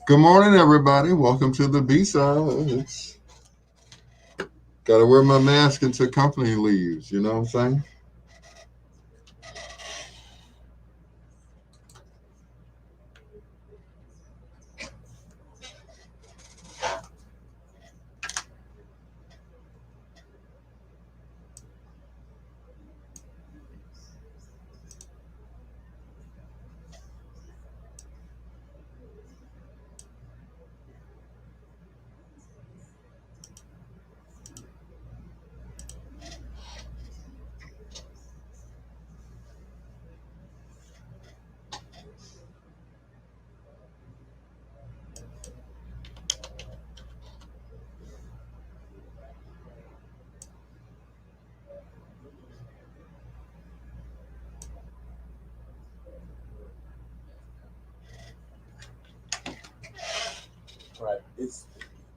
Good morning, everybody. Welcome to the B-side. Got to wear my mask until company leaves. You know what I'm saying?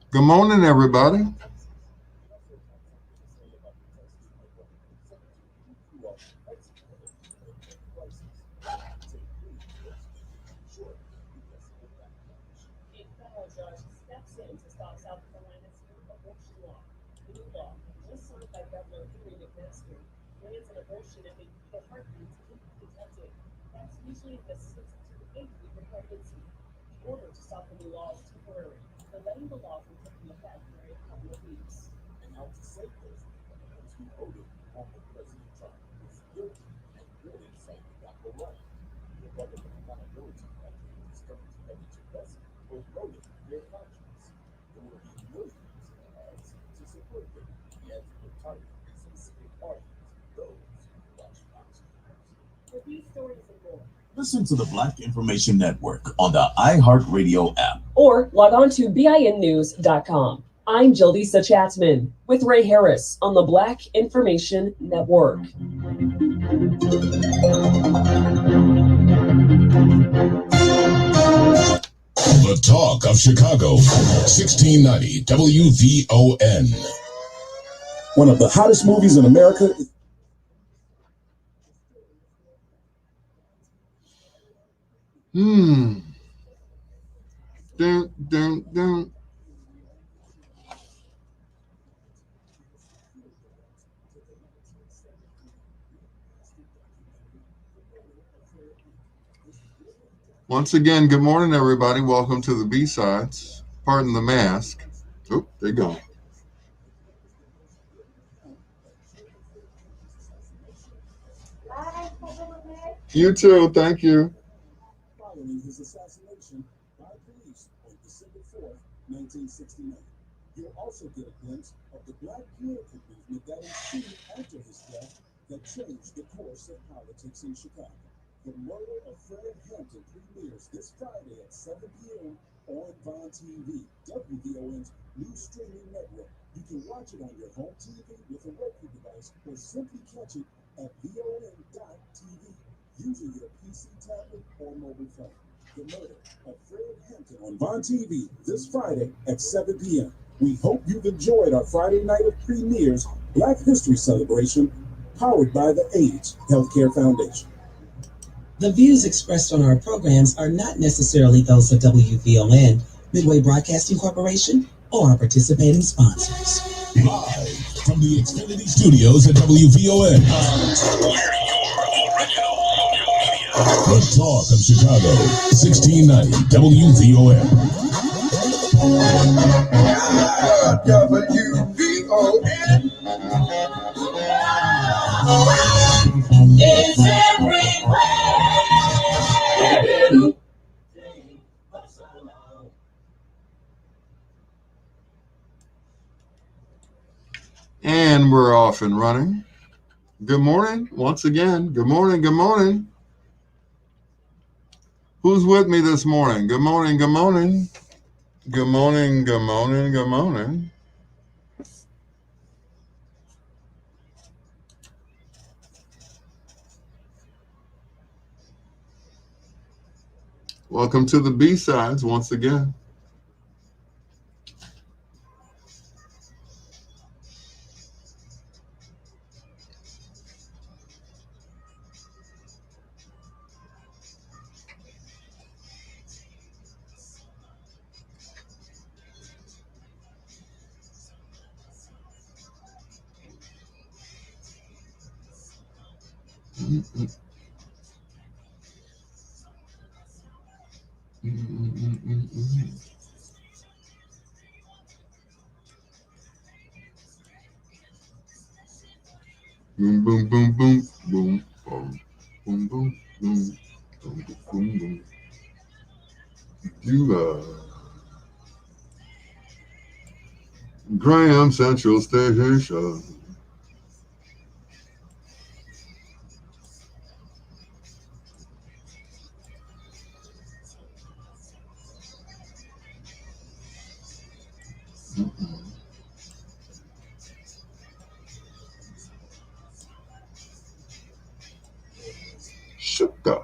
Good morning, everybody. Listen to the Black Information Network on the iHeartRadio app. Or log on to BINnews.com. I'm Jildisa Chatzman with Ray Harris on the Black Information Network. The Talk of Chicago, 1690 WVON. One of the hottest movies in America. Dun, dun, dun. Once again, good morning, everybody. Welcome to the B-sides. Pardon the mask. Oh, there you go. You too. Thank you. Following his assassination by police on December 4th, 1969. You'll also get a glimpse of the Black political movement that ensued after his death that changed the course of politics in Chicago. The Murder of Fred Hampton premieres this Friday at 7 p.m. on WVON TV, WVON's new streaming network. You can watch it on your home TV with a Roku device or simply catch it at VON.TV using your PC, tablet, or mobile phone. The Murder of Fred Hampton on WVON TV this Friday at 7 p.m. We hope you've enjoyed our Friday night of premieres Black History Celebration powered by the AIDS Healthcare Foundation. The views expressed on our programs are not necessarily those of WVON, Midway Broadcasting Corporation, or our participating sponsors. Live from the Xfinity Studios at WVON. The Talk of Chicago, 1690 WVON. WVON is everywhere. And we're off and running. Good morning. Once again, good morning. Good morning. Who's with me this morning? Good morning, good morning. Good morning, good morning, good morning. Welcome to the B-Sides once again. Boom, boom, boom, boom, boom, boom, boom, boom, boom, boom, boom, boom. You Graham Central Station. Sugar.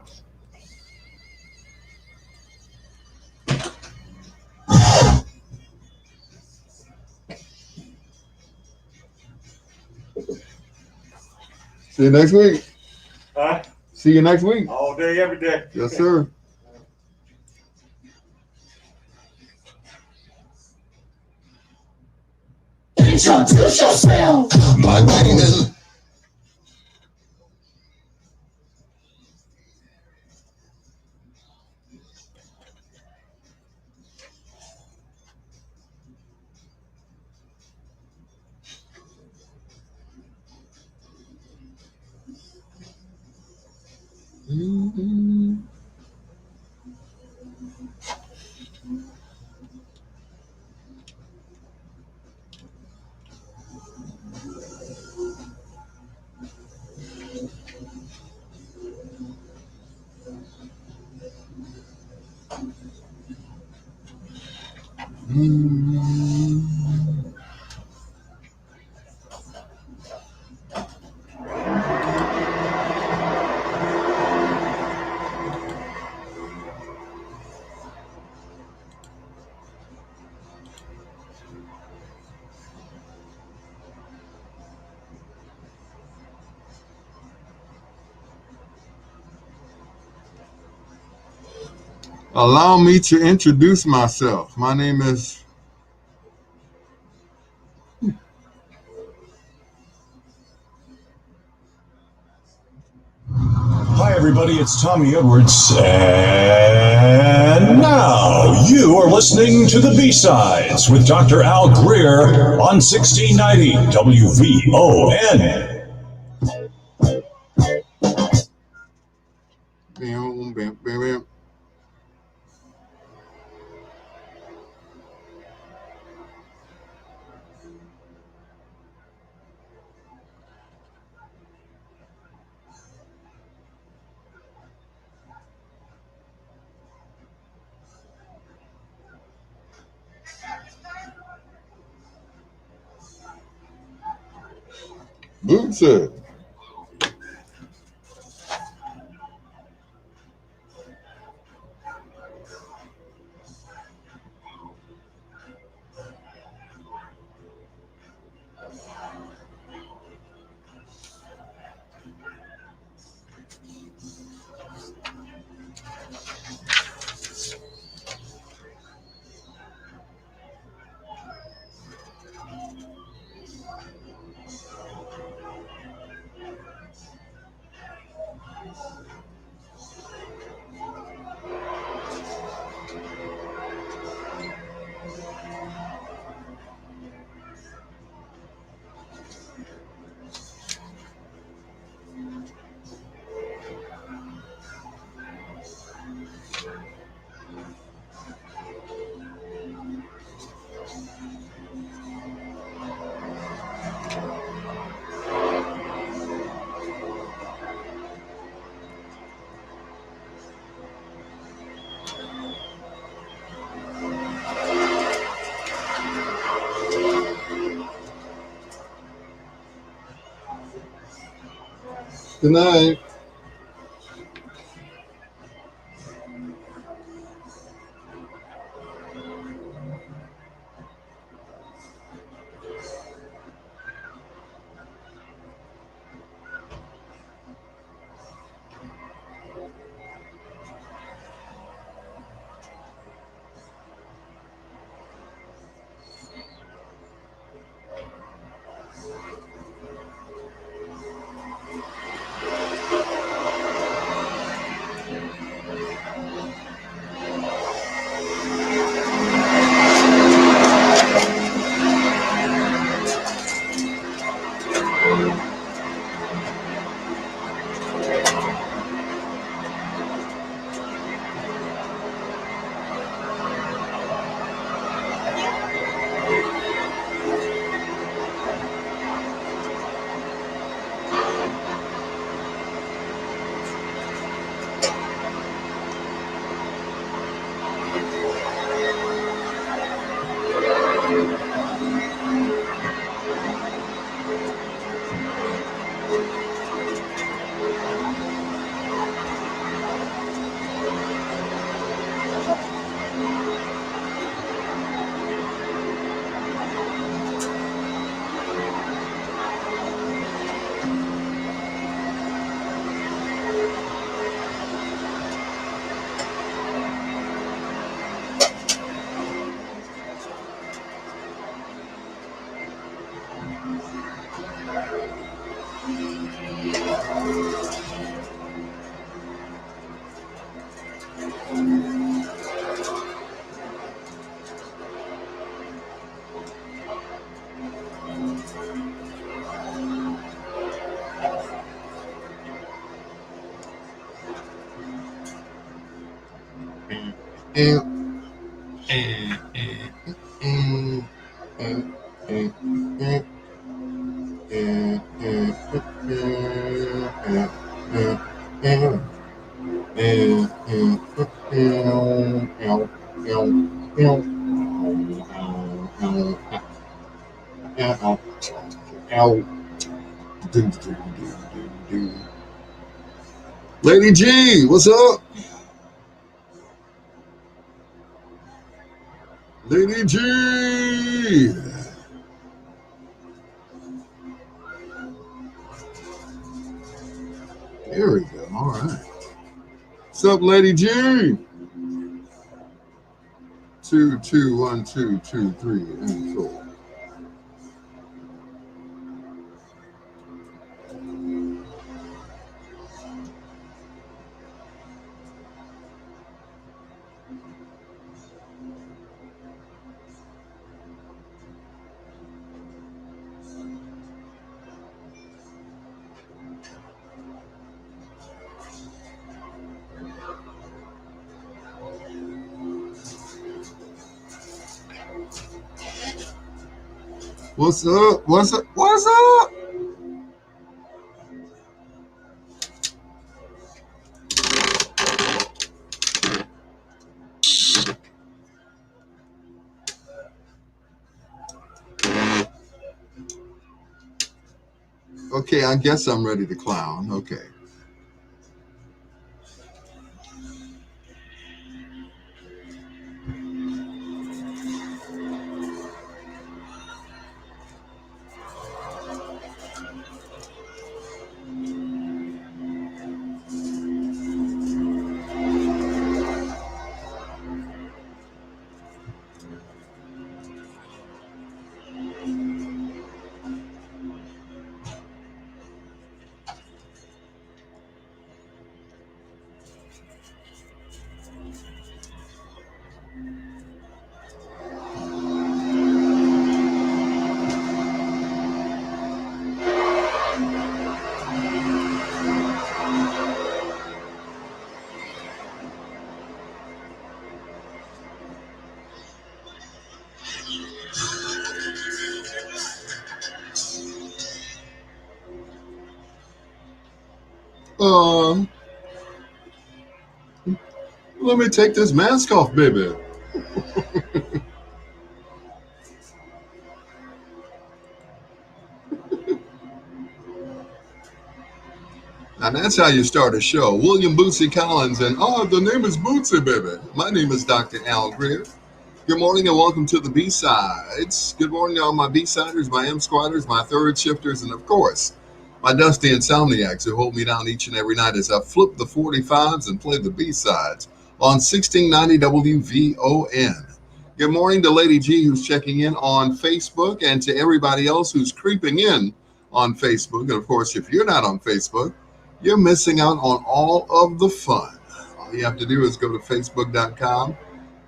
See you next week. Huh? See you next week. All day, every day. Yes, sir. Introduce yourself. My name is. Allow me to introduce myself. My name is. Hi, everybody. It's Tommy Edwards. And now you are listening to the B-Sides with Dr. Al Greer on 1690 WVON. Bam, bam, bam, bam. Boot said. Good night. Lady G, what's up? Lady G. There we go. All right. What's up, Lady G? 2 2 1 2 2 3 and 4. What's up? What's up? What's up? Okay, I guess I'm ready to clown. Okay. Let me take this mask off, baby. Now that's how you start a show. William Bootsy Collins and the name is Bootsy, baby. My name is Dr. Al Greer. Good morning and welcome to the B-Sides. Good morning to all my B-Siders, my M-Squatters, my third shifters, and of course, my dusty insomniacs who hold me down each and every night as I flip the 45s and play the B-Sides on 1690 WVON. Good morning to Lady G who's checking in on Facebook and to everybody else who's creeping in on Facebook. And of course, if you're not on Facebook, you're missing out on all of the fun. All you have to do is go to facebook.com,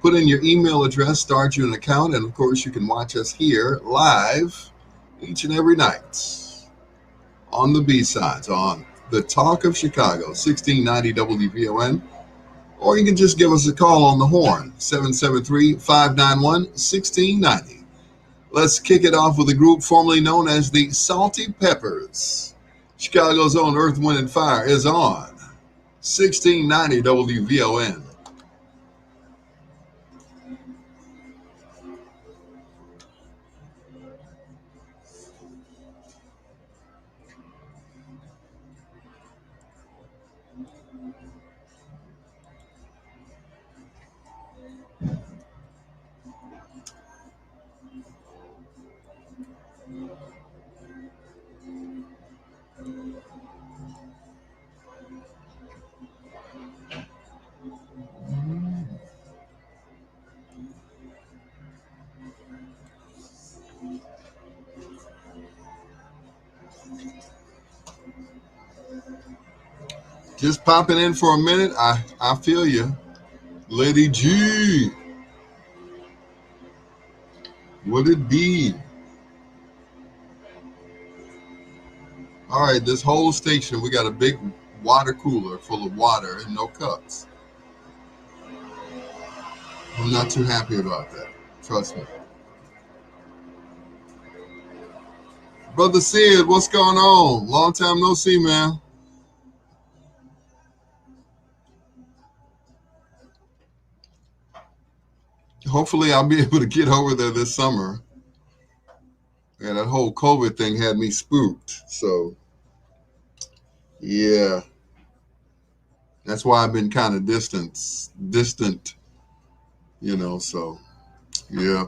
put in your email address, start you an account, and of course, you can watch us here live each and every night on the B-Sides, on the Talk of Chicago, 1690 WVON, or you can just give us a call on the horn, 773-591-1690. Let's kick it off with a group formerly known as the Salty Peppers. Chicago's own Earth, Wind, and Fire is on 1690 WVON. Just popping in for a minute. I feel you. Lady G, would it be? All right, this whole station, we got a big water cooler full of water and no cups. I'm not too happy about that. Trust me. Brother Sid, what's going on? Long time no see, man. Hopefully, I'll be able to get over there this summer. Yeah, that whole COVID thing had me spooked. So, yeah, that's why I've been kind of distant, so, yeah.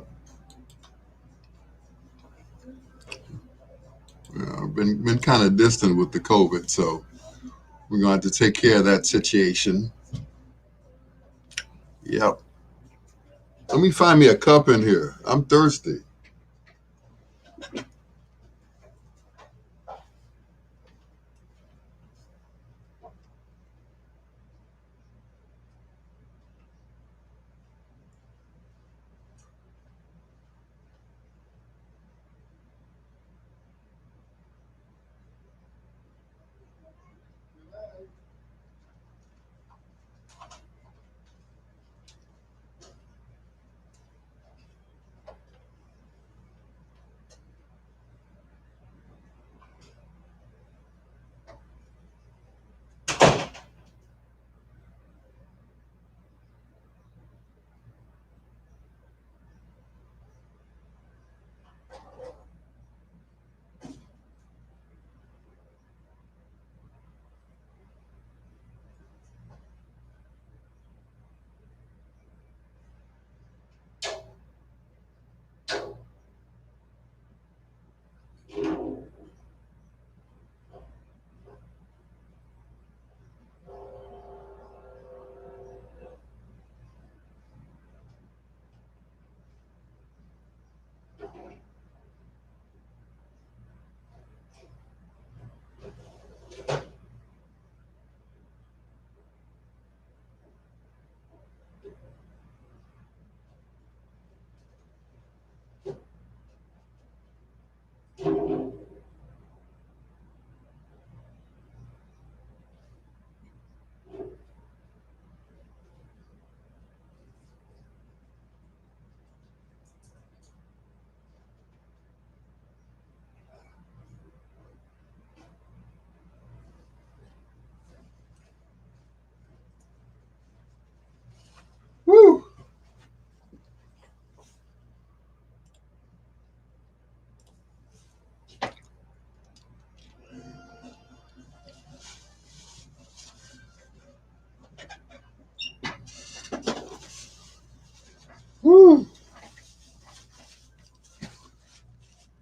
Yeah, I've been kind of distant with the COVID, so we're going to have to take care of that situation. Yep. Let me find me a cup in here. I'm thirsty.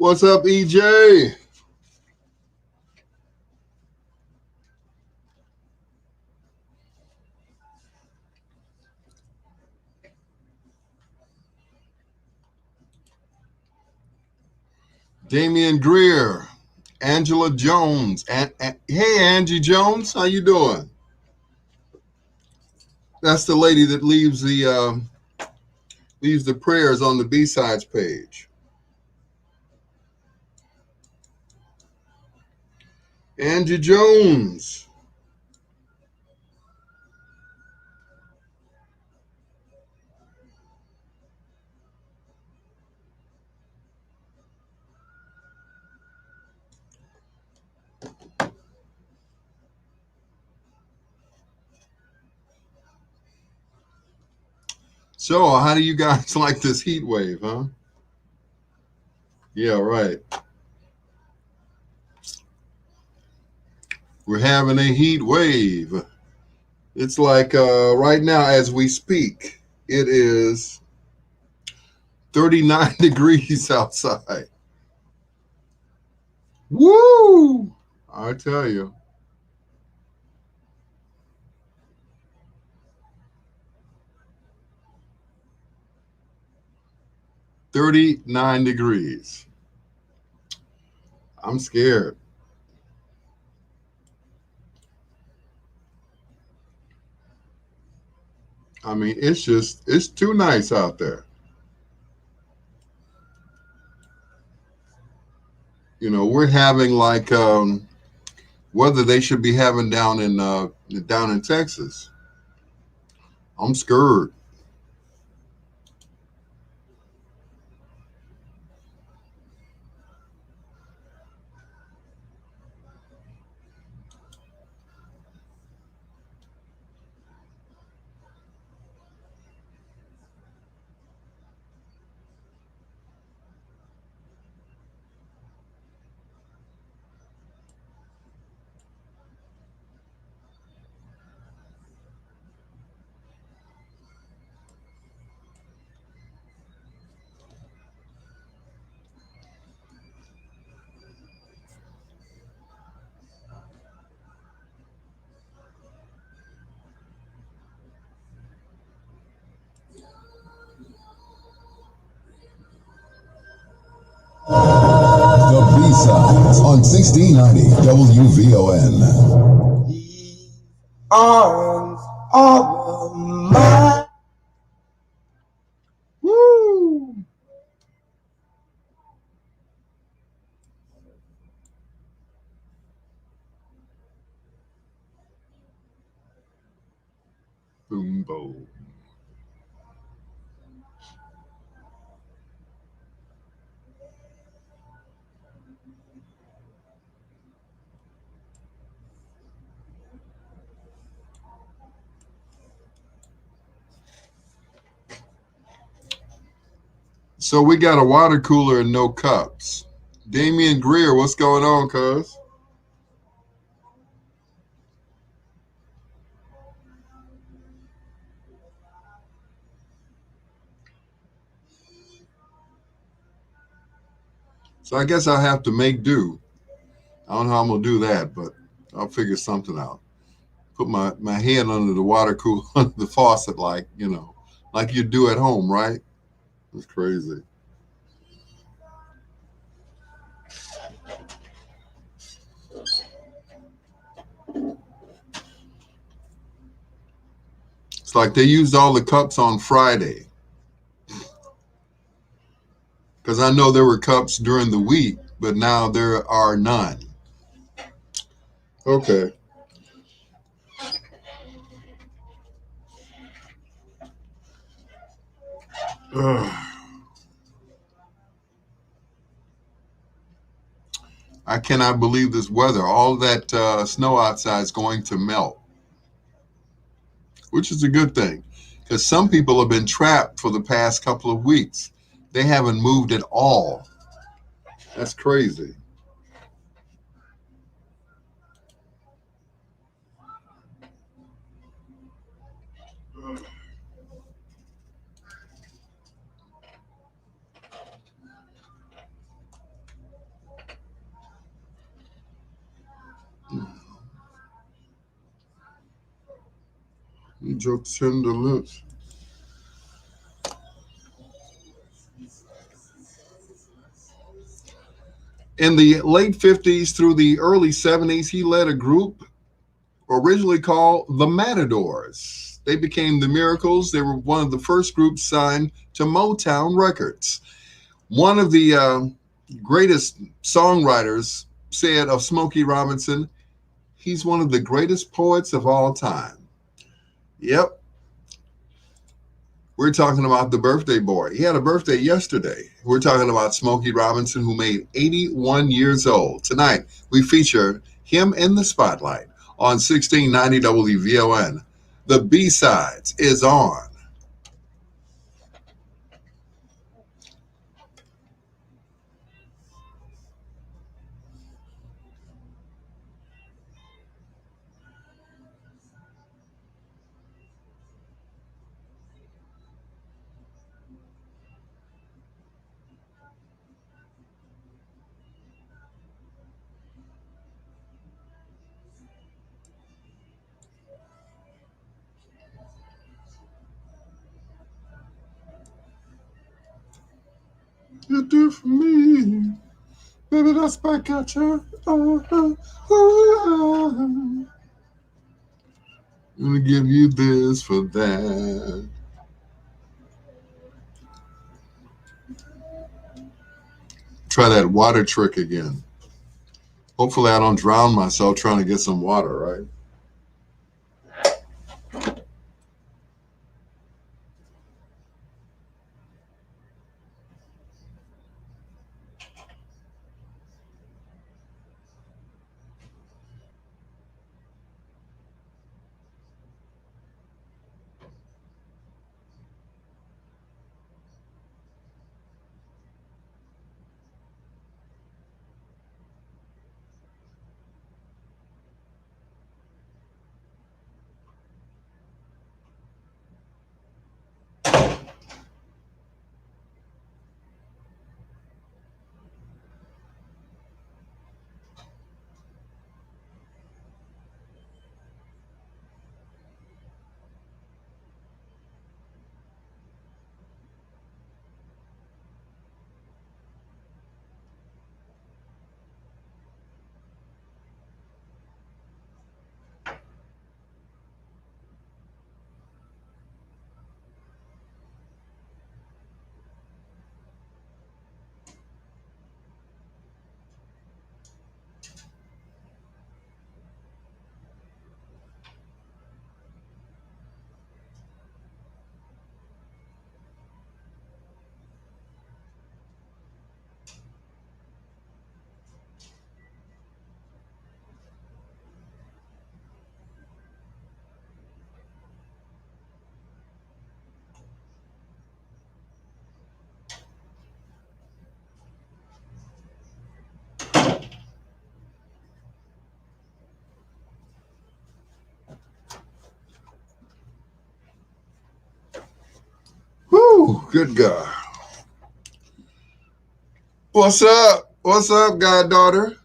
What's up, EJ? Damian Greer, Angela Jones, hey Angie Jones, how you doing? That's the lady that leaves the prayers on the B-sides page. Angie Jones. So, how do you guys like this heat wave, huh? Yeah, right. We're having a heat wave. It's like right now as we speak, it is 39 degrees outside. Woo! I tell you. 39 degrees. I'm scared. I mean, it's too nice out there. You know, we're having like weather they should be having down in Texas. I'm scared. The B-Sides on 1690 WVON. Arms are mine. Woo! Boom, boom. So we got a water cooler and no cups. Damian Greer, what's going on, cuz? So I guess I'll have to make do. I don't know how I'm gonna do that, but I'll figure something out. Put my head under the water cooler, under the faucet, like you do at home, right? It's crazy. It's like they used all the cups on Friday. Because I know there were cups during the week, but now there are none. Okay. Ugh. I cannot believe this weather. All that snow outside is going to melt, which is a good thing. Because some people have been trapped for the past couple of weeks. They haven't moved at all. That's crazy. Your tender lips. In the late 50s through the early 70s, he led a group originally called the Matadors. They became the Miracles. They were one of the first groups signed to Motown Records. One of the greatest songwriters said of Smokey Robinson, he's one of the greatest poets of all time. Yep, we're talking about the birthday boy. He had a birthday yesterday. We're talking about Smokey Robinson, who made 81 years old. Tonight, we feature him in the spotlight on 1690 WVON. The B-Sides is on. You do for me. Baby, that's back at you. I'm gonna give you this for that. Try that water trick again. Hopefully, I don't drown myself trying to get some water, right? Whew, good God. What's up? What's up, goddaughter?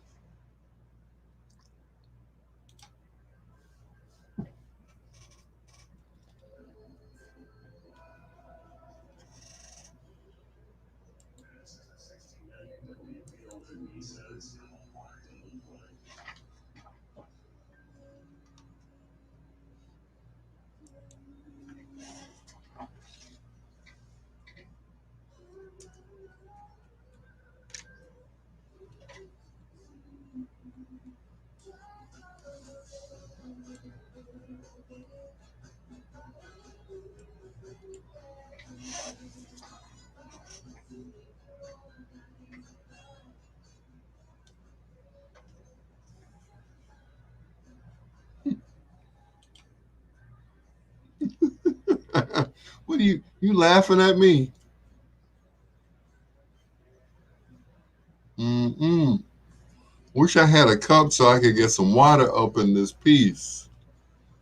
What are you laughing at me? Mm-mm. Wish I had a cup so I could get some water up in this piece.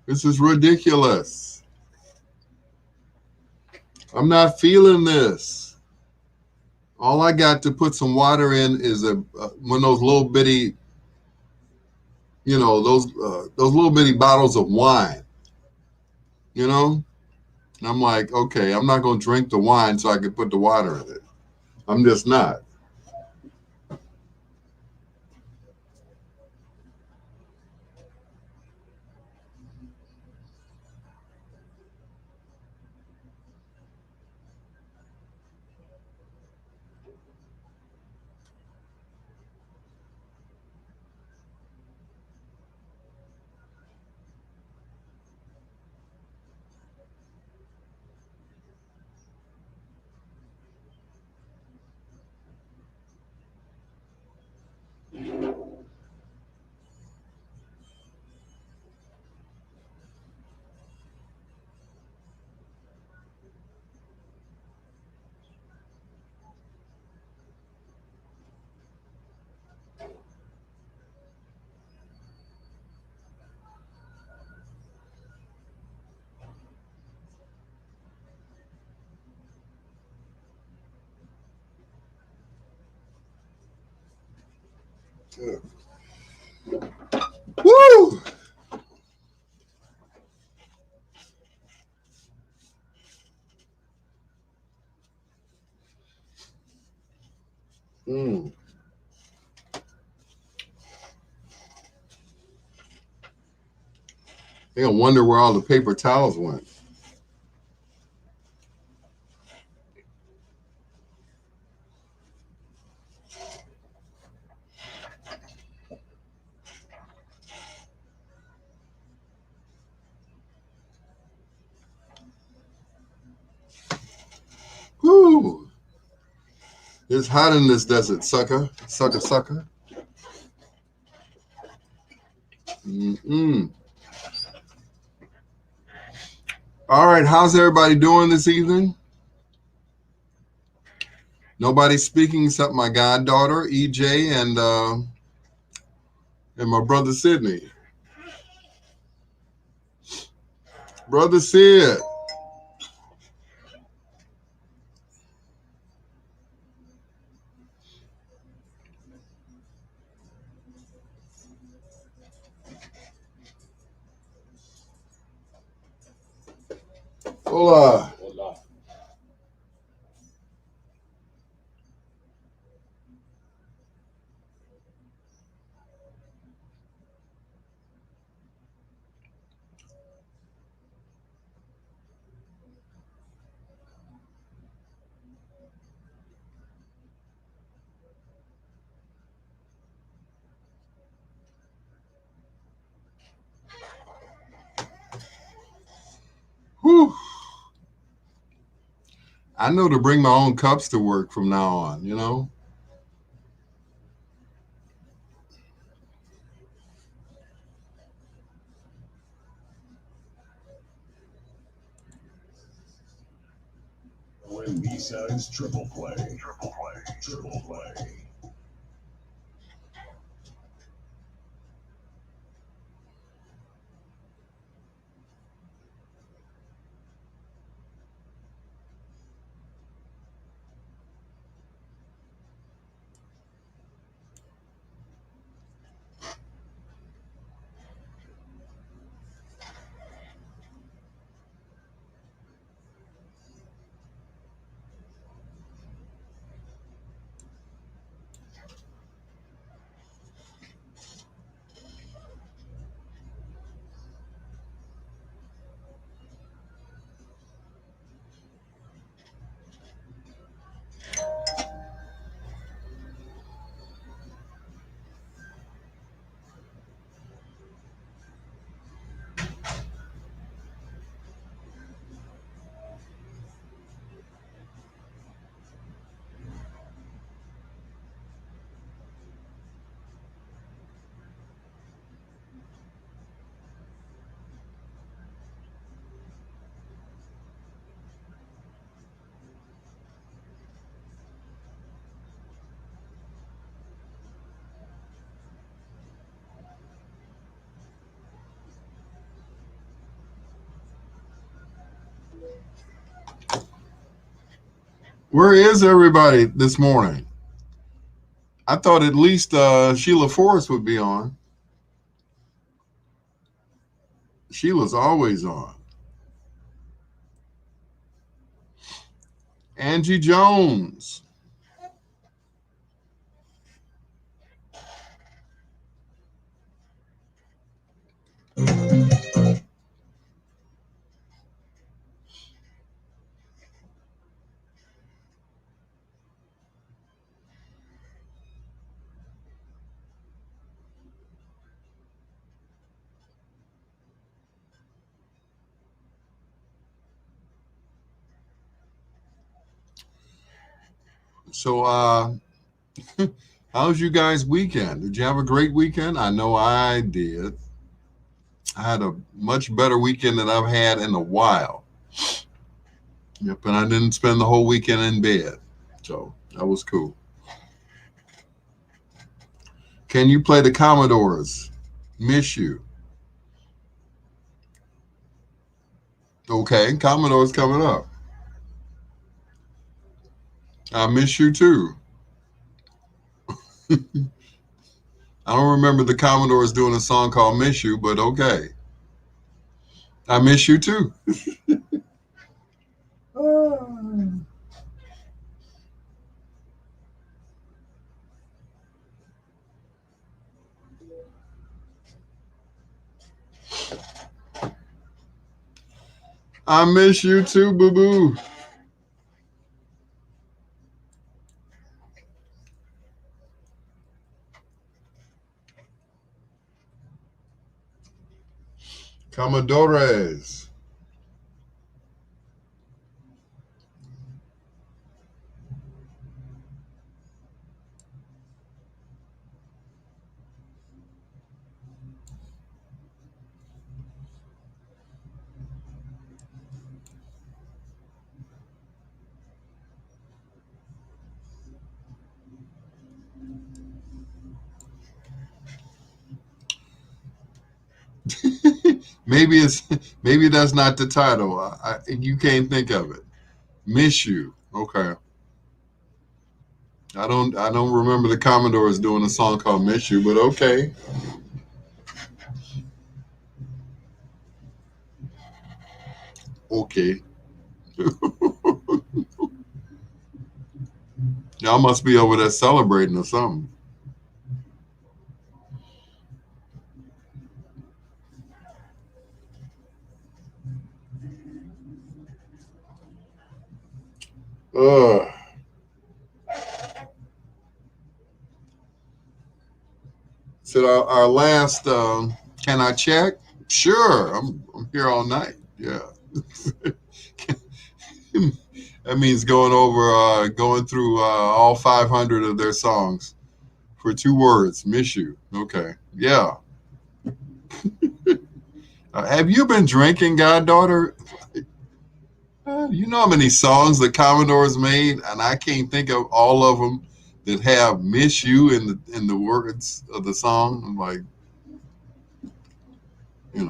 This is ridiculous. I'm not feeling this. All I got to put some water in is one of those little bitty, those little bitty bottles of wine. you know? And I'm like, okay, I'm not going to drink the wine so I can put the water in it. I'm just not. Woo! Mm. I think I wonder where all the paper towels went. Woo! It's hot in this desert, sucker. Sucker, sucker. Mm-mm. All right, how's everybody doing this evening? Nobody speaking except my goddaughter, EJ, and my brother Sydney. Brother Sid. Hola. Whew. I know to bring my own cups to work from now on, you know? When B-sides triple play, triple play, triple play. Where is everybody this morning? I thought at least Sheila Forrest would be on. Sheila's always on. Angie Jones. So, how's you guys' weekend? Did you have a great weekend? I know I did. I had a much better weekend than I've had in a while. Yep, and I didn't spend the whole weekend in bed. So that was cool. Can you play the Commodores? Miss you. Okay, Commodores coming up. I miss you too. I don't remember the Commodores doing a song called Miss You, but okay. I miss you too. I miss you too, boo boo. Commodores. maybe that's not the title. You can't think of it. Miss you. Okay. I don't remember the Commodores doing a song called Miss You, but okay. Okay. Y'all must be over there celebrating or something. Ugh. So our last, can I check? Sure, I'm here all night. Yeah. That means going through all 500 of their songs for 2 words. Miss you. Okay. Yeah. Have you been drinking, goddaughter? You know how many songs the Commodores made, and I can't think of all of them that have "Miss You" in the words of the song. I'm like,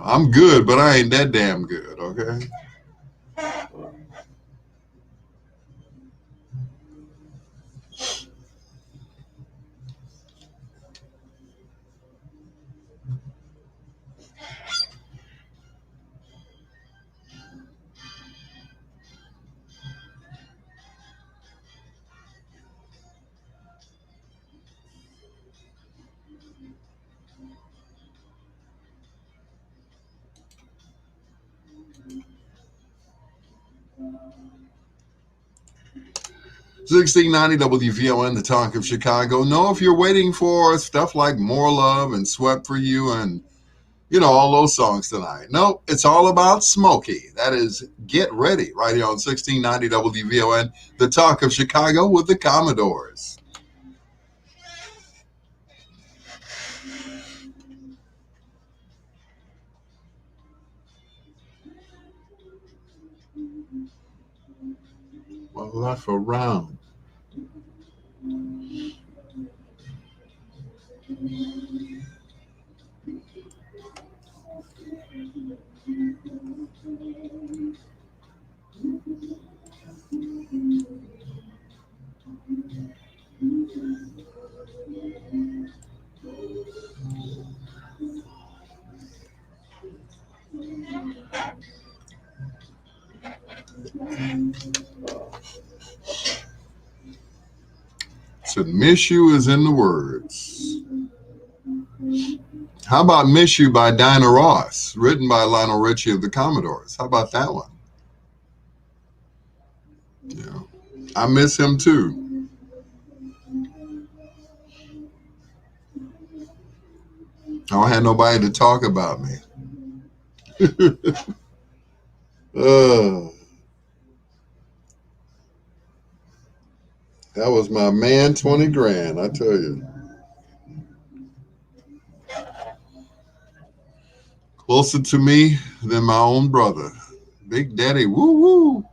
I'm good, but I ain't that damn good. Okay. $16.90 WVON, the talk of Chicago. Know if you're waiting for stuff like More Love and Swept for You and, all those songs tonight. No, it's all about Smokey. That is Get Ready right here on 1690 WVON, the talk of Chicago with the Commodores. Well, left around. Said, miss you is in the words. How about Miss You by Dinah Ross, written by Lionel Richie of the Commodores? How about that one? Yeah. I miss him too. I don't have nobody to talk about me. That was my man, 20 grand, I tell you. Closer to me than my own brother. Big Daddy, woo woo.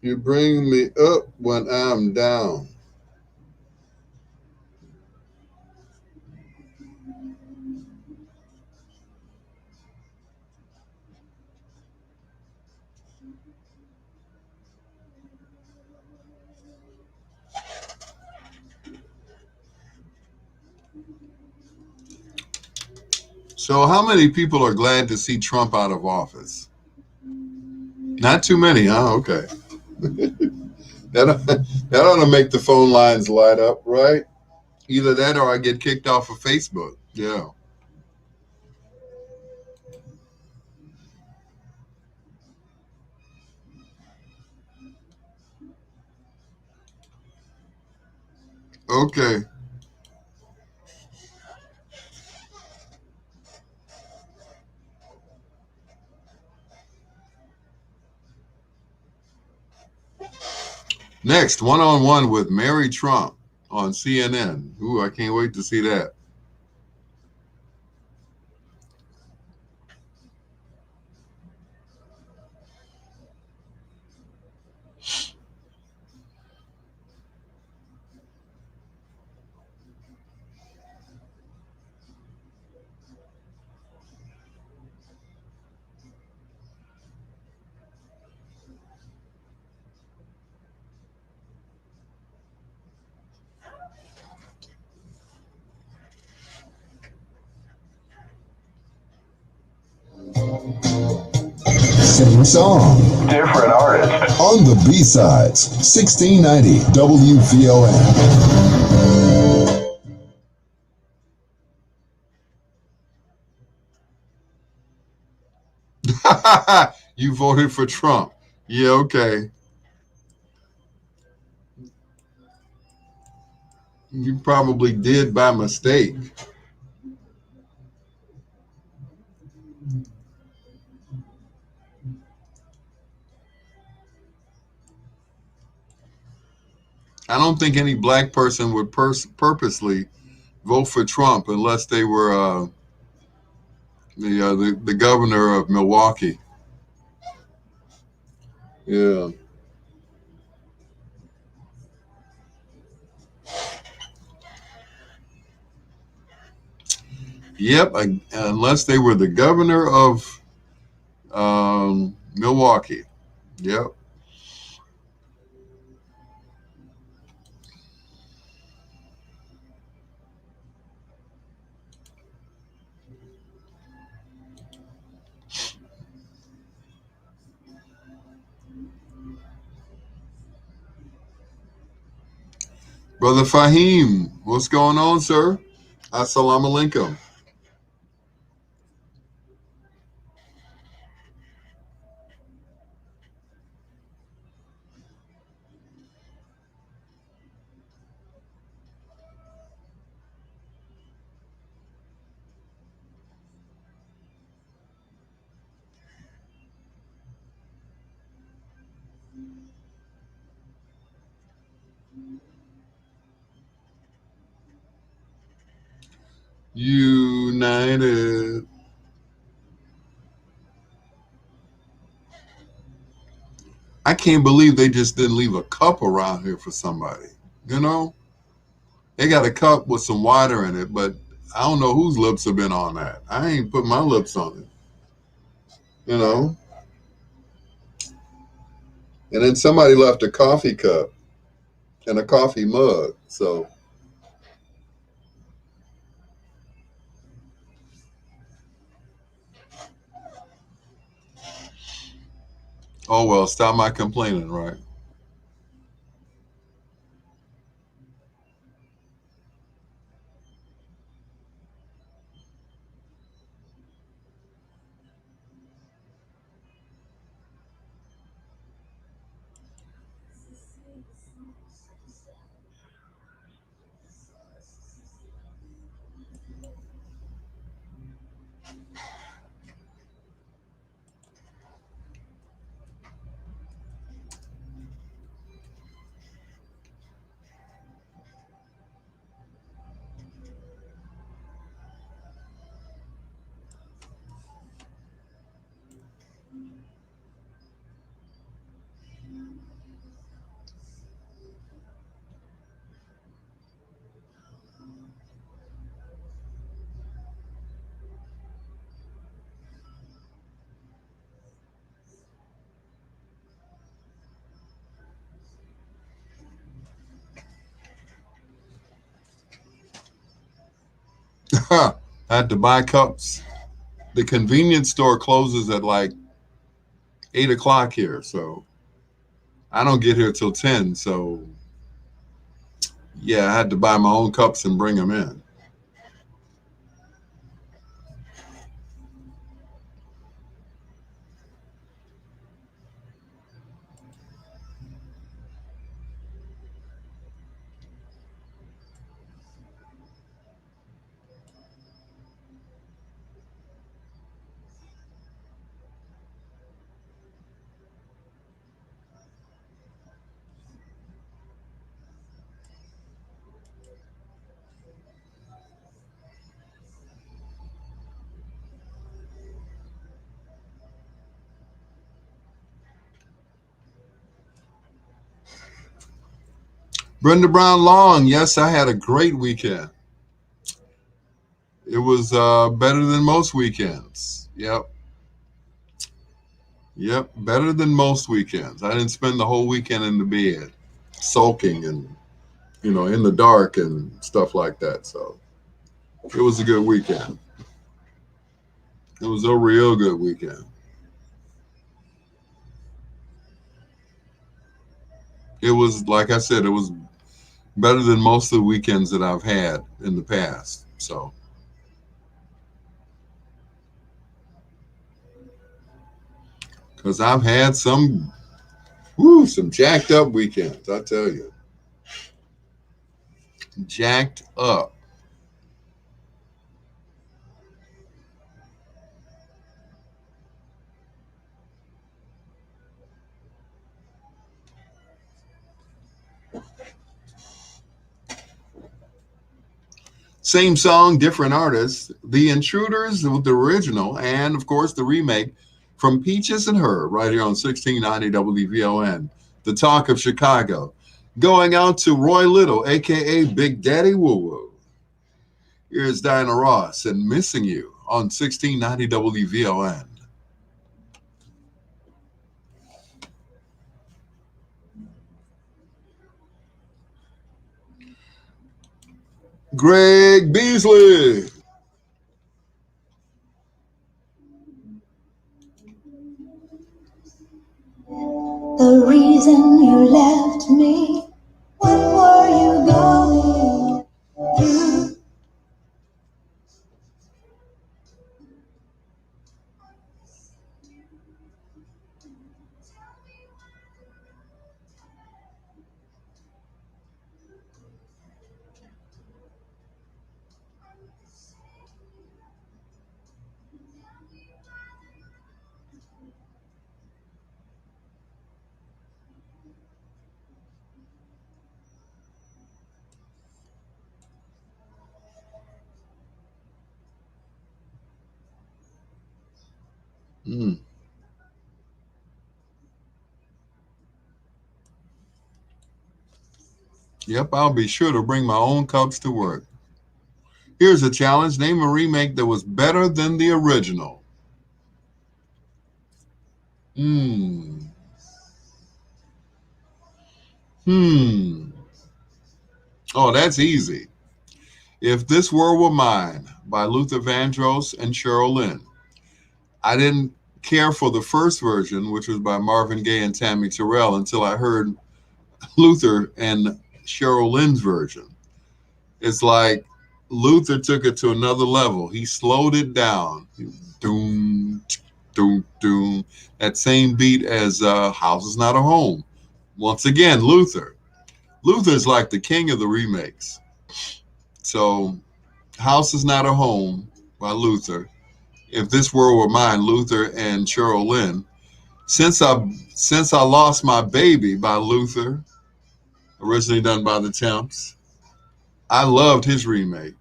You bring me up when I'm down. So how many people are glad to see Trump out of office? Not too many, huh? Okay. that ought to make the phone lines light up, right? Either that or I get kicked off of Facebook. Yeah. Okay. Next, one-on-one with Mary Trump on CNN. Ooh, I can't wait to see that. Same song. Different artist. On the B-sides, 1690 WVON. You voted for Trump. Yeah, okay. You probably did by mistake. I don't think any black person would purposely vote for Trump unless they were the governor of Milwaukee. Yeah. Yep. Unless they were the governor of Milwaukee. Yep. Brother Fahim, what's going on, sir? Assalamu alaikum. United. I can't believe they just didn't leave a cup around here for somebody. You know, they got a cup with some water in it, but I don't know whose lips have been on that. I ain't put my lips on it. you know. And then somebody left a coffee cup and a coffee mug. So, oh well, stop my complaining, right? I had to buy cups. The convenience store closes at like 8 o'clock here, so I don't get here till 10. So yeah, I had to buy my own cups and bring them in. Brenda Brown Long, yes, I had a great weekend. It was better than most weekends. Yep, better than most weekends. I didn't spend the whole weekend in the bed, sulking and in the dark and stuff like that. So it was a good weekend. It was a real good weekend. It was, like I said, it was better than most of the weekends that I've had in the past. So, because I've had some jacked up weekends, I tell you, jacked up. Same song, different artists. The Intruders with the original, and of course the remake from Peaches and Her, right here on 1690 WVON, the talk of Chicago. Going out to Roy Little, aka Big Daddy Woo Woo. Here's Diana Ross and Missing You on 1690 WVON. Greg Beasley. The reason you left me, what were you going through? Mm. Yep, I'll be sure to bring my own cups to work. Here's a challenge. Name a remake that was better than the original. Hmm. Hmm. Oh, that's easy. If This World Were Mine by Luther Vandross and Cheryl Lynn. I didn't care for the first version, which was by Marvin Gaye and Tammy Terrell, until I heard Luther and Cheryl Lynn's version. It's like Luther took it to another level. He slowed it down. Doom, doom, doom. That same beat as House Is Not a Home. Once again, Luther. Luther's like the king of the remakes. So, House Is Not a Home by Luther. If This World Were Mine, Luther and Cheryl Lynn. Since I Lost My Baby by Luther, originally done by the Temps. I loved his remake.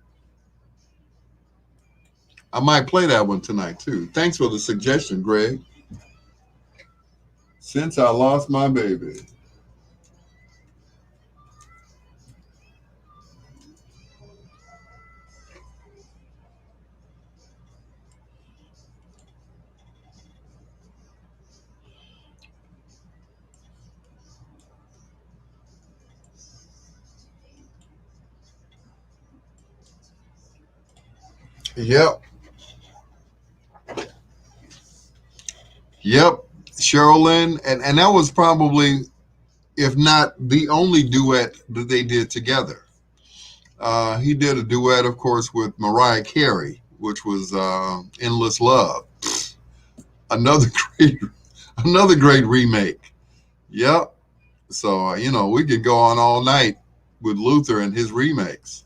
I might play that one tonight too. Thanks for the suggestion, Greg. Since I Lost My Baby. Yep. Yep. Cheryl Lynn. And that was probably, if not the only duet that they did together. He did a duet, of course, with Mariah Carey, which was Endless Love. Another great, another great remake. Yep. So, we could go on all night with Luther and his remakes.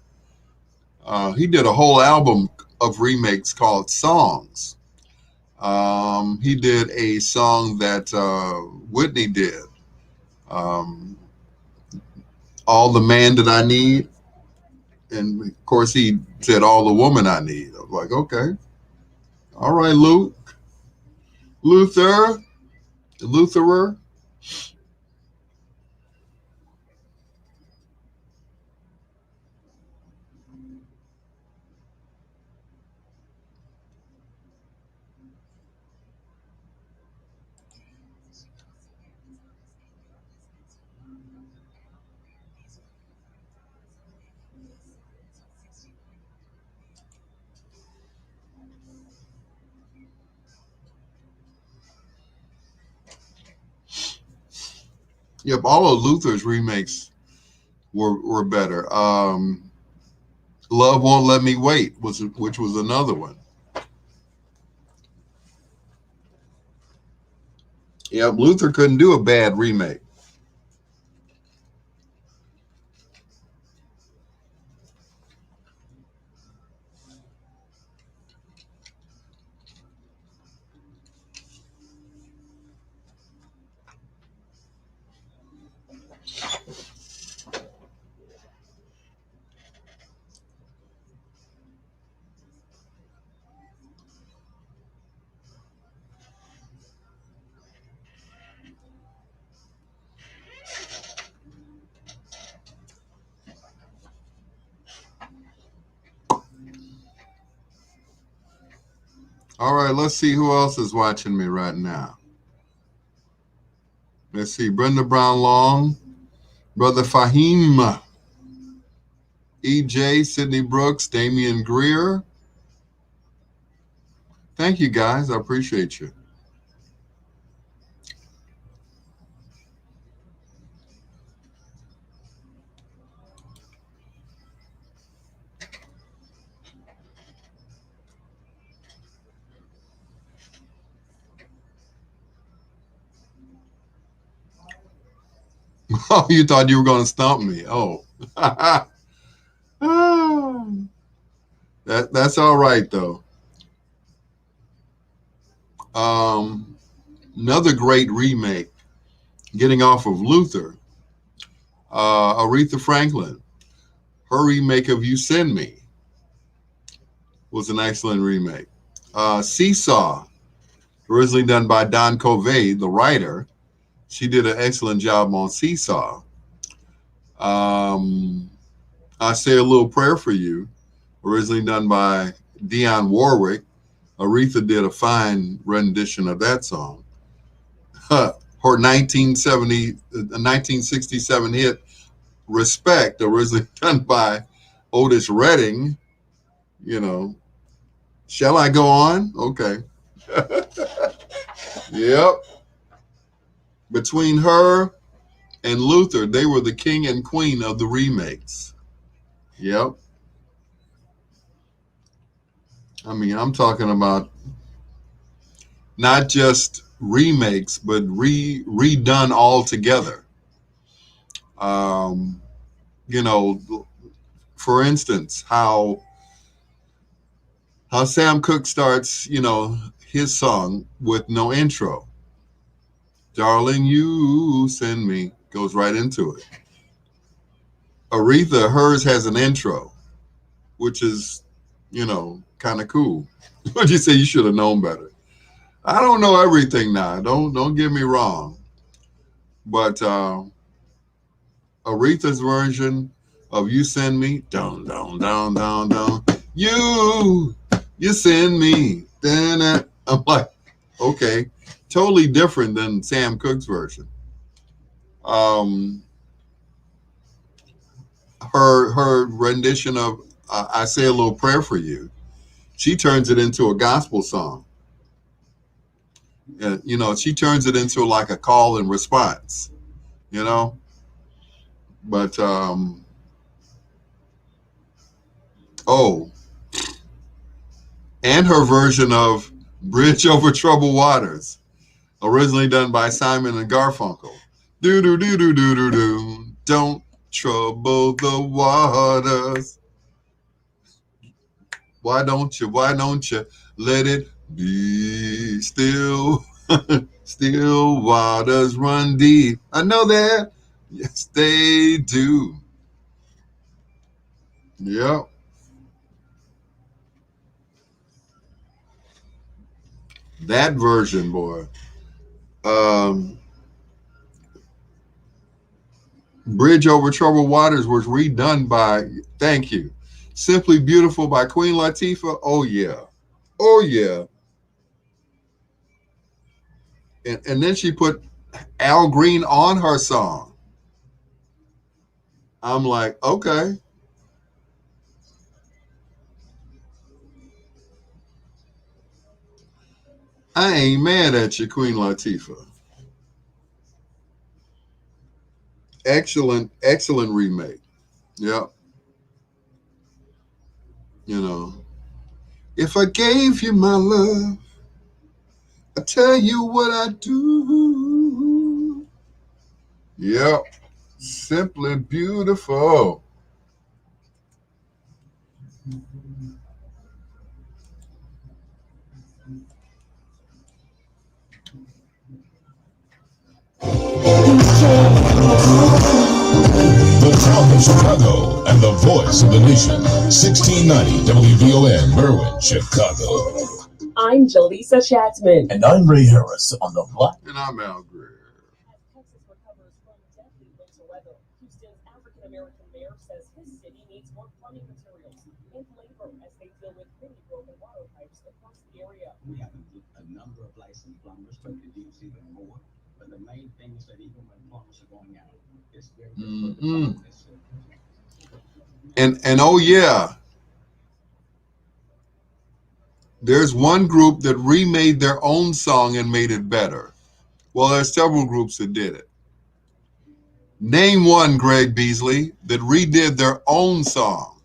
He did a whole album of remakes called Songs. He did a song that Whitney did, um, All the Man That I Need. And of course, he said, All the Woman I Need. I was like, okay. All right, Lutherer. Yep, all of Luther's remakes were better. Love Won't Let Me Wait which was another one. Yep, Luther couldn't do a bad remake. All right, let's see who else is watching me right now. Let's see, Brenda Brown Long, Brother Fahim, EJ, Sidney Brooks, Damian Greer. Thank you, guys. I appreciate you. Oh, you thought you were going to stump me. Oh. That's all right, though. Another great remake, getting off of Luther, Aretha Franklin. Her remake of You Send Me was an excellent remake. Seesaw, originally done by Don Covey, the writer. She did an excellent job on Seesaw. I Say a Little Prayer for You, originally done by Dionne Warwick. Aretha did a fine rendition of that song. her 1967 hit Respect, originally done by Otis Redding. You know, shall I go on? Okay. Yep. Between her and Luther, they were the king and queen of the remakes. Yep. I mean, I'm talking about not just remakes, but redone all together. Um, you know, for instance, how Sam Cooke starts, his song with no intro. Darling, you send me, goes right into it. Aretha, hers has an intro, which is, kind of cool. Would you say you should have known better? I don't know everything now. Don't get me wrong, but Aretha's version of "You Send Me," down, down, down, down, down. You send me. Then I'm like, okay, totally different than Sam Cooke's version. Um, her rendition of "I Say a Little Prayer for You," she turns it into a gospel song. She turns it into like a call and response. You know, but oh, and her version of "Bridge Over Troubled Waters," originally done by Simon and Garfunkel. Do do do do do do do. Don't trouble the waters. Why don't you let it be still? Still waters run deep. I know that. Yes, they do. Yep. That version, boy. Um, Bridge Over Troubled Waters was redone by, thank you, Simply Beautiful by Queen Latifah. Oh, yeah. Oh, yeah. And then she put Al Green on her song. I'm like, okay. I ain't mad at you, Queen Latifah. Excellent, excellent remake. Yep. You know, if I gave you my love, I tell you what I do. Yep. Simply beautiful. The talk of Chicago and the voice of the nation. 1690 WVON, Berwyn, Chicago. I'm Jaleesa Chatzman. And I'm Ray Harris on the block. And I'm Al Greer. As Texas recovers from deadly winter weather, Houston's African-American mayor says his city needs more plumbing materials and labor as they deal with many broken water pipes across the area. We have a number of licensed plumbers, but could use even more. But the main thing is that even when plumbers are going out, it's very difficult to find this. And oh yeah, there's one group that remade their own song and made it better. Well, there's several groups that did it. Name one, Greg Beasley, that redid their own song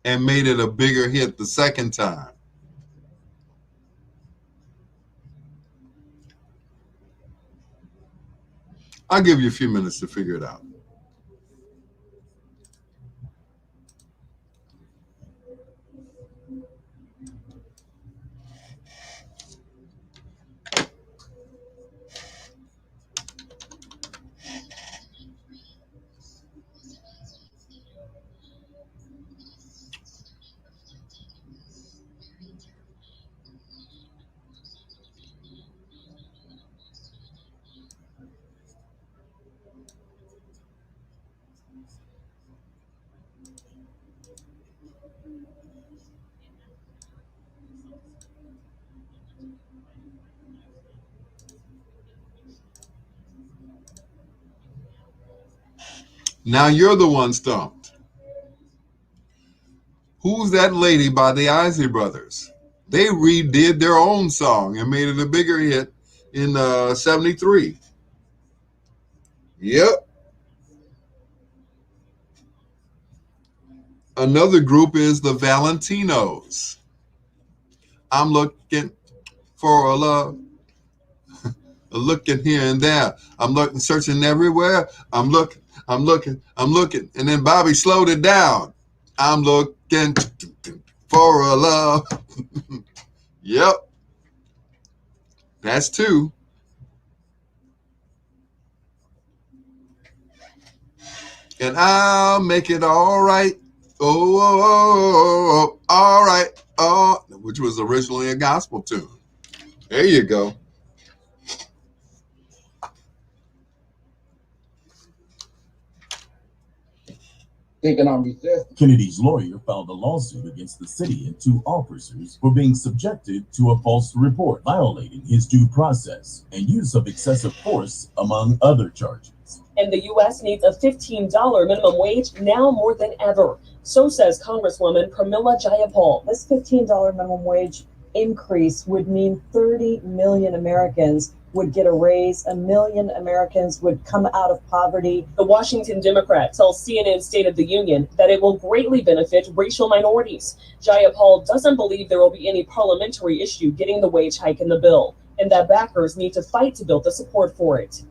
and made it a bigger hit the second time. I'll give you a few minutes to figure it out. Now you're the one stumped. Who's That Lady by the Isley Brothers? They redid their own song and made it a bigger hit in 73. Yep. Another group is the Valentinos. I'm looking for a love, looking here and there. I'm looking, searching everywhere. I'm looking. And then Bobby slowed it down. I'm looking for a love. Yep, that's two. And I'll make it all right. Oh, all right. Oh, which was originally a gospel tune. There you go. Kennedy's lawyer filed a lawsuit against the city and two officers for being subjected to a false report, violating his due process and use of excessive force, among other charges. And the U.S. needs a $15 minimum wage now more than ever. So says Congresswoman Pramila Jayapal. This $15 minimum wage increase would mean 30 million Americans would get a raise. 1 million Americans would come out of poverty. The Washington Democrat tells CNN State of the Union that it will greatly benefit racial minorities. Jayapal doesn't believe there will be any parliamentary issue getting the wage hike in the bill, and that backers need to fight to build the support for it.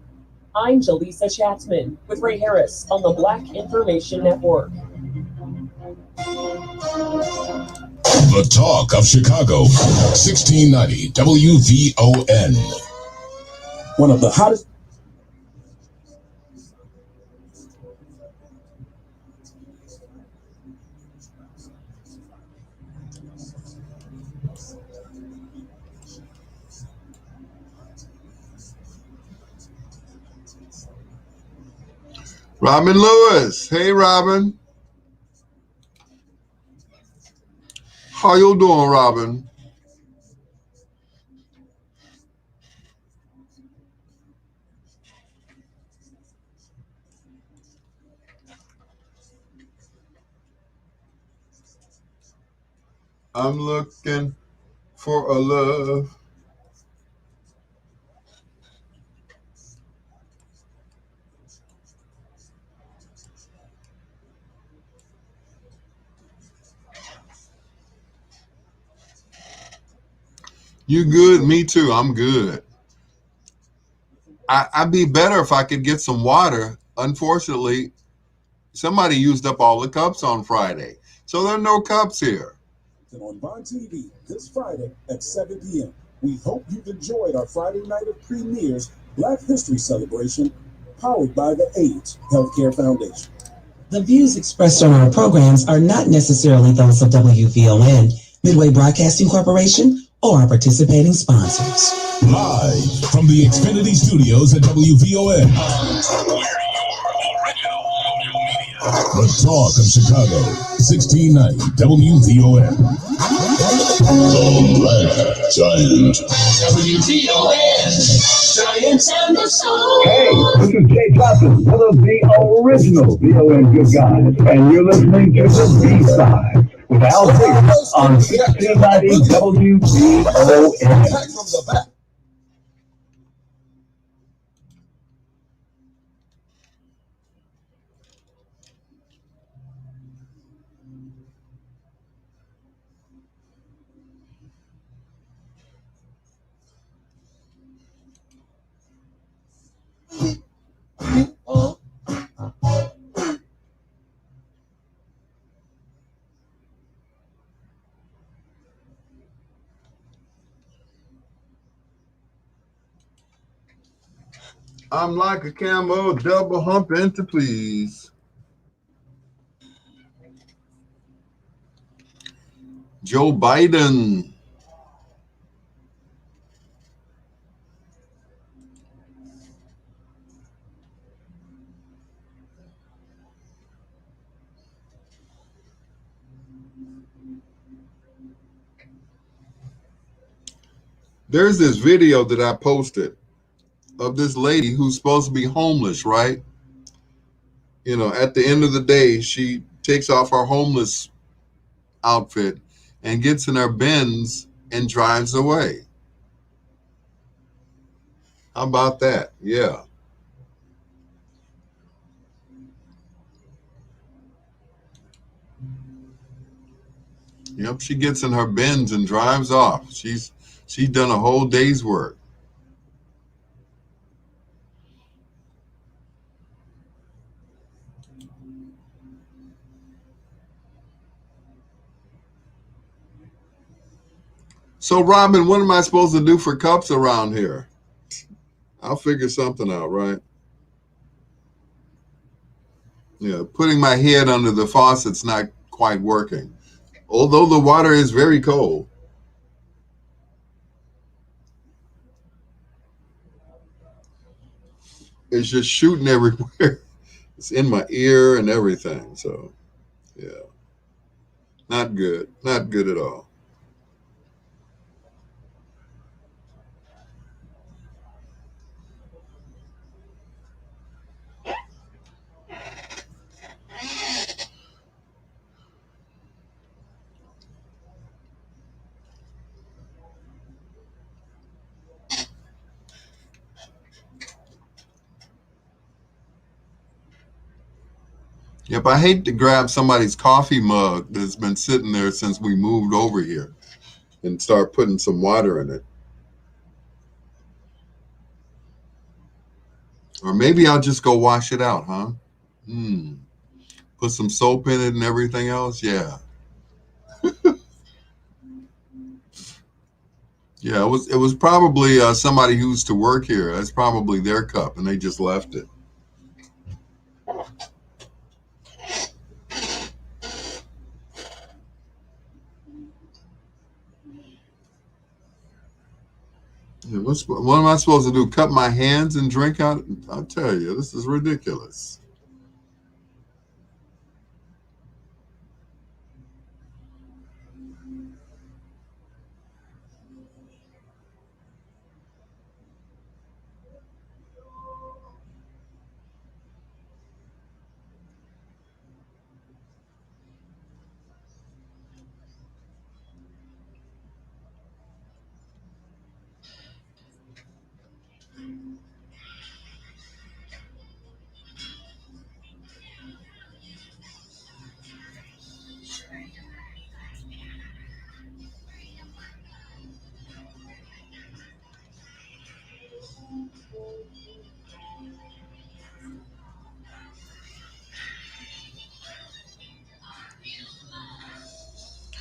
I'm Jaleesa Chatzman with Ray Harris on the Black Information Network. The Talk of Chicago, 1690 WVON. One of the hottest. Robin Lewis. Hey, Robin. How you doing, Robin? I'm looking for a love. You good? Me too. I'm good. I'd be better if I could get some water. Unfortunately, somebody used up all the cups on Friday. So there are no cups here. And on Bond TV this Friday at 7 p.m. We hope you've enjoyed our Friday night of premieres Black History Celebration, powered by the AIDS Healthcare Foundation. The views expressed on our programs are not necessarily those of WVON, Midway Broadcasting Corporation, or our participating sponsors. Live from the Xfinity Studios at WVON. The Talk of Chicago, 1690 WVON. The Black Giant. WVON. Giants and the Soul. Hey, this is Jay Johnson, one of the original VON good guys, and you're listening to the B-Side with Al Greer on 1690 WVON. I'm like a camel, double humping to please. Joe Biden. There's this video that I posted of this lady who's supposed to be homeless, right? At the end of the day, she takes off her homeless outfit and gets in her Benz and drives away. How about that? Yeah. Yep, she gets in her Benz and drives off. She's done a whole day's work. So, Robin, what am I supposed to do for cups around here? I'll figure something out, right? Yeah, putting my head under the faucet's not quite working. Although the water is very cold. It's just shooting everywhere. It's in my ear and everything. So, yeah, not good. Not good at all. Yep, I hate to grab somebody's coffee mug that's been sitting there since we moved over here and start putting some water in it. Or maybe I'll just go wash it out, huh? Put some soap in it and everything else. Yeah. Yeah, it was probably somebody who used to work here. That's probably their cup, and they just left it. Yeah, what am I supposed to do? Cut my hands and drink out? I'll tell you, this is ridiculous.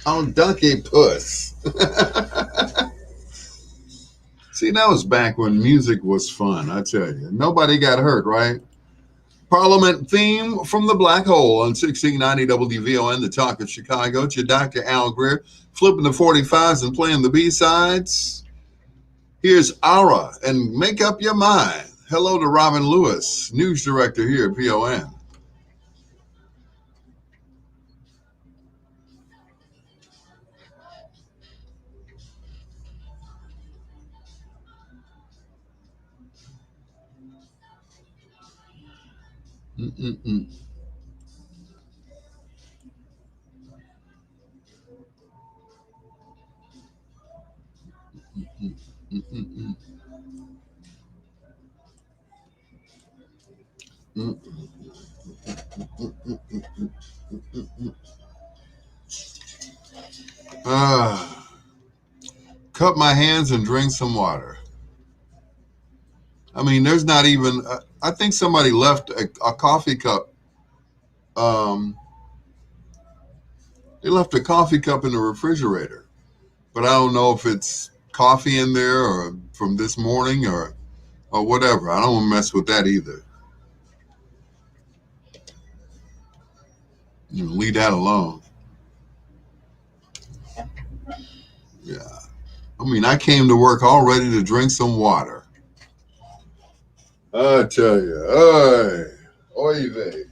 Oh, Ducky Puss. See, that was back when music was fun, I tell you. Nobody got hurt, right? Parliament theme from the Black Hole on 1690 WVON, the talk of Chicago. It's your Dr. Al Greer, flipping the 45s and playing the B-sides. Here's Ara and Make Up Your Mind. Hello to Robin Lewis, news director here at VON. Mm-mm-mm. Mm-mm-mm. Ah, cup my hands and drink some water. I mean, there's not even, I think somebody left a coffee cup. Um, they left a coffee cup in the refrigerator, but I don't know if it's coffee in there or from this morning or whatever. I don't want to mess with that either. Leave that alone. Yeah. I mean, I came to work all ready to drink some water. I tell you, oy vey.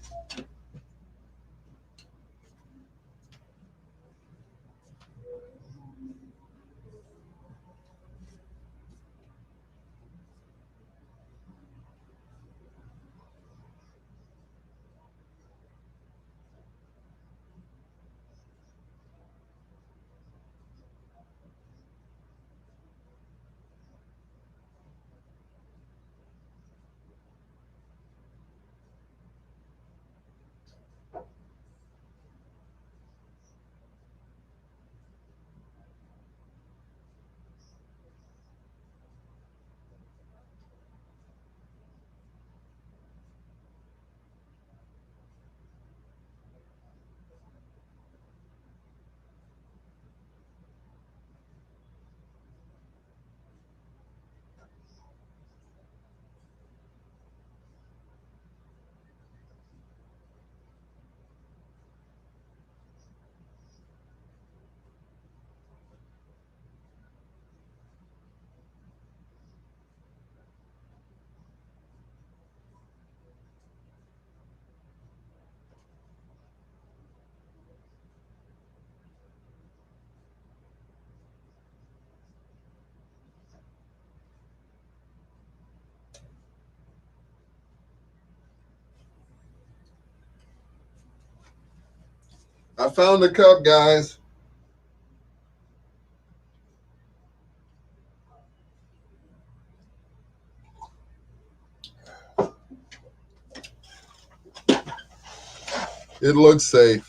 found the cup, guys. It looks safe.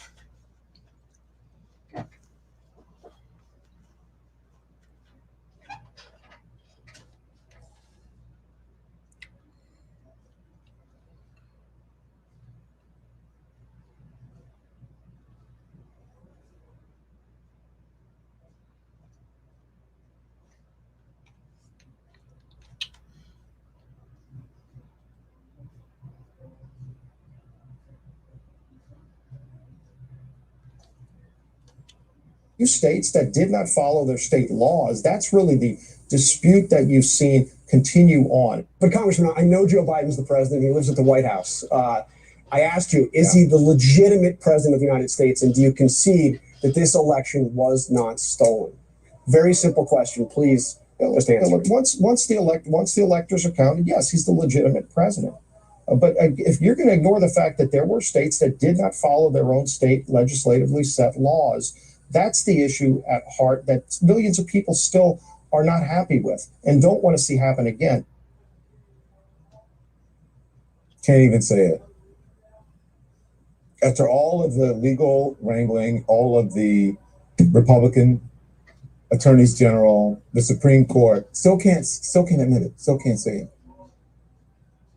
States that did not follow their state laws. That's really the dispute that you've seen continue on. But Congressman, I know Joe Biden's the president. He lives at the White House. I asked you, is he the legitimate president of the United States? And do you concede that this election was not stolen? Very simple question. Please just answer. Once the electors are counted, yes, he's the legitimate president. But if you're going to ignore the fact that there were states that did not follow their own state legislatively set laws, that's the issue at heart that millions of people still are not happy with and don't want to see happen again. Can't even say it. After all of the legal wrangling, all of the Republican attorneys general, the Supreme Court, still can't admit it, still can't say it.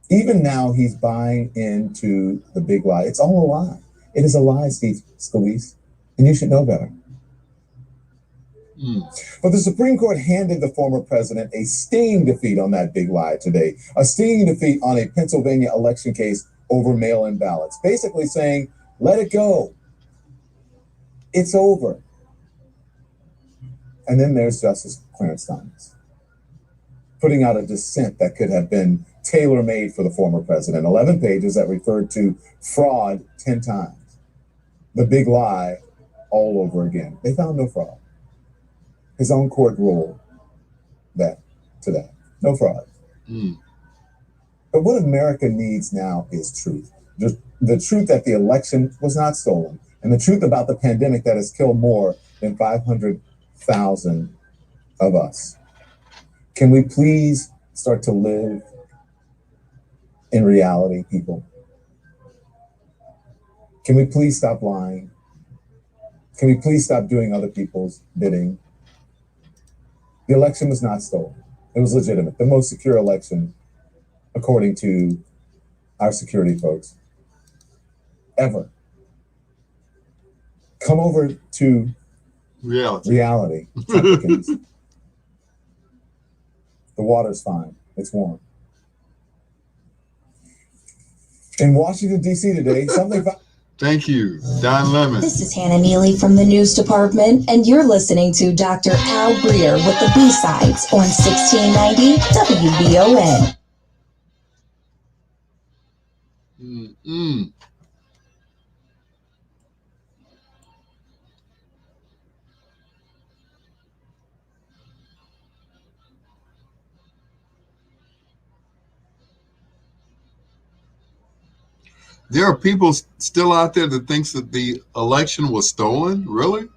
Even now, he's buying into the big lie. It's all a lie. It is a lie, Steve Scalise, and you should know better. But the Supreme Court handed the former president a stinging defeat on that big lie today, a stinging defeat on a Pennsylvania election case over mail-in ballots, basically saying, let it go. It's over. And then there's Justice Clarence Thomas, putting out a dissent that could have been tailor-made for the former president, 11 pages that referred to fraud 10 times, the big lie all over again. They found no fraud. His own court ruled that. No fraud. But what America needs now is truth. The truth that the election was not stolen, and the truth about the pandemic that has killed more than 500,000 of us. Can we please start to live in reality, people? Can we please stop lying? Can we please stop doing other people's bidding? The election was not stolen. It was legitimate. The most secure election, according to our security folks, ever. Come over to reality. The water's fine. It's warm. In Washington, D.C. today, something... Thank you, Don Lemon. This is Hannah Neely from the News Department, and you're listening to Dr. Al Greer with the B-Sides on 1690 WVON. There are people still out there that thinks that the election was stolen? Really?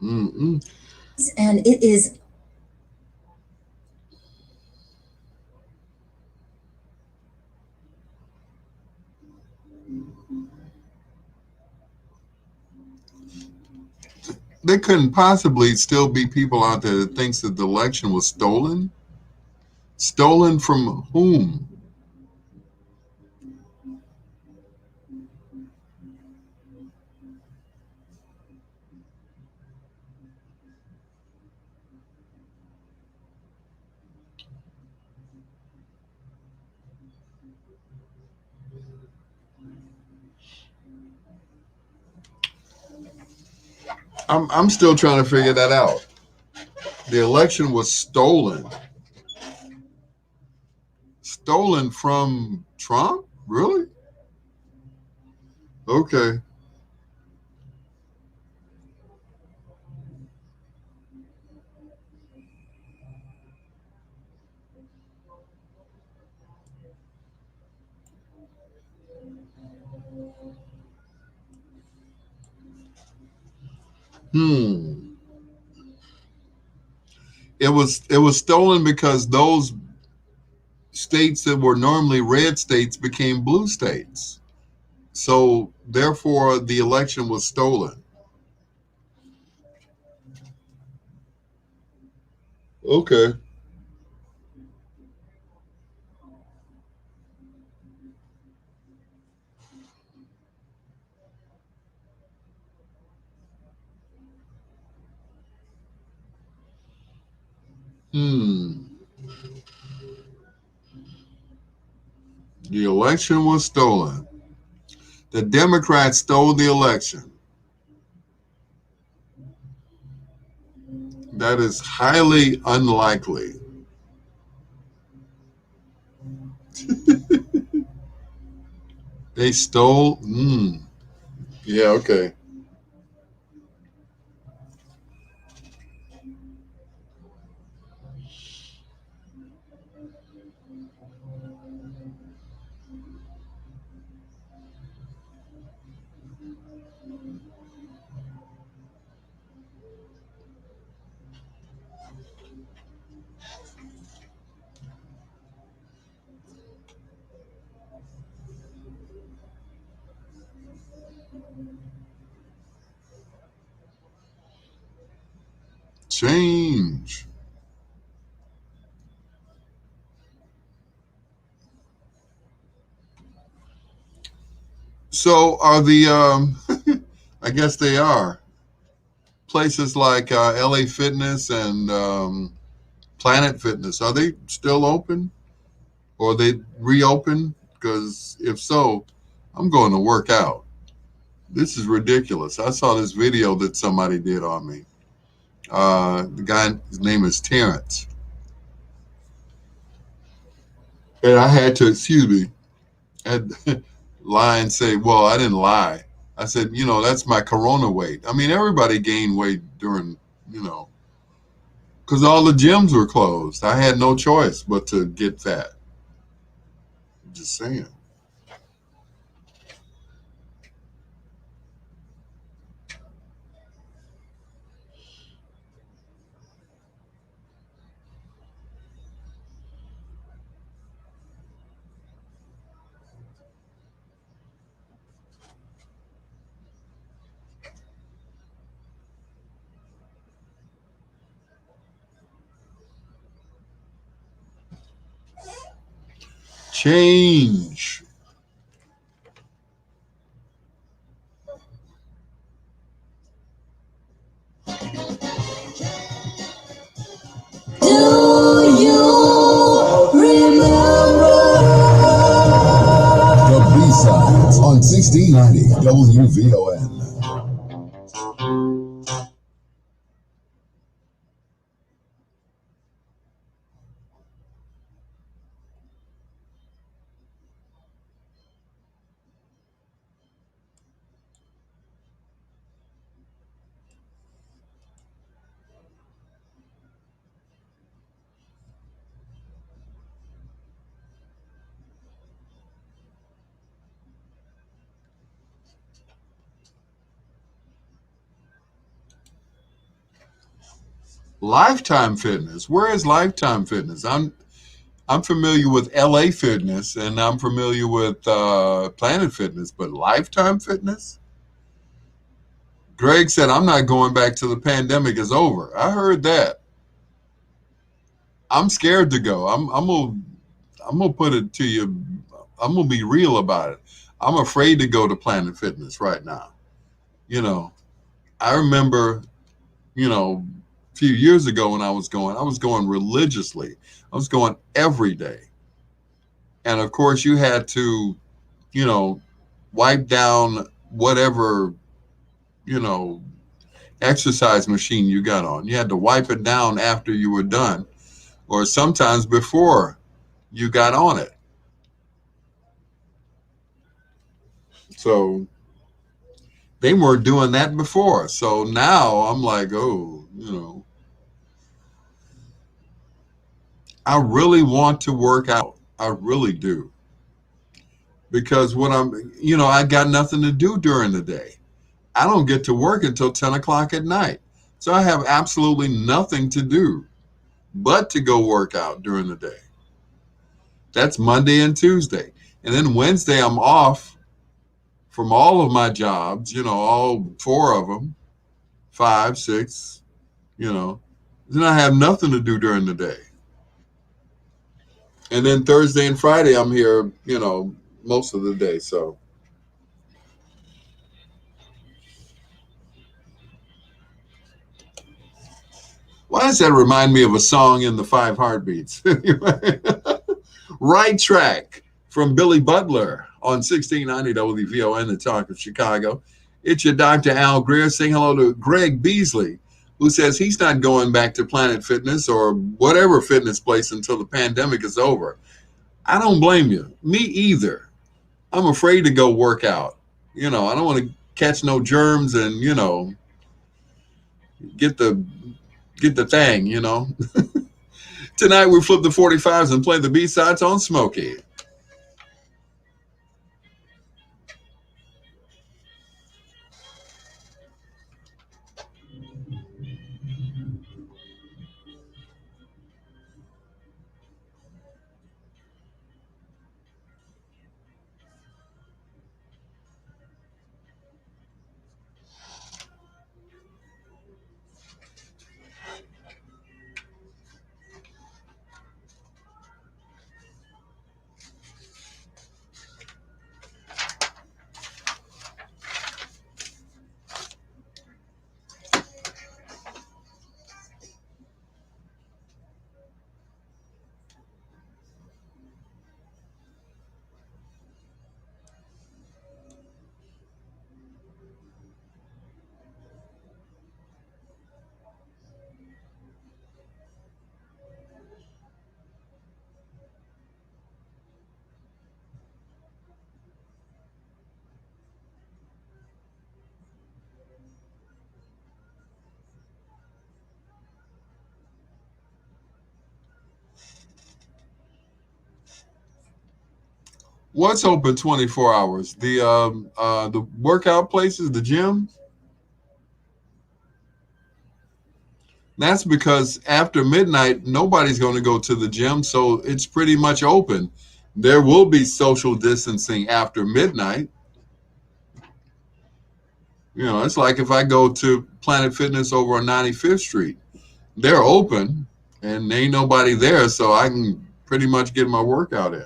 And it is... There couldn't possibly still be people out there that thinks that the election was stolen? Stolen from whom? I'm still trying to figure that out. The election was stolen. Stolen from Trump? Really? Okay. It was stolen because those states that were normally red states became blue states. So therefore the election was stolen. Okay. Hmm. The election was stolen. The Democrats stole the election. That is highly unlikely. They stole. Yeah, okay. Change. So are the I guess they are places like LA Fitness and Planet Fitness. Are they still open or they reopen? Because if so, I'm going to work out. This is ridiculous. I saw this video that somebody did on me. The guy, his name is Terrence, and I had to, excuse me, had lie and say, well, I didn't lie. I said, that's my corona weight. I mean, everybody gained weight during, because all the gyms were closed. I had no choice but to get fat. Just saying. Change. Do you remember? The B-Sides on 1690 WVON. Lifetime Fitness. Where is Lifetime Fitness? I'm familiar with LA Fitness and I'm familiar with Planet Fitness, but Lifetime Fitness? Greg said, I'm not going back till the pandemic is over. I heard that. I'm scared to go. I'm gonna put it to you. I'm gonna be real about it. I'm afraid to go to Planet Fitness right now. You know, I remember, a few years ago when I was going religiously. I was going every day. And of course you had to, you know, wipe down whatever, you know, exercise machine you got on. You had to wipe it down after you were done, or sometimes before you got on it. So they weren't doing that before. So now I'm like, oh, I really want to work out. I really do. because I got nothing to do during the day. I don't get to work until 10 o'clock at night. So I have absolutely nothing to do but to go work out during the day. That's Monday and Tuesday. And then Wednesday, I'm off from all of my jobs, all four of them, five, six, Then I have nothing to do during the day. And then Thursday and Friday, I'm here, most of the day. So. Why does that remind me of a song in the Five Heartbeats? Right Track from Billy Butler on 1690 WVON, the talk of Chicago. It's your Dr. Al Greer saying hello to Greg Beasley, who says he's not going back to Planet Fitness or whatever fitness place until the pandemic is over. I don't blame you. Me either. I'm afraid to go work out. I don't want to catch no germs and, get the thing, Tonight we flip the 45s and play the B-sides on Smokey. What's open 24 hours? The workout places, the gym? That's because after midnight, nobody's going to go to the gym, so it's pretty much open. There will be social distancing after midnight. It's like if I go to Planet Fitness over on 95th Street, they're open and ain't nobody there, so I can pretty much get my workout in.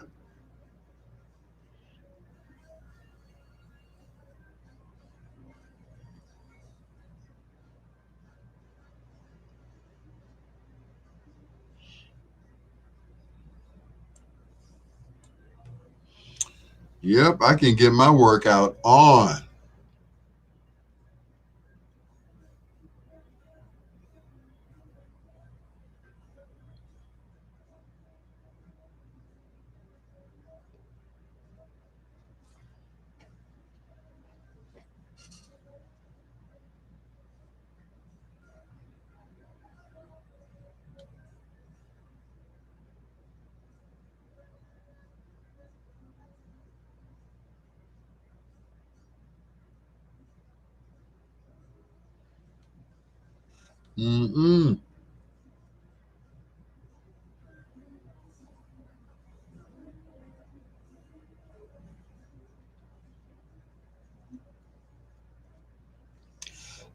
Yep, I can get my workout on. Mm-mm.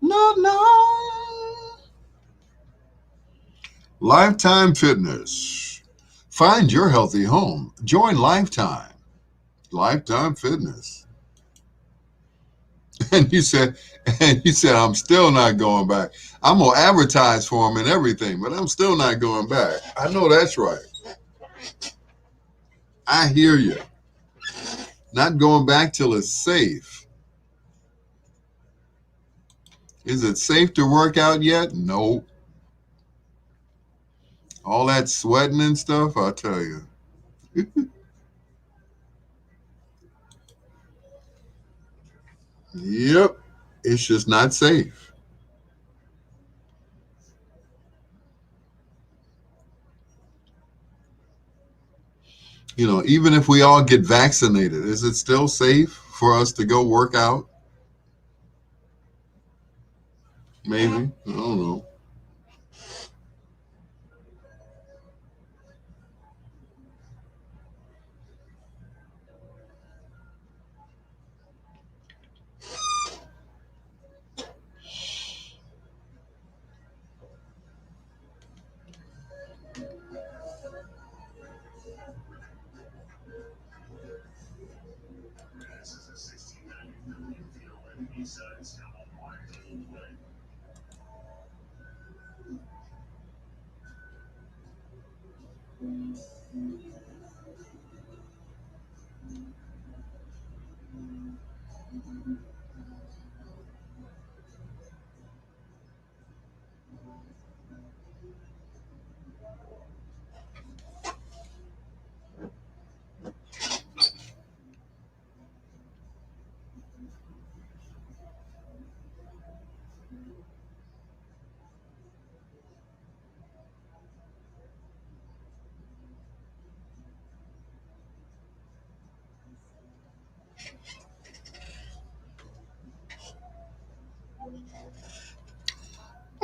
No. Lifetime Fitness. Find your healthy home. Join Lifetime. Lifetime Fitness. And you said, I'm still not going back. I'm gonna advertise for them and everything, but I'm still not going back. I know that's right. I hear you. Not going back till it's safe. Is it safe to work out yet? No. All that sweating and stuff, I'll tell you. Yep. It's just not safe. Even if we all get vaccinated, is it still safe for us to go work out? Maybe. I don't know.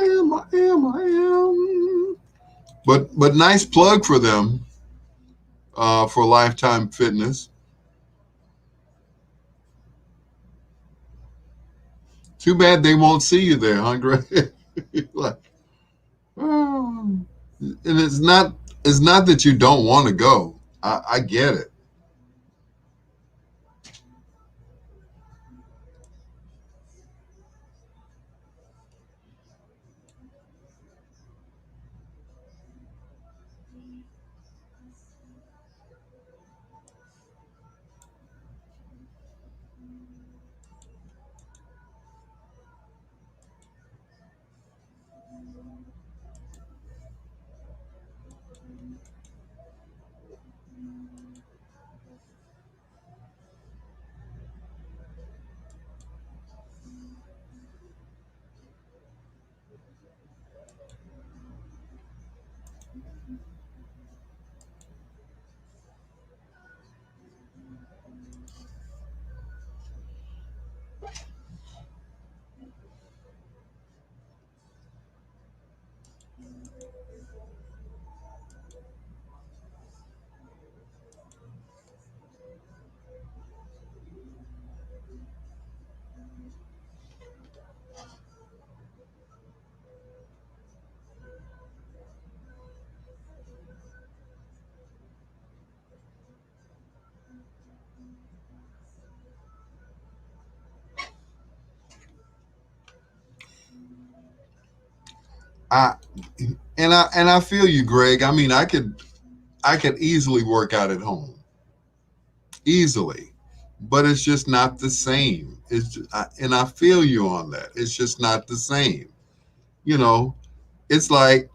I am. But nice plug for them, for Lifetime Fitness. Too bad they won't see you there, huh, Greg? Like, oh. And it's not that you don't want to go. I get it. I and I feel you, Greg. I mean, I could easily work out at home, easily, but it's just not the same. And I feel you on that. It's just not the same. You know, it's like,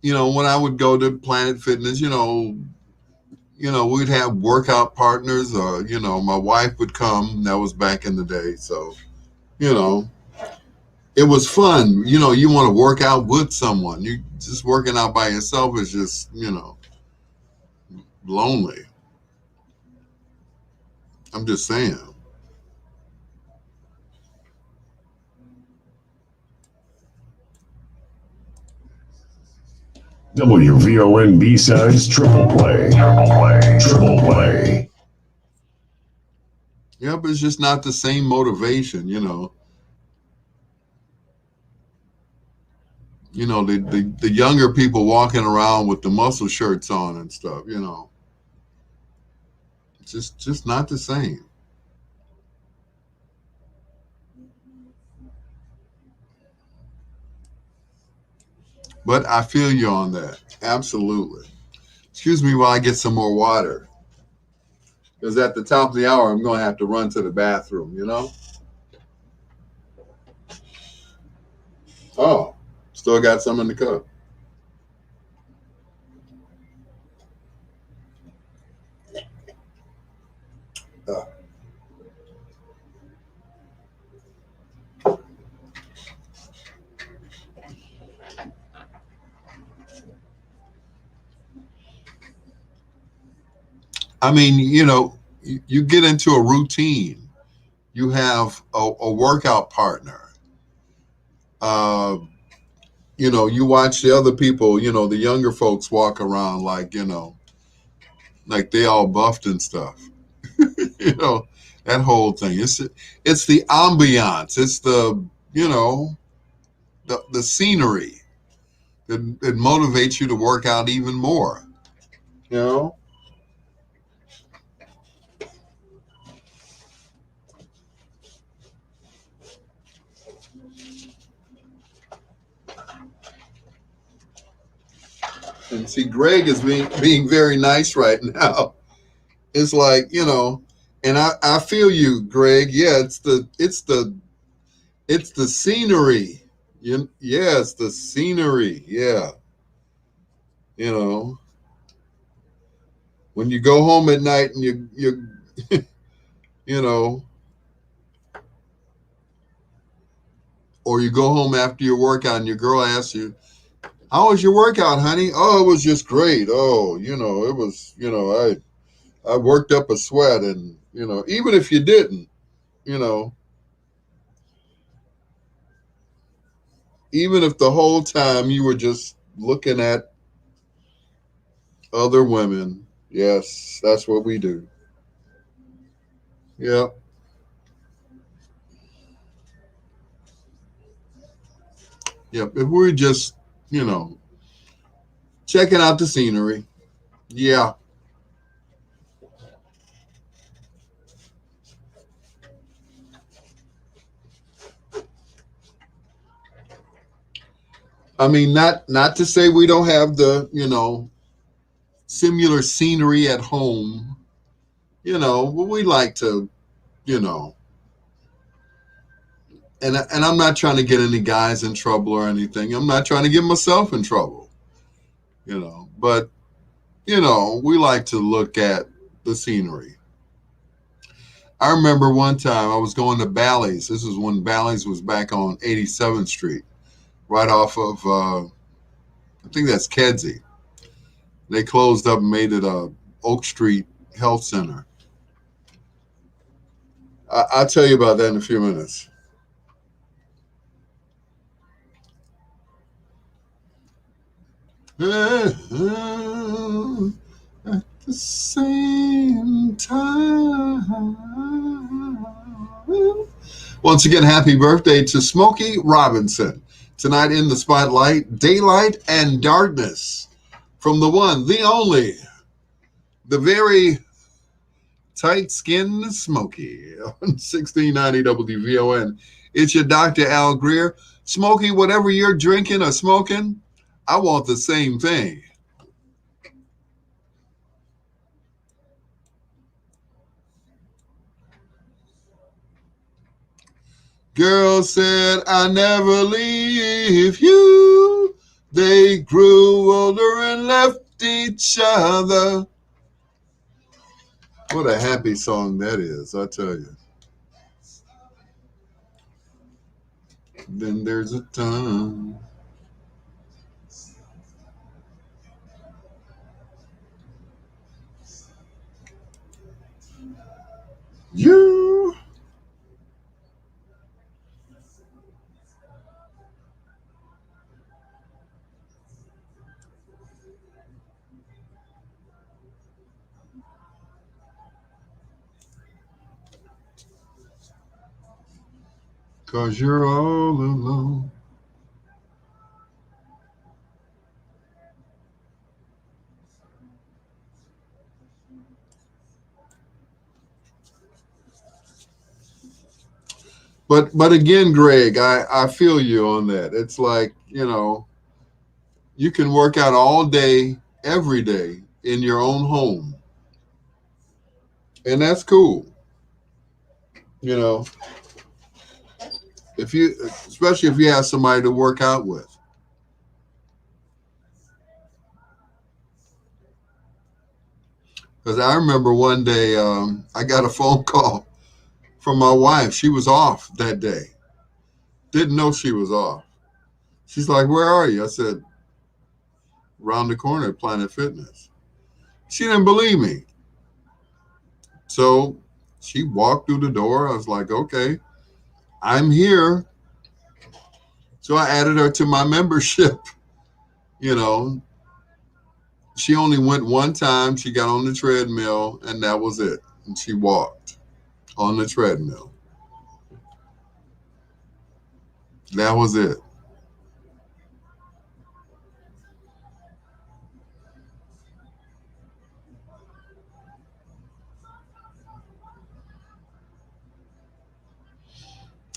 when I would go to Planet Fitness, we'd have workout partners, or my wife would come. That was back in the day, so you know it was fun. You want to work out with someone. You just working out by yourself is just lonely. I'm just saying. WVON B-Sides Triple Play. Triple Play. Yep, it's just not the same motivation. The younger people walking around with the muscle shirts on and stuff. It's just not the same. But I feel you on that. Absolutely. Excuse me while I get some more water. Because at the top of the hour, I'm going to have to run to the bathroom. Oh, still got some in the cup. Uh, I mean, you get into a routine. You have a workout partner. Uh, you watch the other people, the younger folks walk around like they all buffed and stuff. you know, that whole thing. It's the ambiance. It's the scenery that motivates you to work out even more. You know. And see, Greg is being very nice right now. It's like, and I feel you, Greg. Yeah, it's the scenery. Yeah, it's the scenery. Yeah. You know, when you go home at night and you you know, or you go home after your workout and your girl asks you, "How was your workout, honey?" "Oh, it was just great. Oh, it was, I worked up a sweat." And, even if you didn't, you know, even if the whole time you were just looking at other women, yes, that's what we do. Yeah. Yep. If we're just, you know, checking out the scenery. Yeah. I mean, not to say we don't have the, similar scenery at home, but we like to, you know, and I'm not trying to get any guys in trouble or anything. I'm not trying to get myself in trouble, but we like to look at the scenery. I remember one time I was going to Bally's. This is when Bally's was back on 87th Street, right off of, I think that's Kedzie. They closed up and made it a Oak Street Health Center. I'll tell you about that in a few minutes. At the same time. Once again, happy birthday to Smokey Robinson. Tonight in the spotlight, Daylight and Darkness. From the one, the only, the very tight-skinned Smokey on 1690 WVON. It's your Dr. Al Greer. Smokey, whatever you're drinking or smoking, I want the same thing. Girl said, "I never leave you." They grew older and left each other. What a happy song that is, I tell you. Then there's a time. You. Cause you're all alone. But again, Greg, I feel you on that. It's like, you can work out all day, every day in your own home. And that's cool. Especially if you have somebody to work out with. Because I remember one day I got a phone call from my wife. She was off that day. Didn't know she was off. She's like, "Where are you?" I said, "Around the corner at Planet Fitness." She didn't believe me. So she walked through the door. I was like, okay, I'm here. So I added her to my membership. You know, she only went one time. She got on the treadmill, and that was it. And she walked on the treadmill. That was it.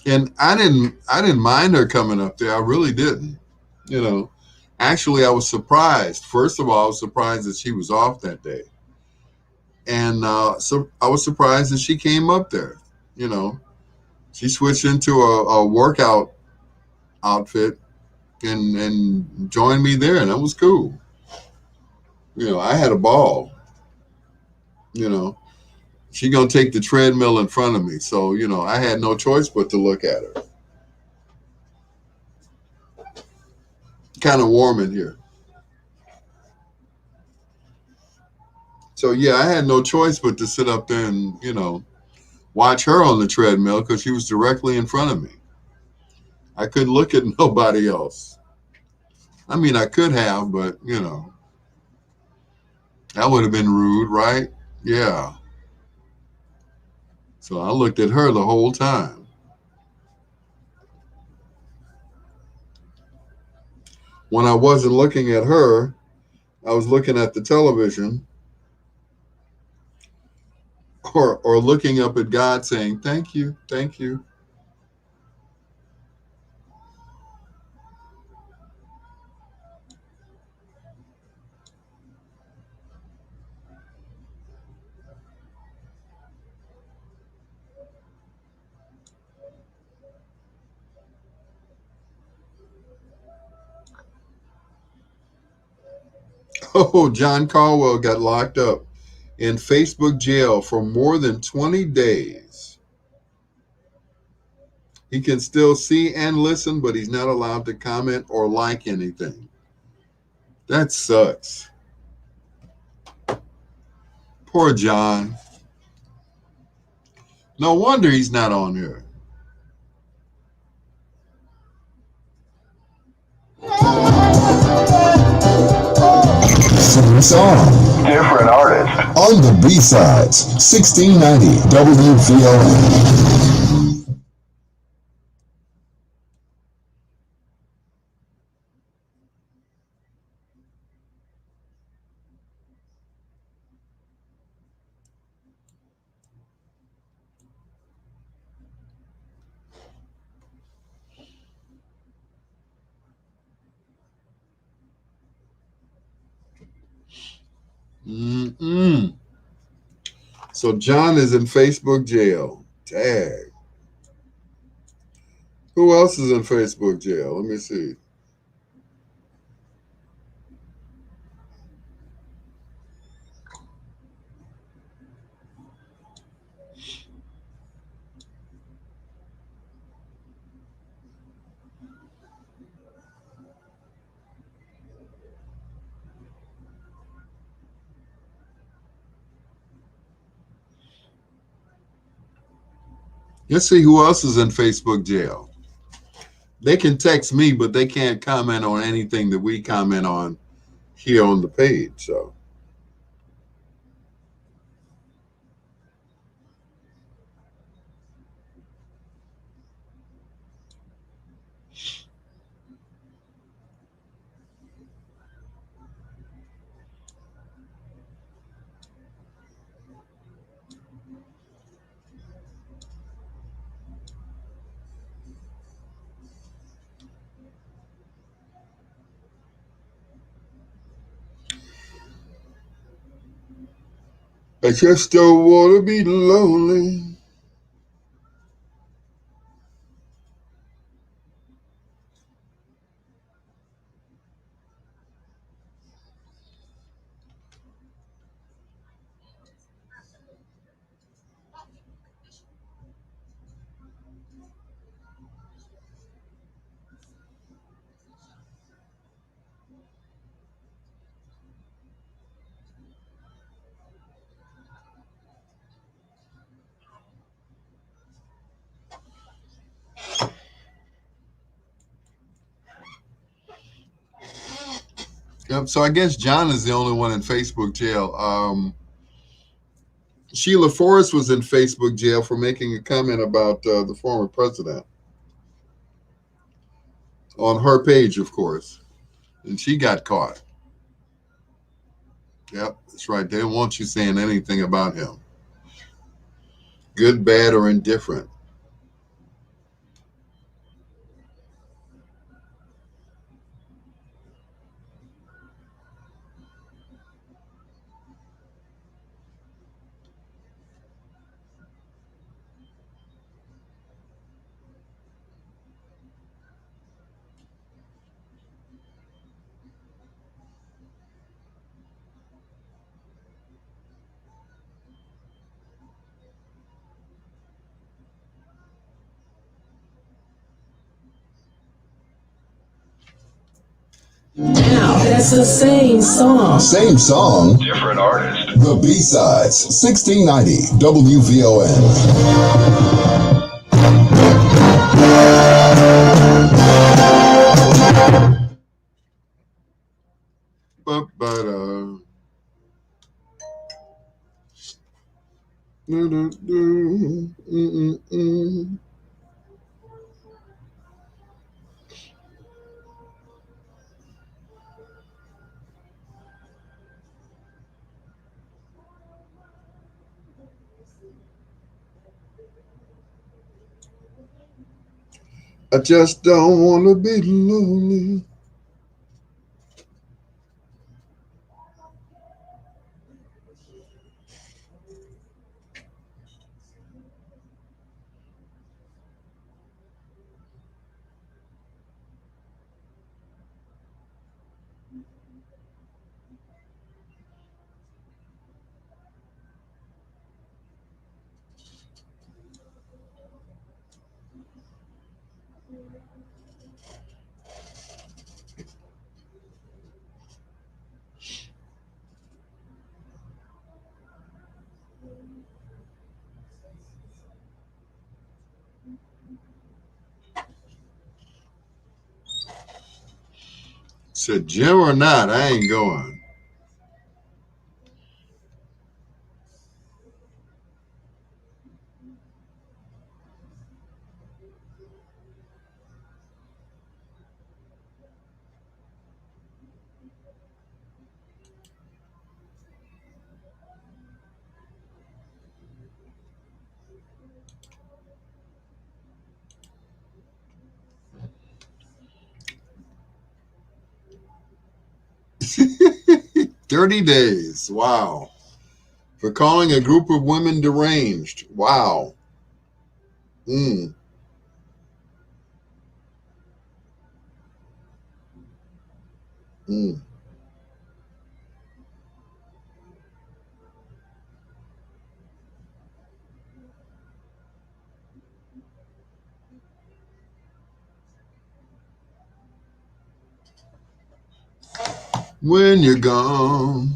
And I didn't mind her coming up there. I really didn't. You know, actually, I was surprised. First of all, I was surprised that she was off that day, and so I was surprised that she came up there. You know, she switched into a workout outfit and joined me there, and that was cool. You know, I had a ball. You know, she gonna take the treadmill in front of me, so you know, I had no choice but to look at her. Kind of warm in here. So yeah, I had no choice but to sit up there and, you know, watch her on the treadmill because she was directly in front of me. I couldn't look at nobody else. I mean, I could have, but you know, that would have been rude, right? Yeah. So I looked at her the whole time. When I wasn't looking at her, I was looking at the television or looking up at God saying, "Thank you, thank you." Oh, John Caldwell got locked up in Facebook jail for more than 20 days. He can still see and listen, but he's not allowed to comment or like anything. That sucks. Poor John. No wonder he's not on here. Same song. Different artist. On the B-sides, 1690 WVON. Mm-mm. So John is in Facebook jail. Tag. Who else is in Facebook jail? Let me see. Let's see who else is in Facebook jail. They can text me, but they can't comment on anything that we comment on here on the page. So I just don't want to be lonely. Yep. So I guess John is the only one in Facebook jail. Sheila Forrest was in Facebook jail for making a comment about the former president on her page, of course, and she got caught. Yep, that's right. They don't want you saying anything about him, good, bad, or indifferent. Now, that's the same song. Same song. Different artist. The B-Sides, 1690 WVON. I just don't want to be lonely. Said Jim or not, I ain't going. "30 days. Wow. For calling a group of women deranged. Wow. Mm, mm. When you're gone.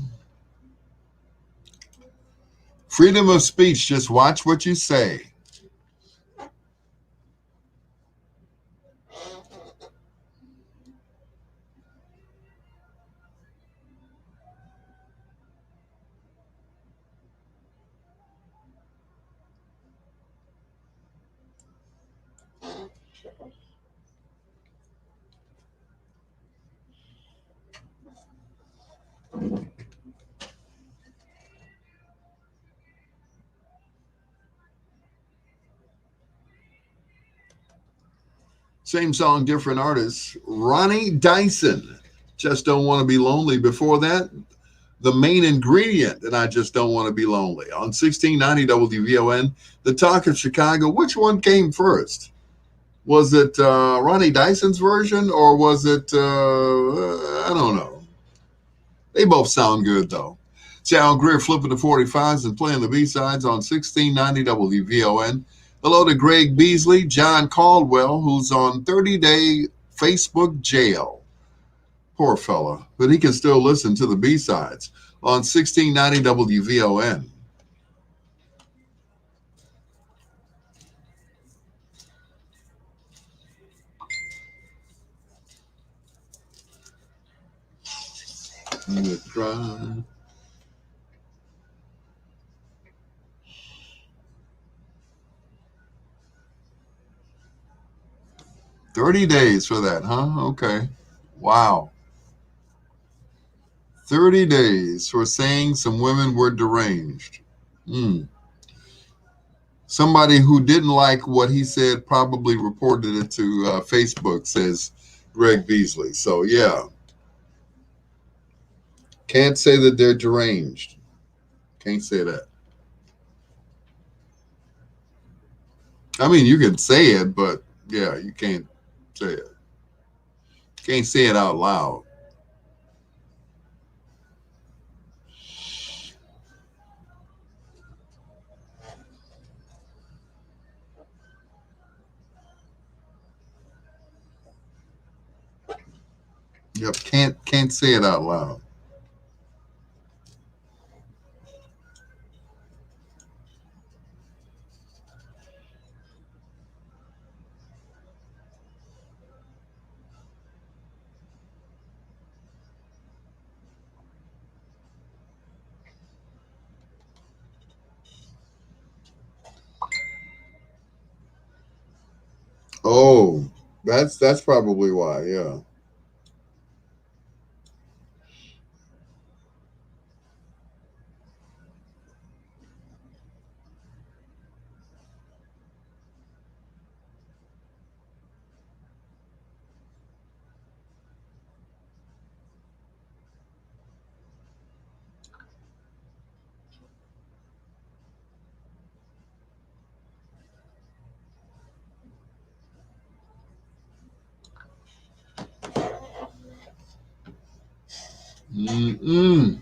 Freedom of speech. Just watch what you say. Same song, different artists. Ronnie Dyson. Just don't want to be lonely. Before that, the main ingredient, and I just don't want to be lonely. On 1690 WVON, the talk of Chicago. Which one came first? Was it Ronnie Dyson's version, or was it, I don't know. They both sound good, though. See Al Greer flipping the 45s and playing the B-sides on 1690 WVON. Hello to Greg Beasley, John Caldwell, who's on 30-day Facebook jail. Poor fella, but he can still listen to the B-sides on 1690 WVON. You try. 30 days for that, huh? Okay. Wow. 30 days for saying some women were deranged. Hmm. Somebody who didn't like what he said probably reported it to Facebook, says Greg Beasley. So, yeah, can't say that they're deranged. Can't say that. I mean, you can say it, but yeah, you can't say it. Can't say it out loud. Yep, can't say it out loud. Oh, that's probably why. Yeah. Mm-mm.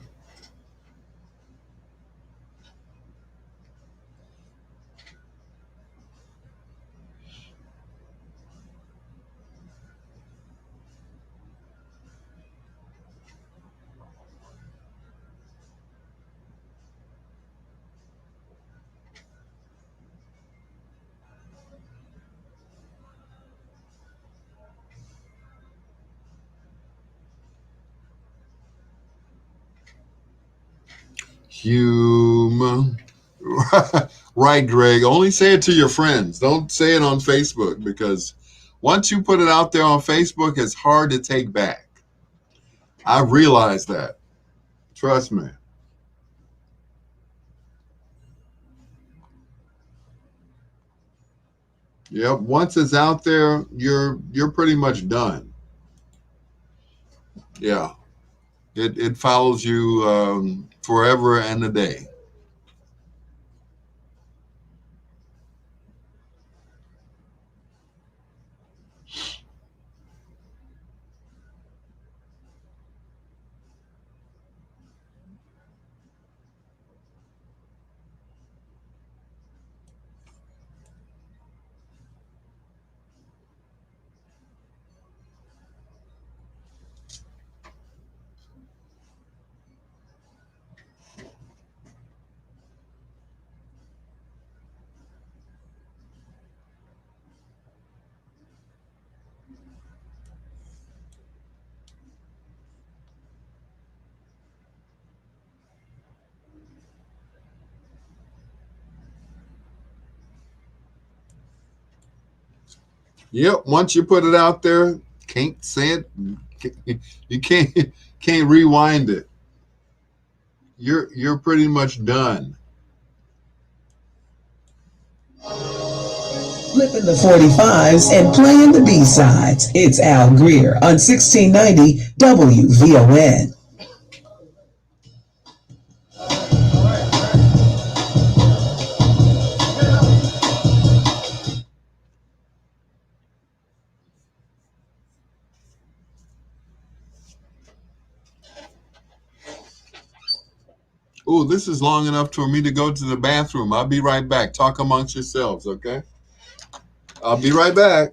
Human. Right, Greg. Only say it to your friends. Don't say it on Facebook, because once you put it out there on Facebook, it's hard to take back. I realize that. Trust me. Yep. Once it's out there, you're pretty much done. Yeah. It follows you forever and a day. Yep. Once you put it out there, can't say it. You can't rewind it. You're pretty much done. Flipping the 45s and playing the B-sides. It's Al Greer on 1690 WVON. Oh, this is long enough for me to go to the bathroom. I'll be right back. Talk amongst yourselves, okay? I'll be right back.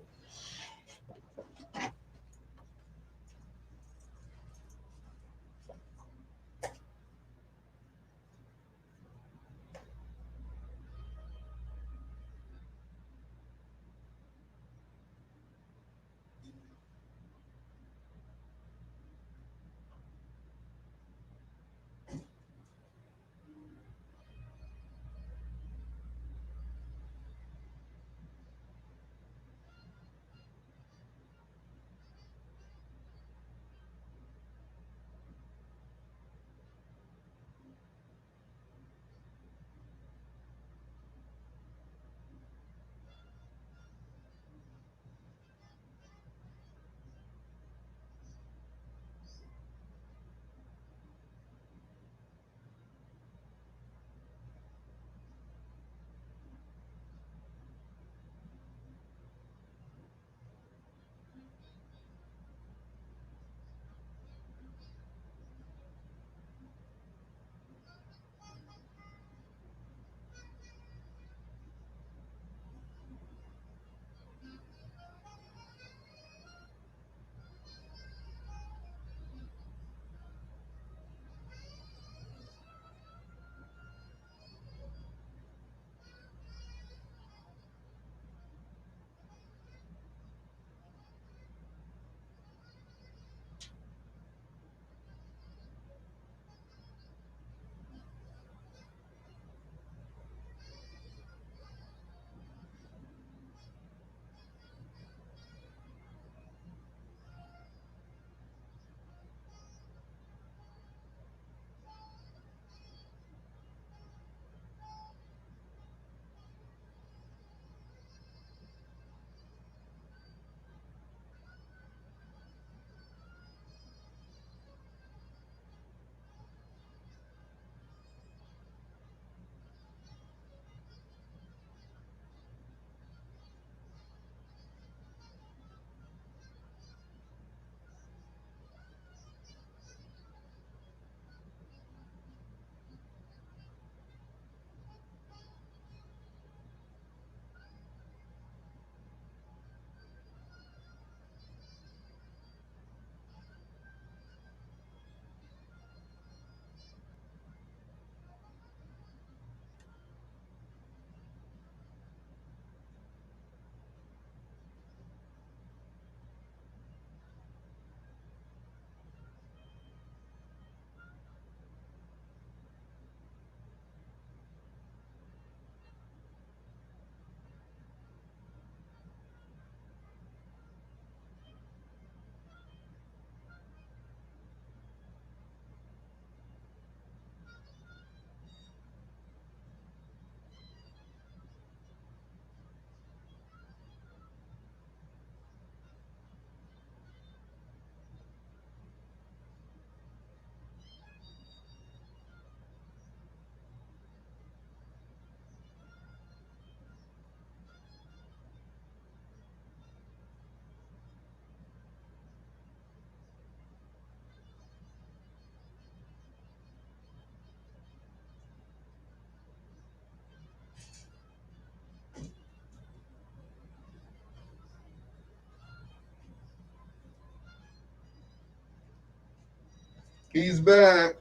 He's back.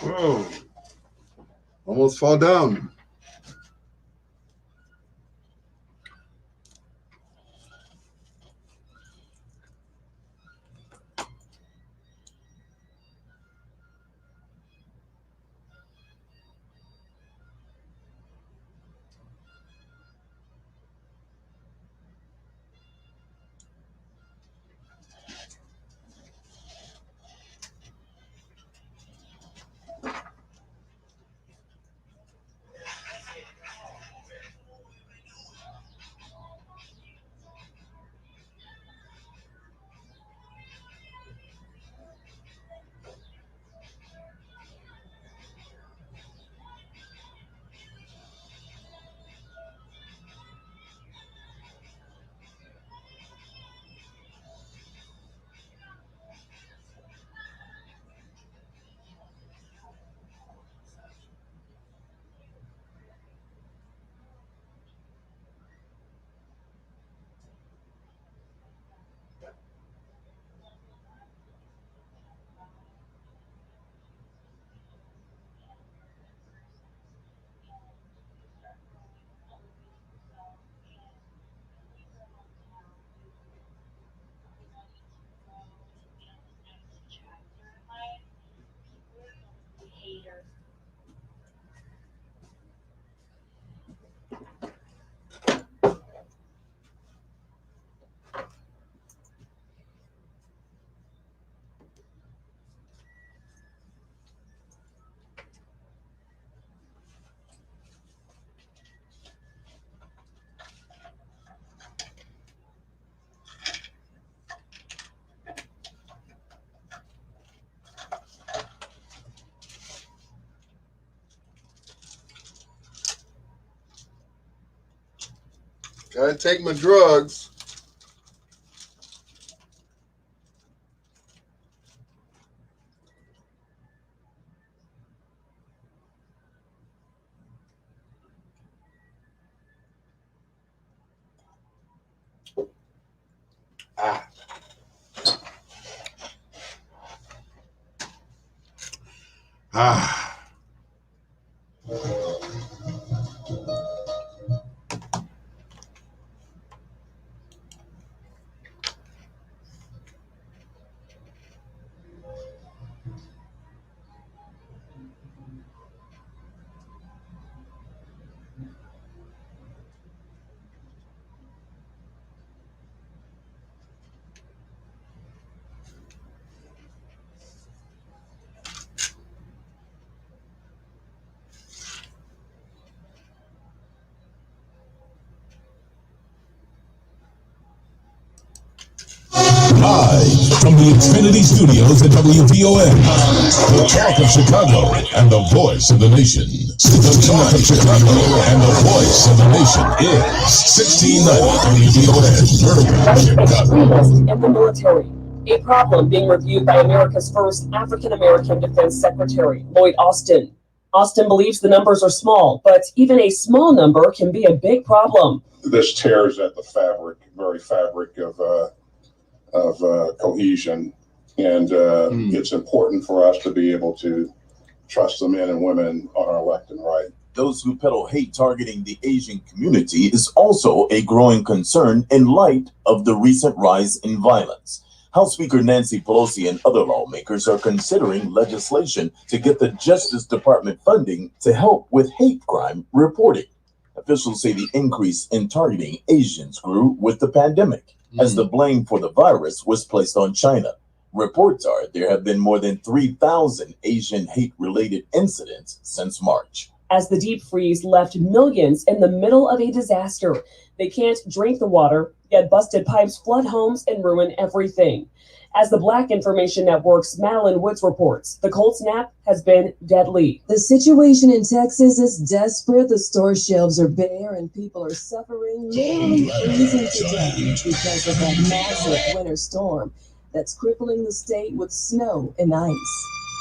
Oh, almost fall down. Gotta take my drugs. Ah. Ah. Live from the Xfinity Studios at WVON, the talk of Chicago and the voice of the nation. The talk of Chicago and the voice of the nation is 1690 WVON, Extremist in the military. A problem being reviewed by America's first African-American Defense Secretary, Lloyd Austin. Austin believes the numbers are small, but even a small number can be a big problem. This tears at the very fabric of cohesion, and it's important for us to be able to trust the men and women on our left and right. Those who peddle hate targeting the Asian community is also a growing concern in light of the recent rise in violence. House Speaker Nancy Pelosi and other lawmakers are considering legislation to get the Justice Department funding to help with hate crime reporting. Officials say the increase in targeting Asians grew with the pandemic, as the blame for the virus was placed on China. Reports are there have been more than 3,000 Asian hate-related incidents since March. As the deep freeze left millions in the middle of a disaster, they can't drink the water, yet busted pipes flood homes and ruin everything. As the Black Information Network's Madeline Woods reports, the cold snap has been deadly. The situation in Texas is desperate. The store shelves are bare and people are suffering, literally freezing to death because of that massive winter storm that's crippling the state with snow and ice.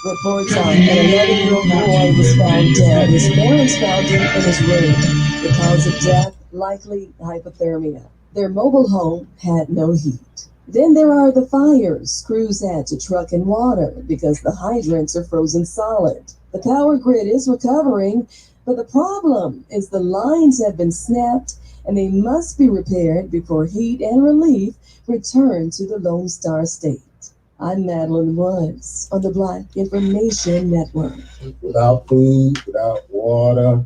Reports on an 11-year-old boy was found dead. His parents found him in his room. The cause of death, likely hypothermia. Their mobile home had no heat. Then there are the fires crews had to truck in water because the hydrants are frozen solid. The power grid is recovering, but the problem is the lines have been snapped and they must be repaired before heat and relief return to the Lone Star State. I'm Madeline Woods on the Black Information Network. Without food, without water,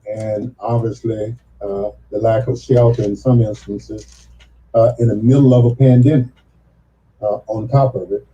and obviously the lack of shelter in some instances, in the middle of a pandemic. On top of it,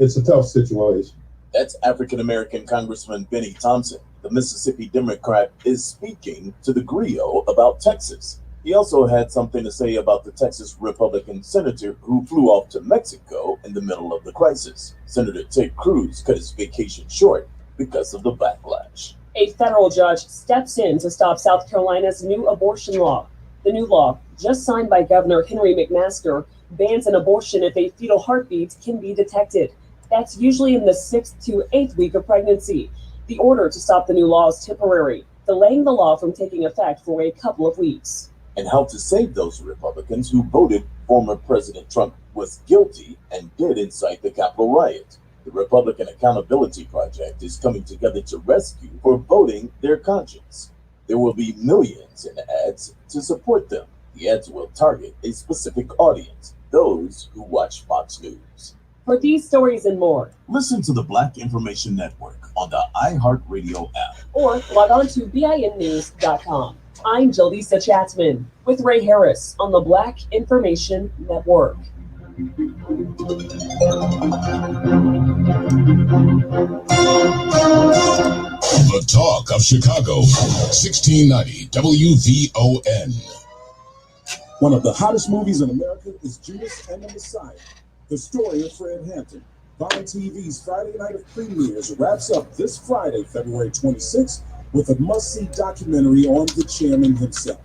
it's a tough situation. That's African American Congressman Benny Thompson. The Mississippi Democrat is speaking to the Griot about Texas. He also had something to say about the Texas Republican senator who flew off to Mexico in the middle of the crisis. Senator Ted Cruz cut his vacation short because of the backlash. A federal judge steps in to stop South Carolina's new abortion law. The new law, just signed by Governor Henry McMaster, bans an abortion if a fetal heartbeat can be detected. That's usually in the 6th to 8th week of pregnancy. The order to stop the new law is temporary, delaying the law from taking effect for a couple of weeks. And how to save those Republicans who voted former President Trump was guilty and did incite the Capitol riot. The Republican Accountability Project is coming together to rescue for voting their conscience. There will be millions in ads to support them. The ads will target a specific audience, those who watch Fox News. For these stories and more, listen to the Black Information Network on the iHeartRadio app. Or log on to BINnews.com. I'm Jaleesa Chatzman with Ray Harris on the Black Information Network. The Talk of Chicago, 1690 WVON. One of the hottest movies in America is Judas and the Messiah, the story of Fred Hampton. Vaughn TV's Friday night of premieres wraps up this Friday, February 26th, with a must-see documentary on the chairman himself.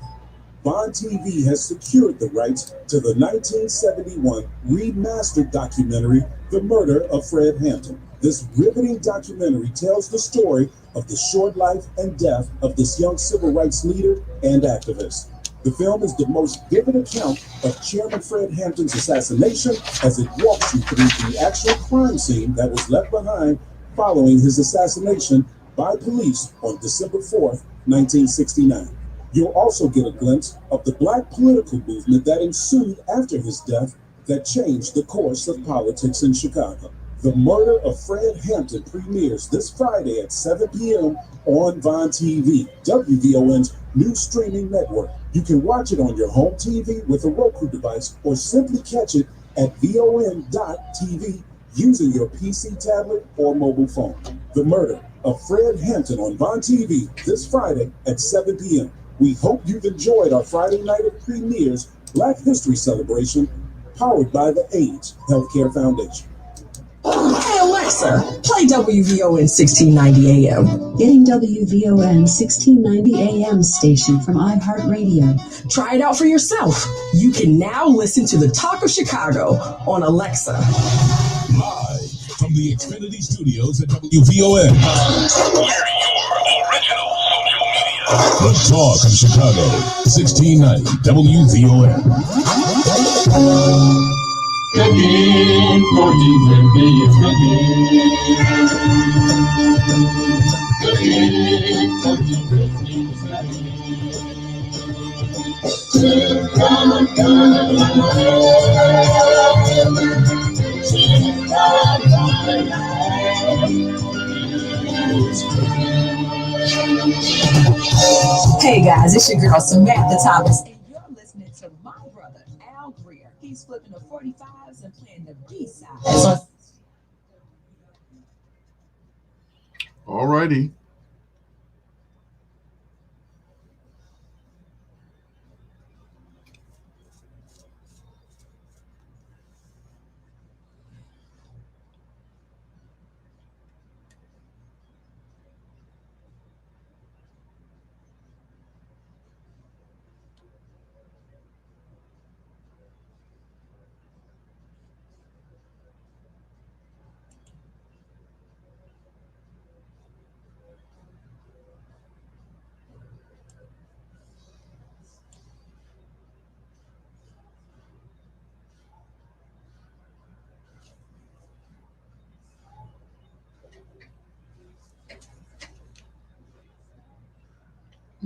Vaughn TV has secured the rights to the 1971 remastered documentary, The Murder of Fred Hampton. This riveting documentary tells the story of the short life and death of this young civil rights leader and activist. The film is the most vivid account of Chairman Fred Hampton's assassination as it walks you through the actual crime scene that was left behind following his assassination by police on December 4th, 1969. You'll also get a glimpse of the Black political movement that ensued after his death that changed the course of politics in Chicago. The Murder of Fred Hampton premieres this Friday at 7 p.m. on Vaughn TV, WVON's new streaming network. You can watch it on your home TV with a Roku device or simply catch it at VON.TV using your PC, tablet, or mobile phone. The Murder of Fred Hampton on Vaughn TV this Friday at 7 p.m. We hope you've enjoyed our Friday night of premieres Black History Celebration powered by the AIDS Healthcare Foundation. Hey Alexa, play WVON 1690 AM. Getting WVON 1690 AM station from iHeartRadio. Try it out for yourself. You can now listen to the Talk of Chicago on Alexa. Live from the Xfinity Studios at WVON. We're your original social media. The Talk of Chicago, 1690 WVON. Cooking for you, baby, it's cooking for you, baby, Hey guys, it's your girl Samantha Thomas, and you're listening to my brother Al Greer. He's flipping the 45s and playing the B-sides. All righty.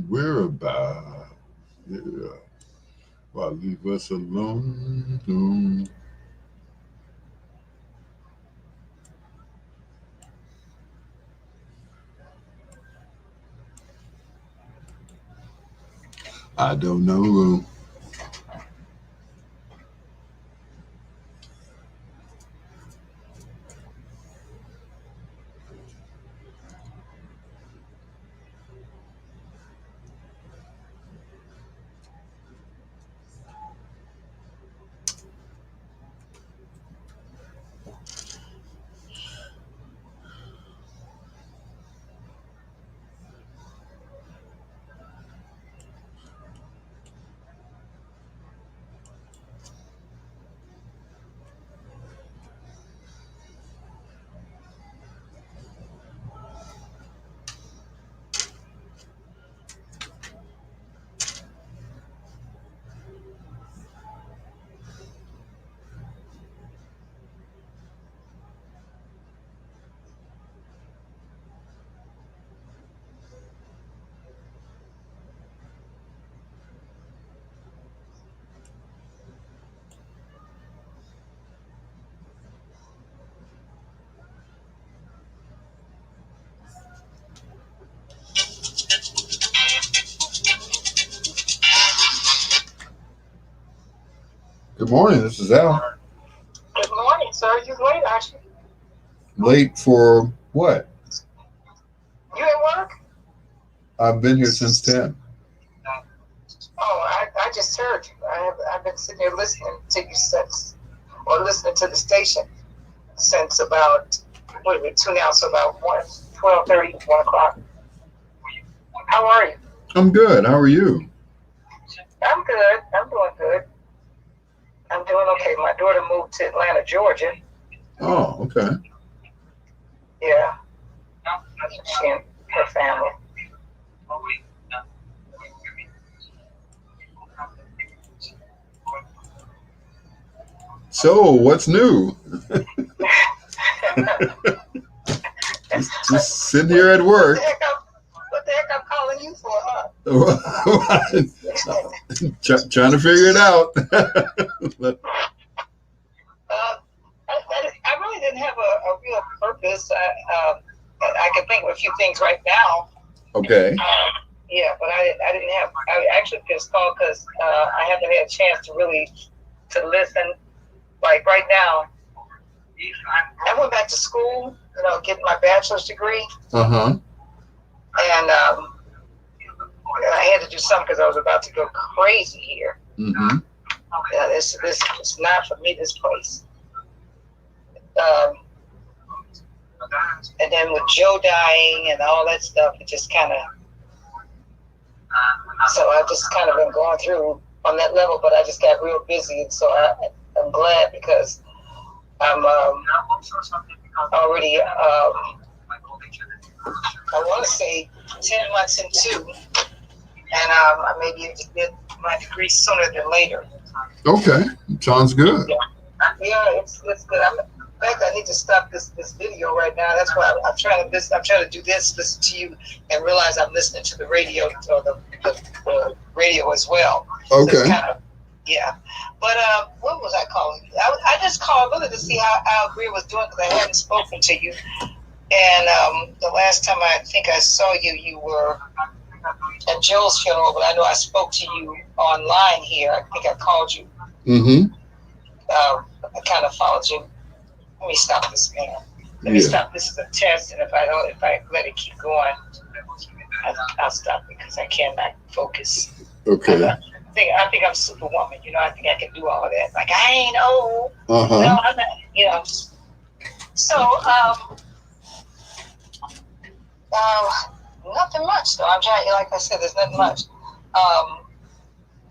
whereabouts. Yeah. Well, leave us alone. I don't know. Good morning. This is Al. Good morning, sir. You late, actually. Late for what? You at work? I've been here since 10. Oh, I just heard you. I've been sitting here listening to you since, or listening to the station since about, what are we, 2 now, so about 12:30, 1 o'clock. How are you? I'm good. How are you? I'm good. I'm doing good. I'm doing okay. My daughter moved to Atlanta, Georgia. Oh, okay. Yeah. She and her family. So, what's new? just sitting here at work. What the heck I'm calling you for, huh? Trying to figure it out. I really didn't have a real purpose. I could think of a few things right now. Okay. Yeah, but I didn't have. I actually just called because I haven't had a chance to really listen. Like right now, I went back to school, getting my bachelor's degree. Uh-huh. And I had to do something because I was about to go crazy here. Mm-hmm. Yeah, this is not for me, this place. And then with Joe dying and all that stuff, it just kind of. So I've just kind of been going through on that level, but I just got real busy, and so I'm glad because I'm already. I want to say 10 months into, and I may be able to get my degree sooner than later. Okay, sounds good. Yeah, it's good. In fact, I need to stop this video right now. That's why I'm trying to do this, listen to you, and realize I'm listening to the radio or the radio as well. Okay. So kind of, yeah. But what was I calling you? I just called really to see how Al Greer was doing because I hadn't spoken to you. And the last time I think I saw you, you were at Joe's funeral, but I know I spoke to you online here. I think I called you. Mm-hmm. I kind of followed you. Let me stop this, man. Let me stop. This is a test, and if I let it keep going, I'll stop it because I cannot focus. Okay. I think I'm Superwoman. I think I can do all of that. Like I ain't old. Uh-huh. No, I'm not. So nothing much though. I'm trying. Like I said, there's nothing much.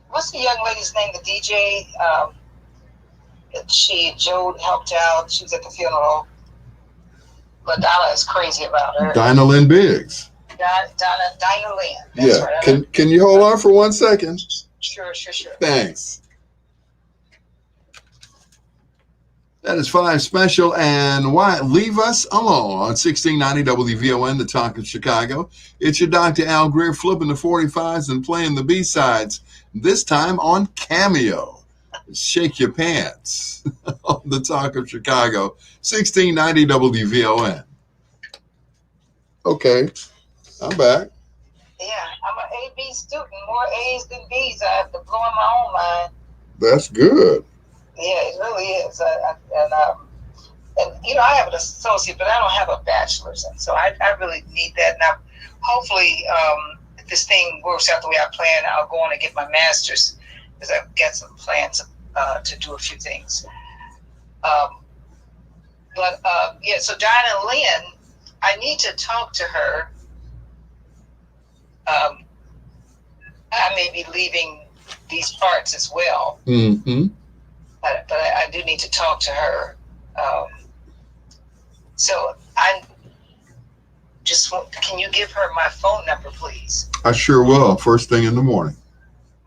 What's the young lady's name? The DJ. Joe helped out. She was at the funeral. But Donna is crazy about her. Dinah Lynn Biggs. Dinah Lynn. That's right. Can you hold on for 1 second? Sure. Thanks. That is 5 Special and Why Leave Us Alone on 1690 WVON, the talk of Chicago. It's your Dr. Al Greer flipping the 45s and playing the B-sides, this time on Cameo. Shake Your Pants on the talk of Chicago, 1690 WVON. Okay, I'm back. Yeah, I'm an A-B student. More A's than B's. I have to blow in my own mind. That's good. Yeah, it really is. And you know, I have an associate, but I don't have a bachelor's, and so I really need that. Now, hopefully, if this thing works out the way I plan, I'll go on and get my master's because I've got some plans to do a few things. Yeah, so Diana Lynn, I need to talk to her. I may be leaving these parts as well, Mm-hmm. but I do need to talk to her. So I just want, can you give her my phone number, please? I sure will. First thing in the morning.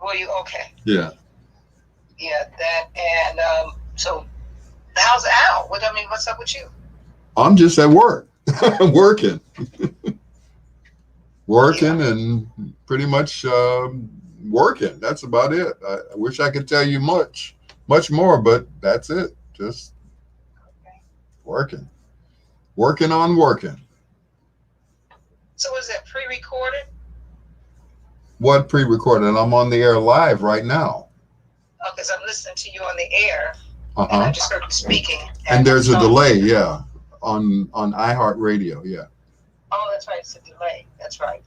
Will you? Okay. Yeah. Yeah, that, and so how's Al? What's up with you? I'm just at work, working and pretty much working. That's about it. I wish I could tell you much more, but that's it. Just working on working. So is that pre-recorded? What pre-recorded? I'm on the air live right now. Oh, because I'm listening to you on the air, Uh-huh. and I just heard you speaking. And there's a delay, yeah, on iHeartRadio, yeah. Oh, that's right. It's a delay. That's right.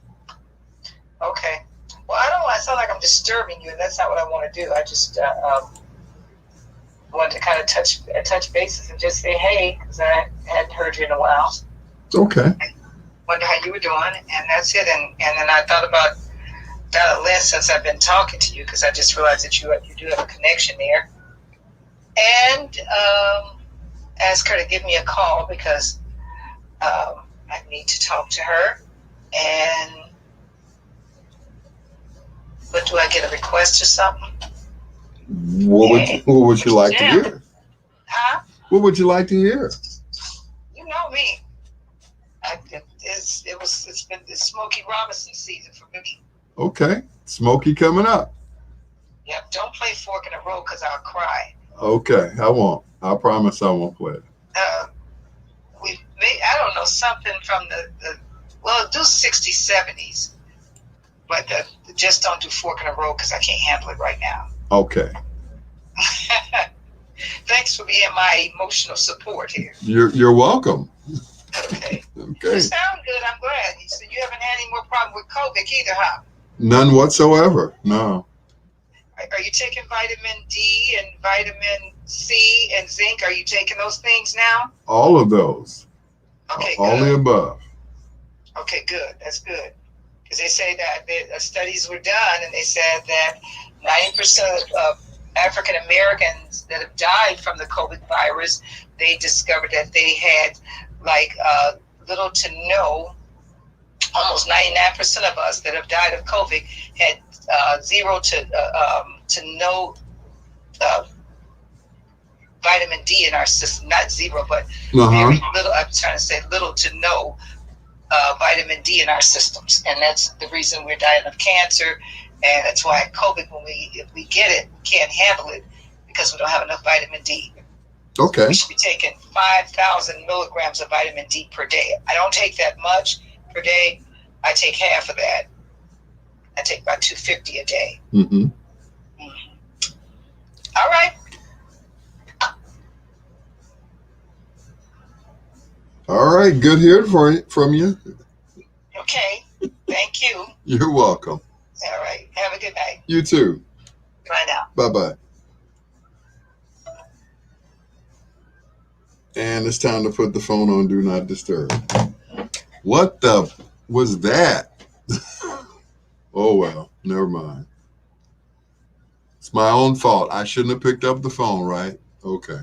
Okay. Well, I don't want to sound like I'm disturbing you, and that's not what I want to do. I just wanted to kind of touch bases and just say hey, because I hadn't heard you in a while. Okay. Wonder how you were doing, and that's it. And then I thought about Donna Lynn since I've been talking to you, because I just realized that you do have a connection there. And ask her to give me a call because I need to talk to her. And but do I get a request or something? What would you like to hear? Huh? What would you like to hear? You know me. It's been Smokey Robinson season for me. Okay, Smokey coming up. Yep. Don't play Fork in the Road because I'll cry. Okay, I won't. I promise I won't play it. I don't know, something from well, do 60s, 70s, but just don't do Fork in the Road because I can't handle it right now. Okay. Thanks for being my emotional support here. You're welcome. Okay. Okay. You sound good. I'm glad. So you haven't had any more problem with COVID either, huh? None whatsoever. No. Are you taking vitamin D and vitamin C and zinc? Are you taking those things now? All of those. Okay, all good. the above. Okay, good. That's good. Because they say that studies were done, and they said that 90% of African Americans that have died from the COVID virus, they discovered that they had little to no, almost 99% of us that have died of COVID had zero to no vitamin D in our system. Not zero, but very little. I'm trying to say little to no vitamin D in our systems, and that's the reason we're dying of cancer. And that's why COVID, if we get it, we can't handle it because we don't have enough vitamin D. Okay. We should be taking 5,000 milligrams of vitamin D per day. I don't take that much per day. I take half of that. I take about 250 a day. Mm-hmm. All right. All right. Good hearing from you. Okay. Thank you. You're welcome. All right. Have a good night. You too. Bye now. Bye-bye. And it's time to put the phone on Do Not Disturb. What the was that? Oh, well, never mind. It's my own fault. I shouldn't have picked up the phone, right? Okay.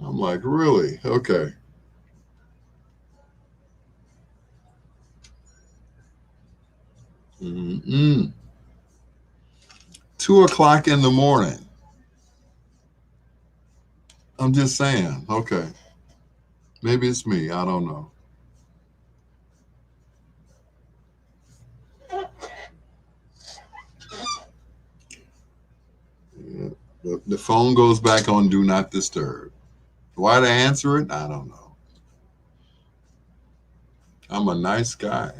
I'm like, really? Okay. Mm-mm. 2 o'clock in the morning. I'm just saying. Okay. Maybe it's me. I don't know. Yeah. The phone goes back on do not disturb. Why to answer it? I don't know. I'm a nice guy.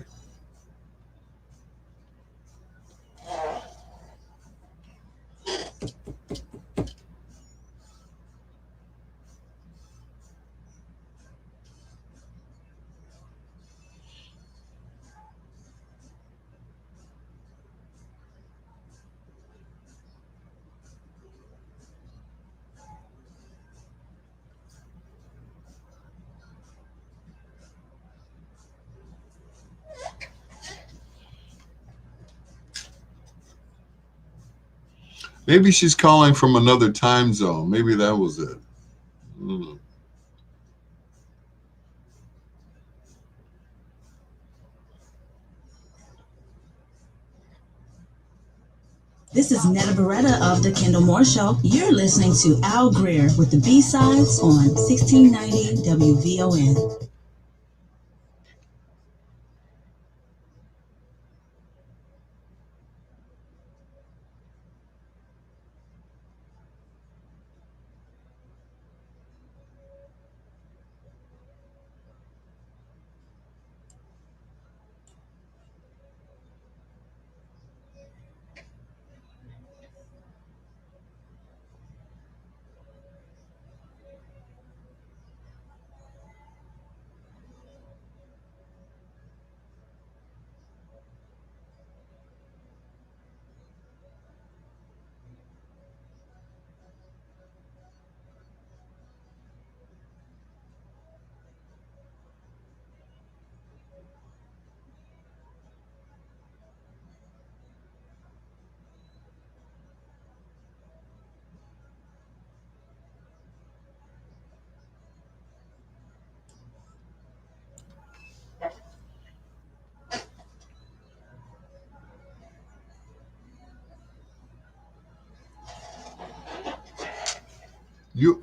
Maybe she's calling from another time zone. Maybe that was it. Mm. This is Netta Beretta of The Kendall Moore Show. You're listening to Al Greer with the B-Sides on 1690 WVON.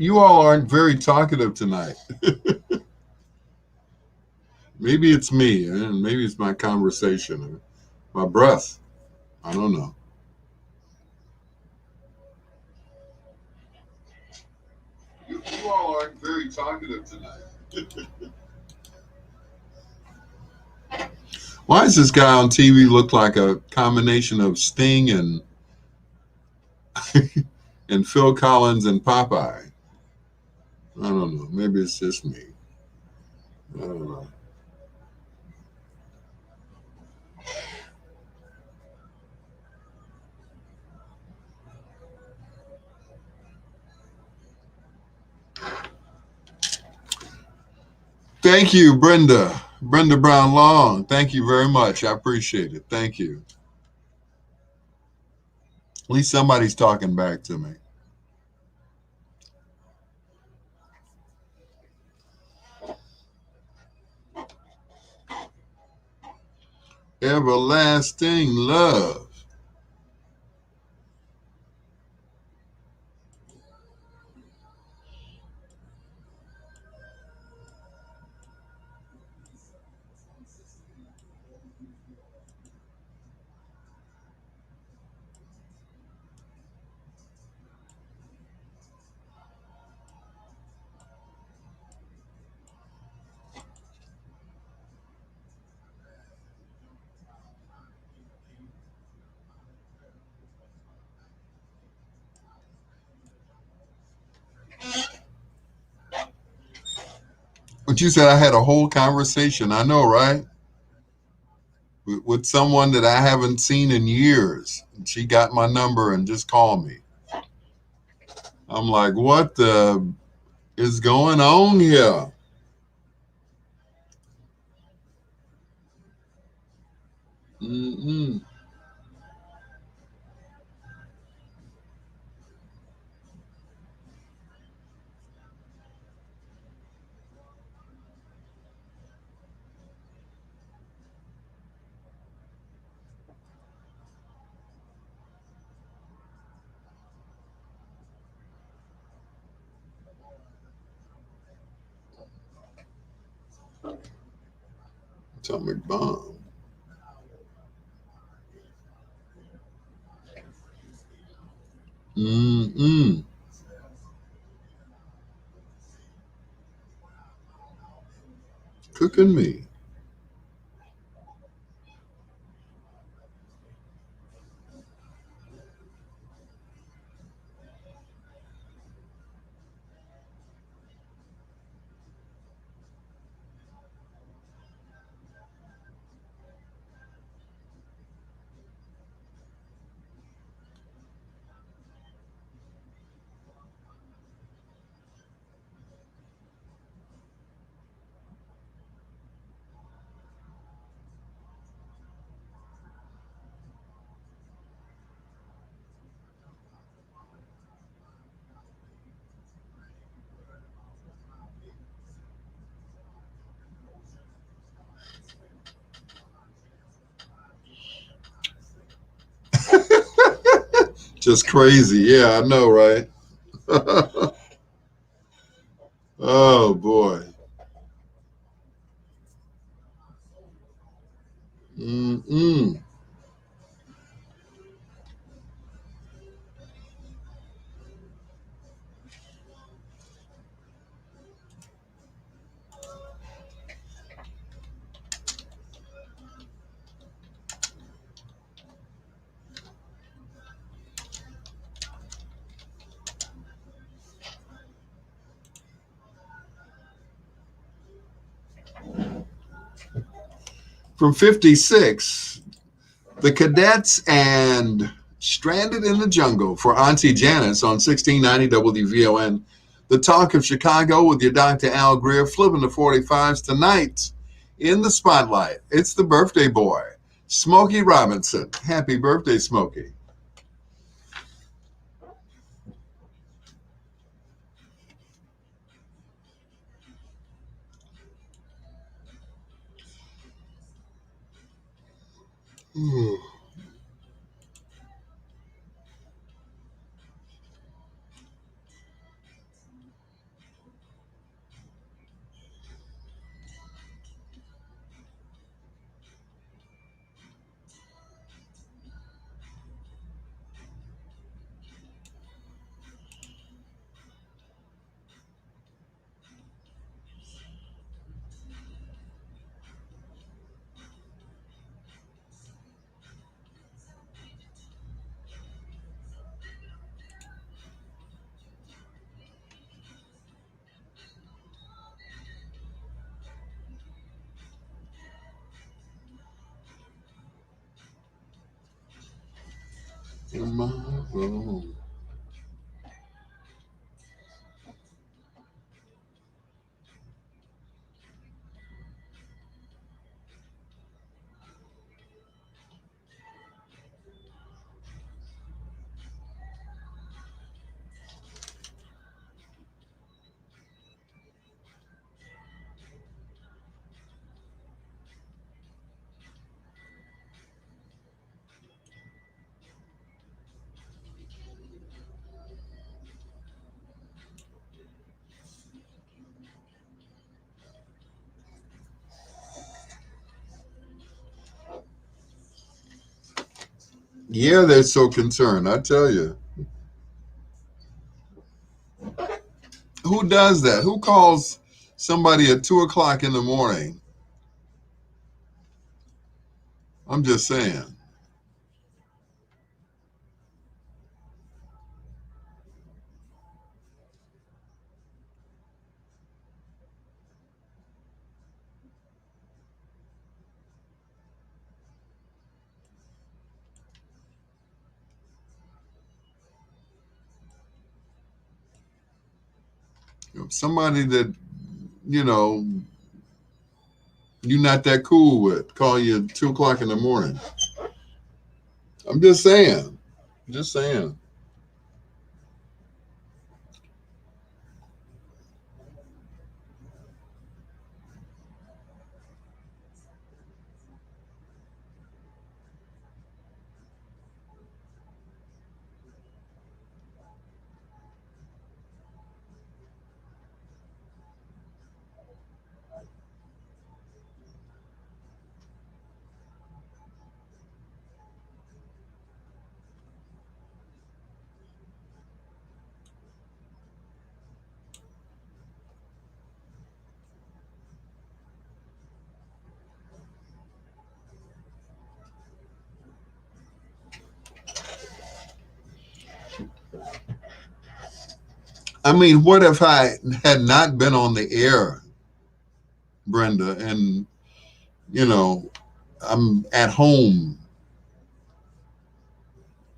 You all aren't very talkative tonight. Maybe it's me, and maybe it's my conversation, or my breath. I don't know. You all aren't very talkative tonight. Why does this guy on TV look like a combination of Sting and and Phil Collins and Popeye? I don't know. Maybe it's just me. I don't know. Thank you, Brenda. Brenda Brown Long. Thank you very much. I appreciate it. Thank you. At least somebody's talking back to me. Everlasting love. But you said I had a whole conversation. I know, right? With someone that I haven't seen in years. And she got my number and just called me. I'm like, what the is going on here? Mm-mm. atomic bomb. Mm-mm. Cooking me. Just crazy. Yeah, I know, right? Oh boy. Mm-mm. From 56, the Cadets and Stranded in the Jungle for Auntie Janice on 1690 WVON. The Talk of Chicago with your Dr. Al Greer, flipping the 45s tonight in the spotlight. It's the birthday boy, Smokey Robinson. Happy birthday, Smokey. Ooh. Tomorrow. Yeah, they're so concerned, I tell you. Who does that? Who calls somebody at 2 o'clock in the morning? I'm just saying. Somebody that, you know, you're not that cool with, call you at 2 o'clock in the morning. I'm just saying. Just saying. I mean, what if I had not been on the air, Brenda, and, you know, I'm at home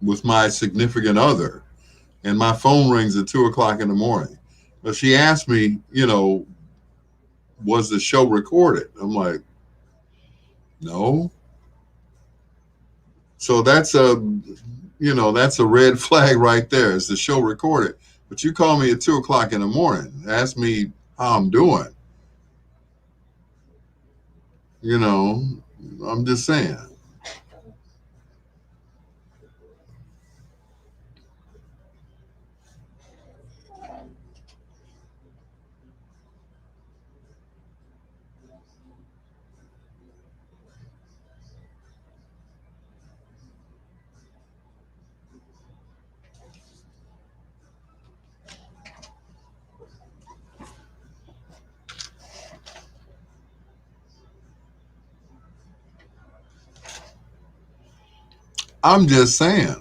with my significant other and my phone rings at 2 o'clock in the morning. But she asked me, you know, was the show recorded? I'm like, no. So that's that's a red flag right there. Is the show recorded? But you call me at 2 o'clock in the morning, ask me how I'm doing. You know, I'm just saying. I'm just saying.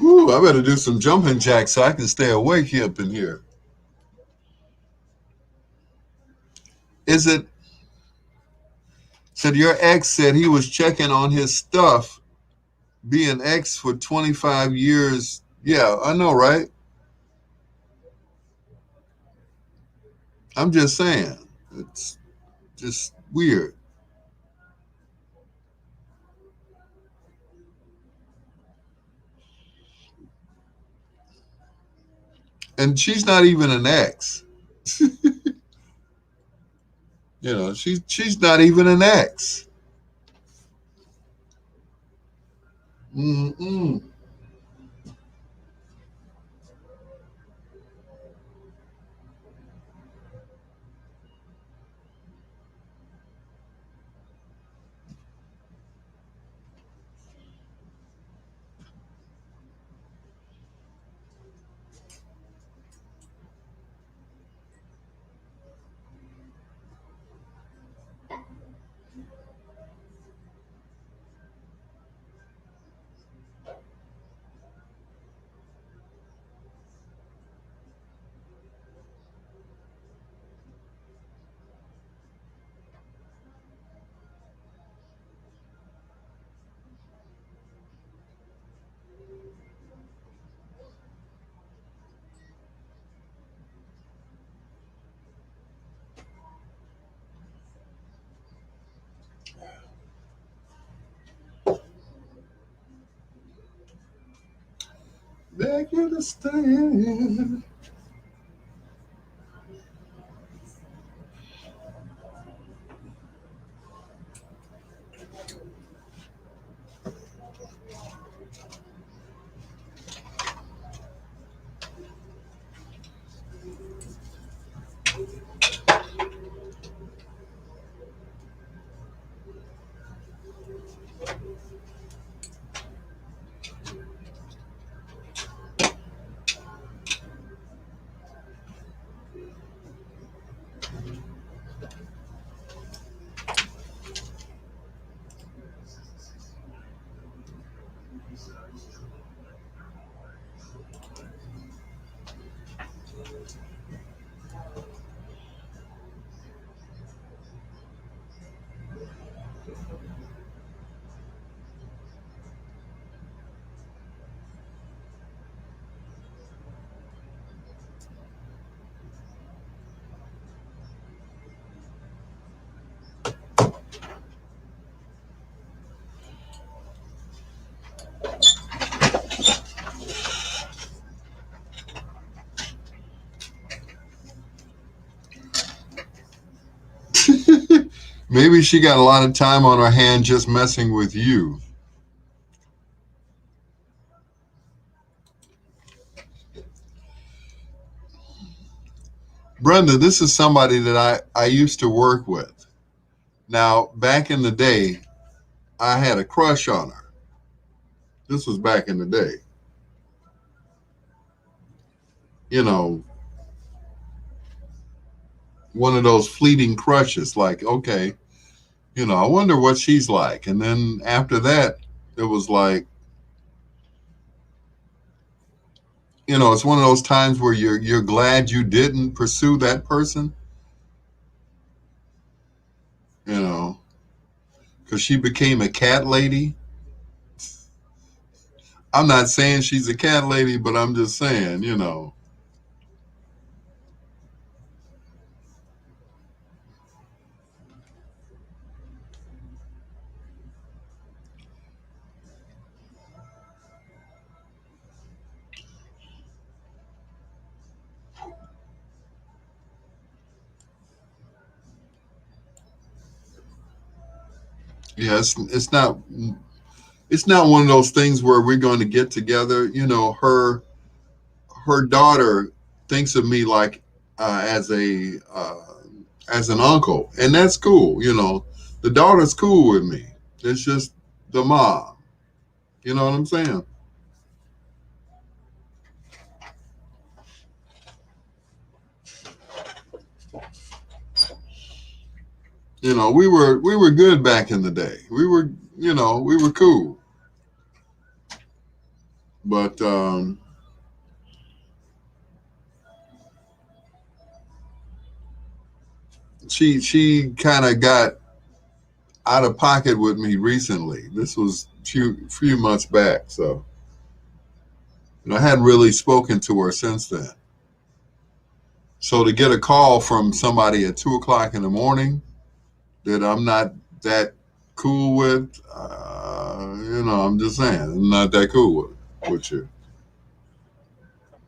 Ooh, I better do some jumping jacks so I can stay awake up in here. Is it? Said your ex said he was checking on his stuff, being ex for 25 years. Yeah, I know, right? I'm just saying. It's just weird. And she's not even an ex. You know, she's not even an ex. Mm-mm. Beg you to stand. Maybe she got a lot of time on her hand just messing with you. Brenda, this is somebody that I used to work with. Now, back in the day, I had a crush on her. This was back in the day. You know, one of those fleeting crushes, like, okay, you know, I wonder what she's like. And then after that, it was like, you know, it's one of those times where you're glad you didn't pursue that person, you know, because she became a cat lady. I'm not saying she's a cat lady, but I'm just saying, you know. Yeah, it's not one of those things where we're going to get together. You know, her daughter thinks of me like as an uncle, and that's cool. You know, the daughter's cool with me. It's just the mom. You know what I'm saying? You know, we were good back in the day. We were, you know, we were cool. But she kind of got out of pocket with me recently. This was few months back, so I hadn't really spoken to her since then. So to get a call from somebody at 2 o'clock in the morning that I'm not that cool with, you know, I'm just saying, I'm not that cool with you.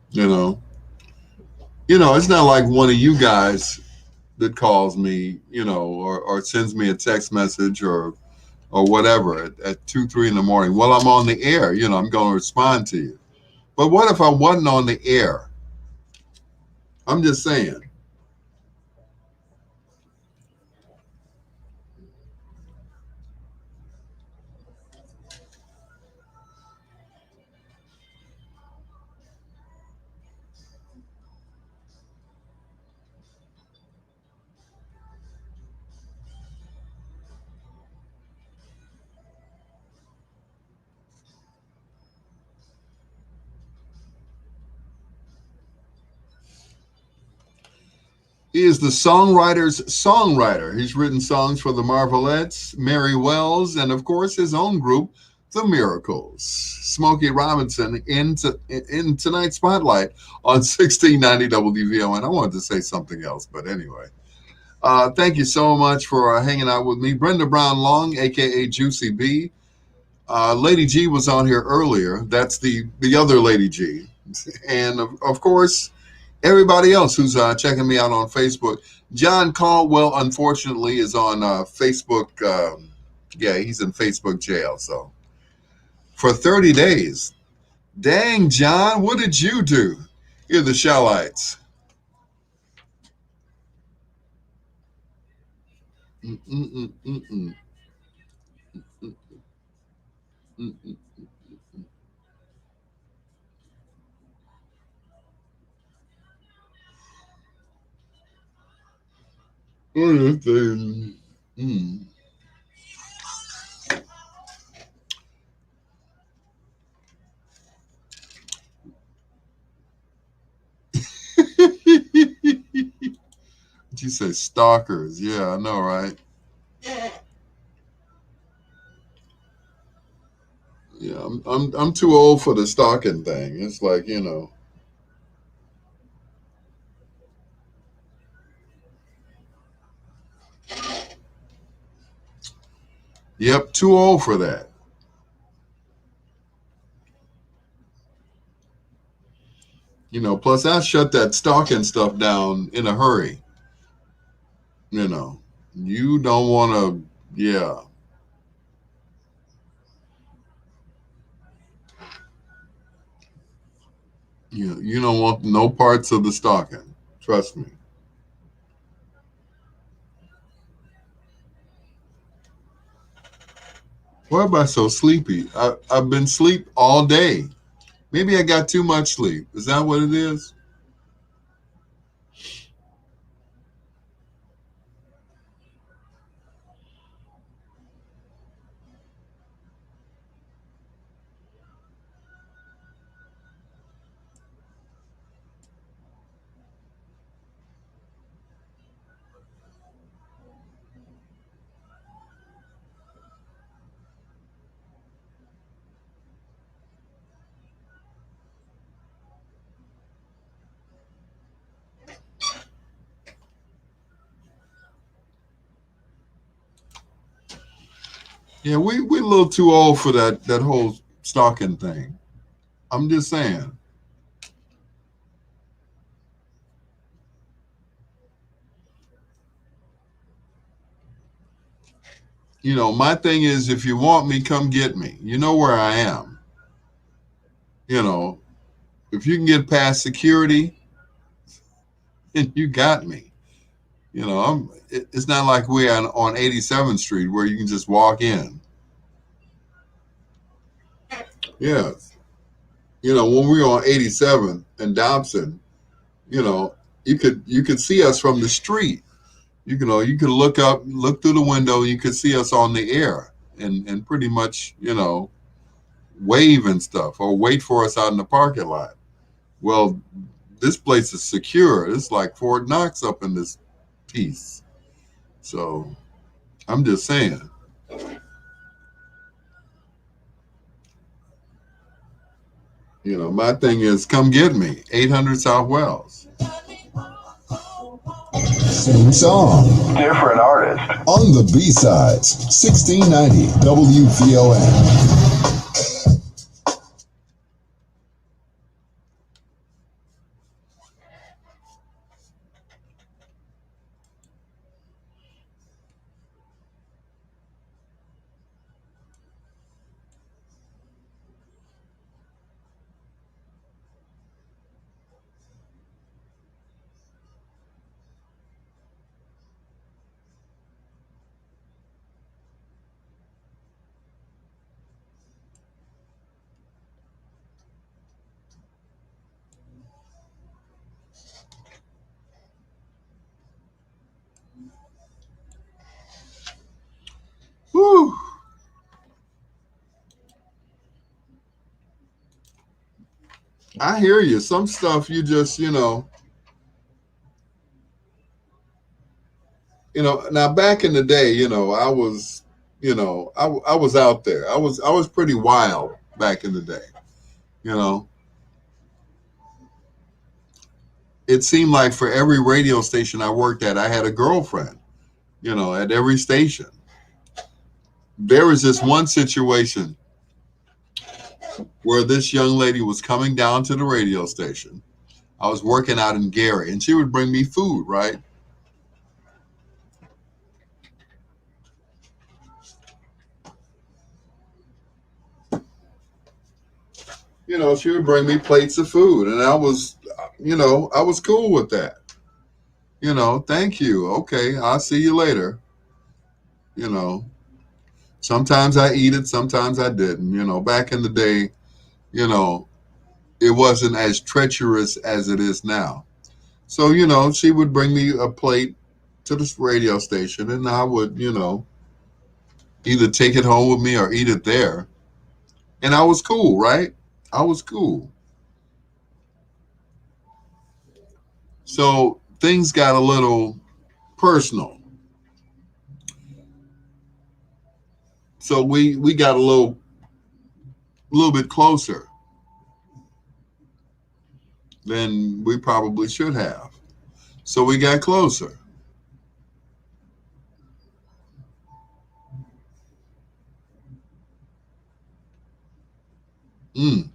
You know, it's not like one of you guys that calls me, you know, or sends me a text message or whatever at 2, 3 in the morning. Well, I'm on the air, you know, I'm going to respond to you. But what if I wasn't on the air? I'm just saying. He is the songwriter's songwriter. He's written songs for the Marvelettes, Mary Wells, and of course his own group, The Miracles. Smokey Robinson in tonight's spotlight on 1690 WVON. I wanted to say something else, but anyway. Thank you so much for hanging out with me. Brenda Brown Long, a.k.a. Juicy B. Lady G was on here earlier. That's the other Lady G. And, of course, everybody else who's checking me out on Facebook. John Caldwell, unfortunately, is on Facebook. Yeah, he's in Facebook jail. So for 30 days. Dang, John, what did you do? You're the Shellites. You say stalkers. Yeah, I know, right? Yeah, I'm too old for the stalking thing. It's like, you know. Yep, too old for that. You know, plus I shut that stalking stuff down in a hurry. You know, You don't want to, yeah. You don't want no parts of the stalking. Trust me. Why am I so sleepy? I've been asleep all day. Maybe I got too much sleep. Is that what it is? Yeah, we're a little too old for that whole stalking thing. I'm just saying. My thing is, if you want me, come get me. You know where I am. If you can get past security, then you got me. It's not like we're on 87th Street where you can just walk in. Yeah. When we were on 87th and Dobson, you know, you could see us from the street. You could look through the window, you could see us on the air and pretty much, wave and stuff or wait for us out in the parking lot. Well, this place is secure. It's like Fort Knox up in this piece. So I'm just saying. My thing is come get me. 800 South Wells. Same song. Different artist. On the B-sides. 1690 WVON. Whew. I hear you. Some stuff you just, now back in the day, I was, I was out there. I was pretty wild back in the day. You know, it seemed like for every radio station I worked at, I had a girlfriend, at every station. There was this one situation where this young lady was coming down to the radio station. I was working out in Gary, and she would bring me food, right? She would bring me plates of food, and I was cool with that. Thank you. Okay, I'll see you later. You know, Sometimes I eat it, sometimes I didn't. Back in the day, you know, it wasn't as treacherous as it is now. So, she would bring me a plate to this radio station, and I would, either take it home with me or eat it there. And I was cool, right? I was cool. So things got a little personal. So we got a little bit closer than we probably should have. So we got closer. Mm.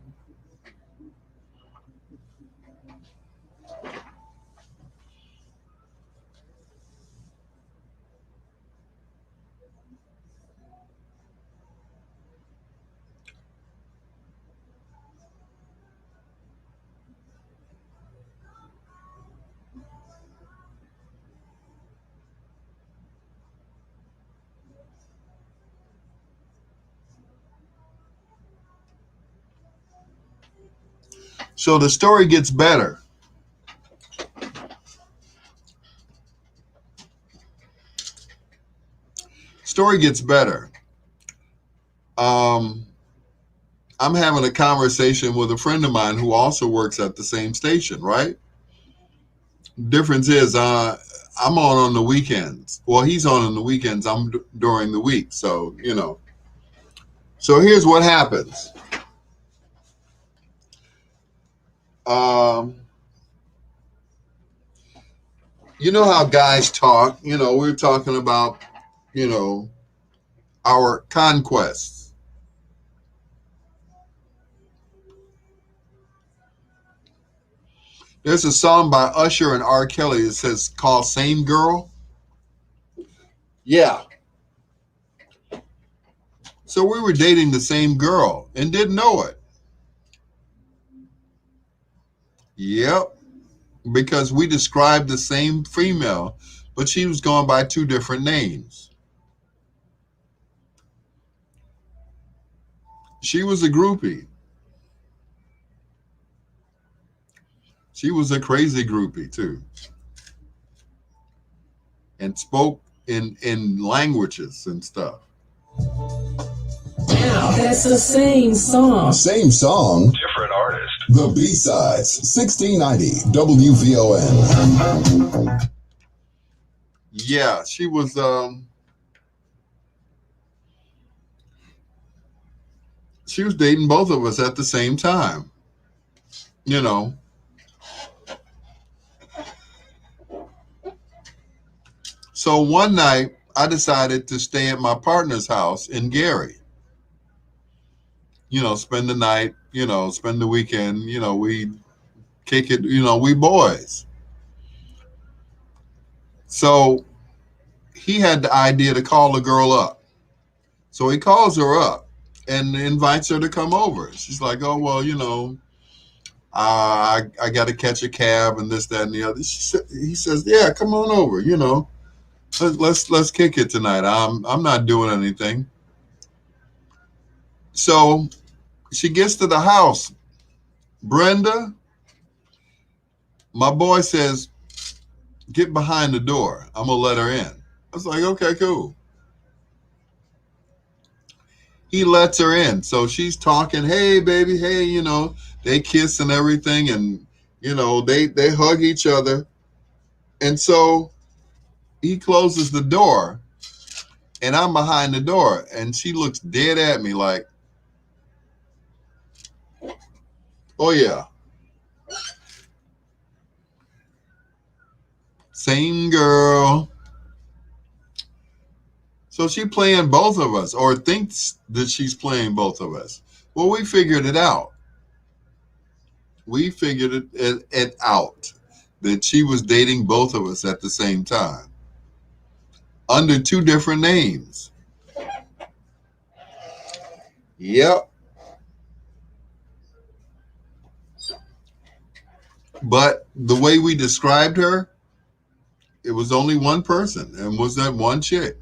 So the story gets better. Story gets better. I'm having a conversation with a friend of mine who also works at the same station, right? Difference is I'm on the weekends. Well, he's on the weekends. I'm during the week. So, you know. So here's what happens. You know how guys talk. You know, we're talking about, you know, our conquests. There's a song by Usher and R. Kelly that says called Same Girl. Yeah. So we were dating the same girl and didn't know it. Yep. Because we described the same female, but she was going by two different names. She was a groupie. She was a crazy groupie too. And spoke in languages and stuff. Now, that's the same song. Same song. Different artist. The B-Sides, 1690 WVON. Yeah, she was dating both of us at the same time. You know. So one night I decided to stay at my partner's house in Gary. You know, spend the night, you know, spend the weekend, you know, we kick it, you know, we boys. So he had the idea to call the girl up. So he calls her up and invites her to come over. She's like, oh, well, you know, I got to catch a cab and this, that, and the other. He says, yeah, come on over, you know. Let's kick it tonight. I'm not doing anything. So she gets to the house. Brenda, my boy says, get behind the door. I'm going to let her in. I was like, okay, cool. He lets her in. So she's talking, hey, baby, hey, you know, they kiss and everything. And, you know, they hug each other. And so he closes the door and I'm behind the door. And she looks dead at me like, oh, yeah. Same girl. So she playing both of us or thinks that she's playing both of us. Well, we figured it out. We figured it out that she was dating both of us at the same time under two different names. Yep. But the way we described her, it was only one person and was that one chick.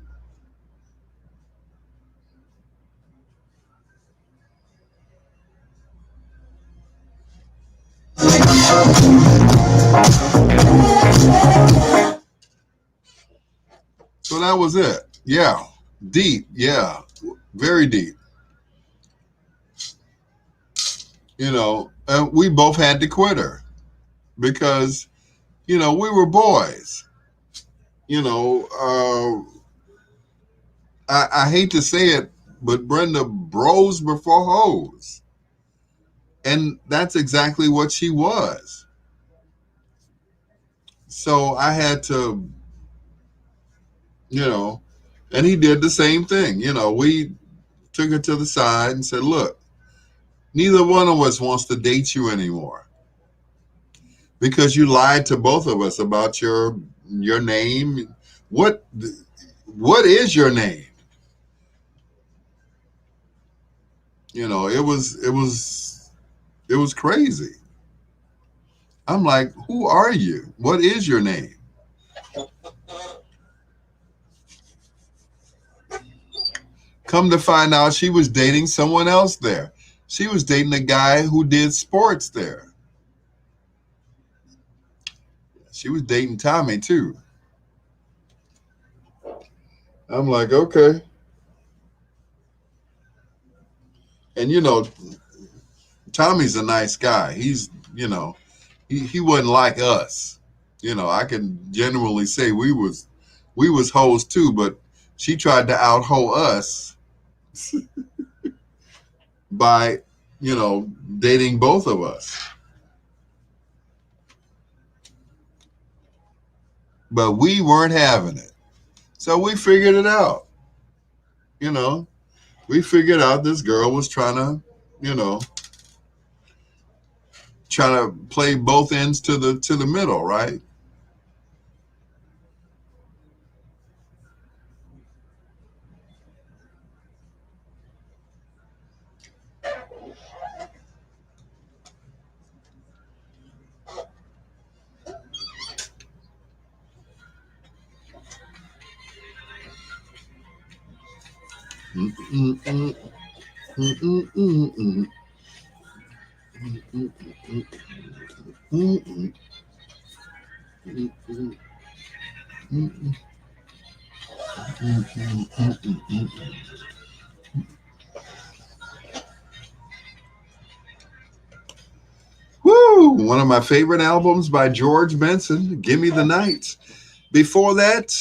So that was it. Yeah. Deep. Yeah. Very deep. You know, and we both had to quit her because, you know, we were boys. You know, I hate to say it, but Brenda, bros before hoes. And that's exactly what she was. So I had to, you know, and he did the same thing. You know, we took her to the side and said, look, neither one of us wants to date you anymore because you lied to both of us about your name. What is your name? You know, it was crazy. I'm like, who are you? What is your name? Come to find out she was dating someone else there. She was dating a guy who did sports there. She was dating Tommy too. I'm like, okay. And Tommy's a nice guy. He's, he wasn't like us. I can genuinely say we was hoes too, but she tried to out-hoe us by, dating both of us. But we weren't having it. So we figured it out. We figured out this girl was trying to play both ends to the middle, right? Woo! One of my favorite albums by George Benson, Gimme the Night. Before that,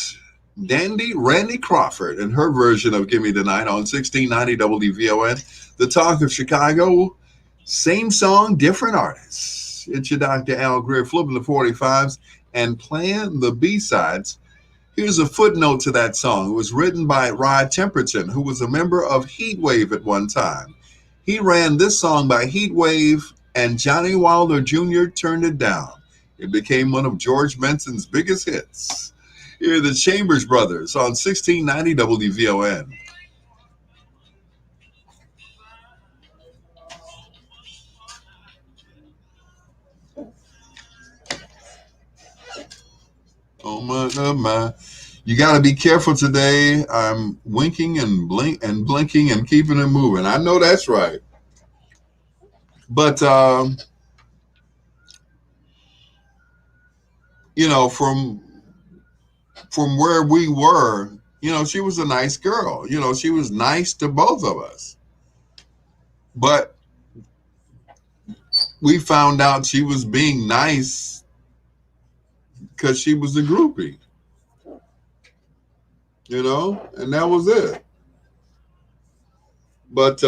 Dandy Randy Crawford and her version of Gimme the Night on 1690 WVON, the talk of Chicago. Same song, different artists. It's your Dr. Al Greer flipping the 45s and playing the B-sides. Here's a footnote to that song. It was written by Rod Temperton, who was a member of Heatwave at one time. He ran this song by Heatwave, and Johnny Wilder Jr. turned it down. It became one of George Benson's biggest hits. Here are the Chambers Brothers on 1690 WVON. Oh my. You got to be careful today. I'm winking and blinking and keeping it moving. I know that's right. But, from where we were, she was a nice girl. She was nice to both of us. But we found out she was being nice because she was a groupie. And that was it. But,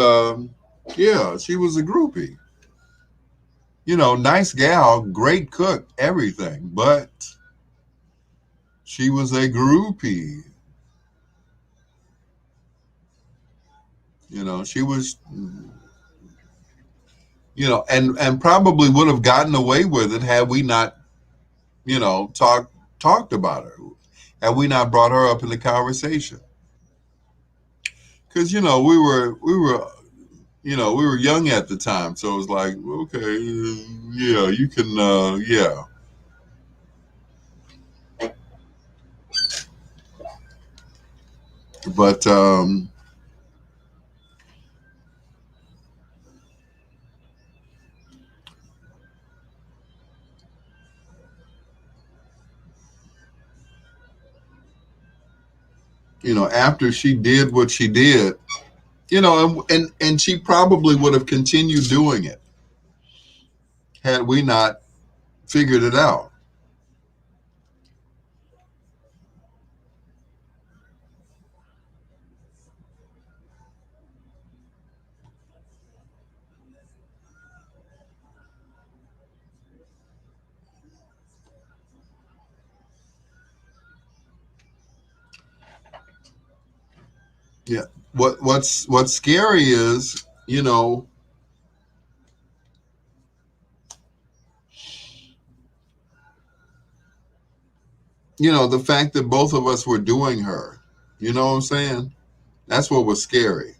yeah, she was a groupie. Nice gal, great cook, everything. But she was a groupie. She was, and probably would have gotten away with it had we not, talked about her. Had we not brought her up in the conversation. Because, we were young at the time. So it was like, okay, yeah, you can, yeah. But, after she did what she did, and she probably would have continued doing it had we not figured it out. Yeah. What's scary is, the fact that both of us were doing her. You know what I'm saying? That's what was scary.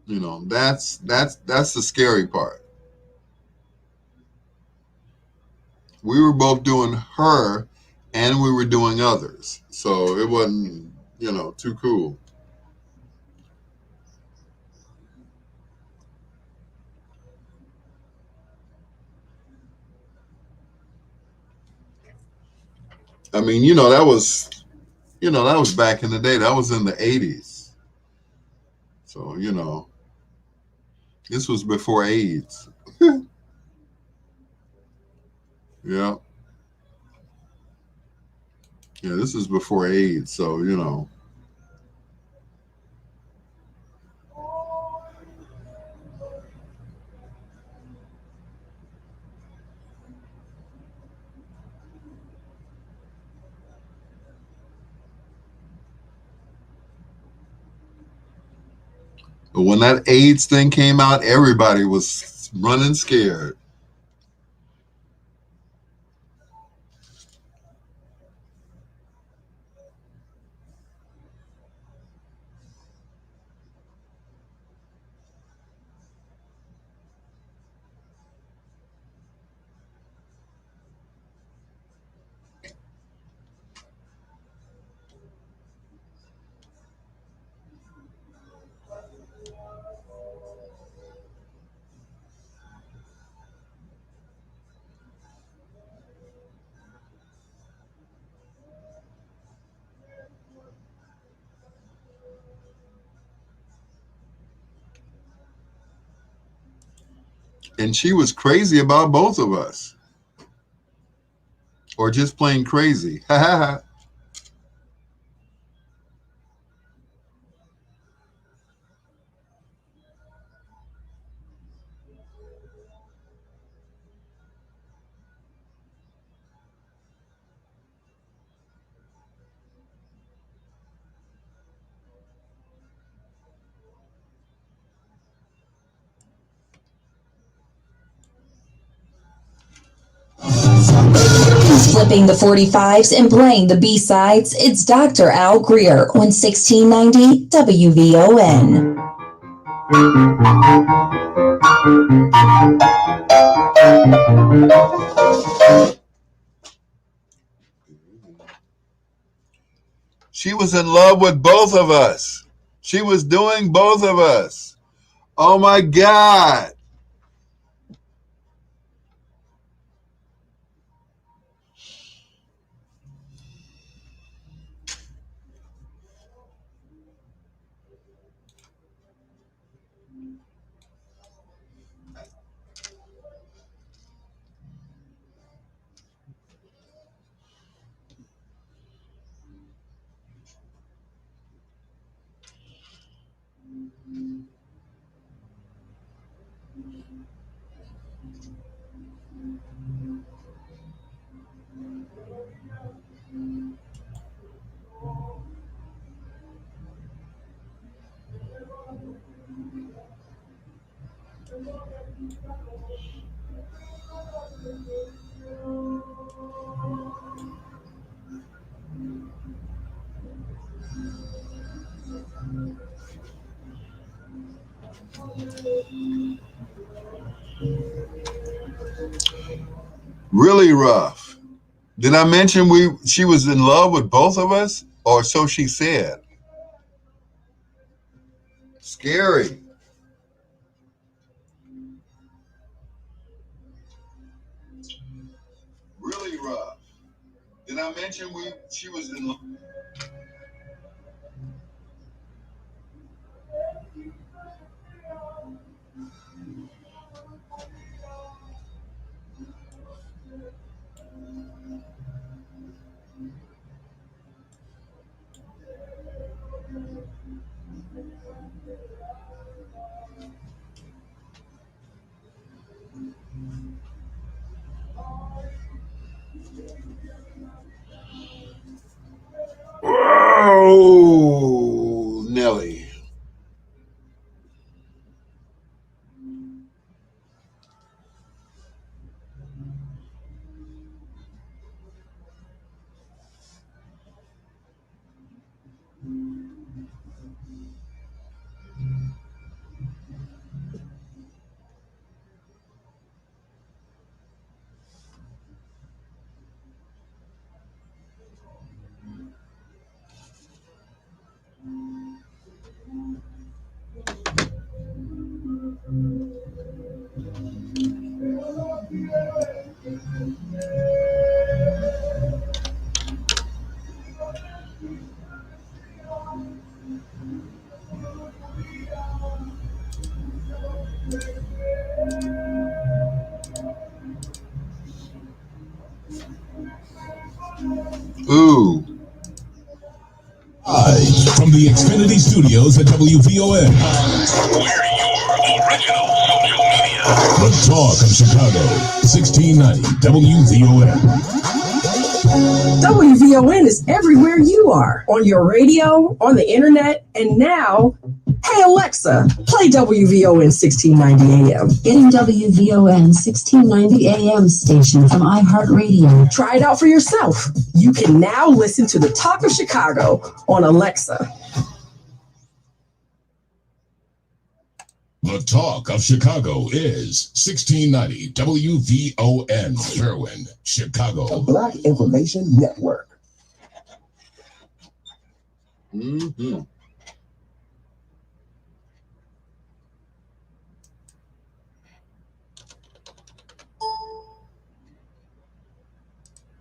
That's the scary part. We were both doing her and we were doing others. So it wasn't, too cool. I mean, that was back in the day. That was in the 80s. So, this was before AIDS. Yeah. Yeah, this is before AIDS. So. But when that AIDS thing came out, everybody was running scared. And she was crazy about both of us. Or just plain crazy. Ha ha ha. Flipping the 45s and playing the B-sides, it's Dr. Al Greer on 1690 WVON. She was in love with both of us. She was doing both of us. Oh my God. Really rough. Did I mention she was in love with both of us? Or so she said. Scary. Really rough. Did I mention she was in love? Whoa, Nelly. Ooh. From the Xfinity Studios at WVON. We're your original social media. The Talk of Chicago, 1690 WVON. WVON is everywhere you are, on your radio, on the internet, and now, hey Alexa, play WVON 1690 AM. Getting WVON 1690 AM station from iHeartRadio. Try it out for yourself. You can now listen to the Talk of Chicago on Alexa. The Talk of Chicago is 1690 WVON, Berwyn, Chicago. The Black Information Network. Mm-hmm.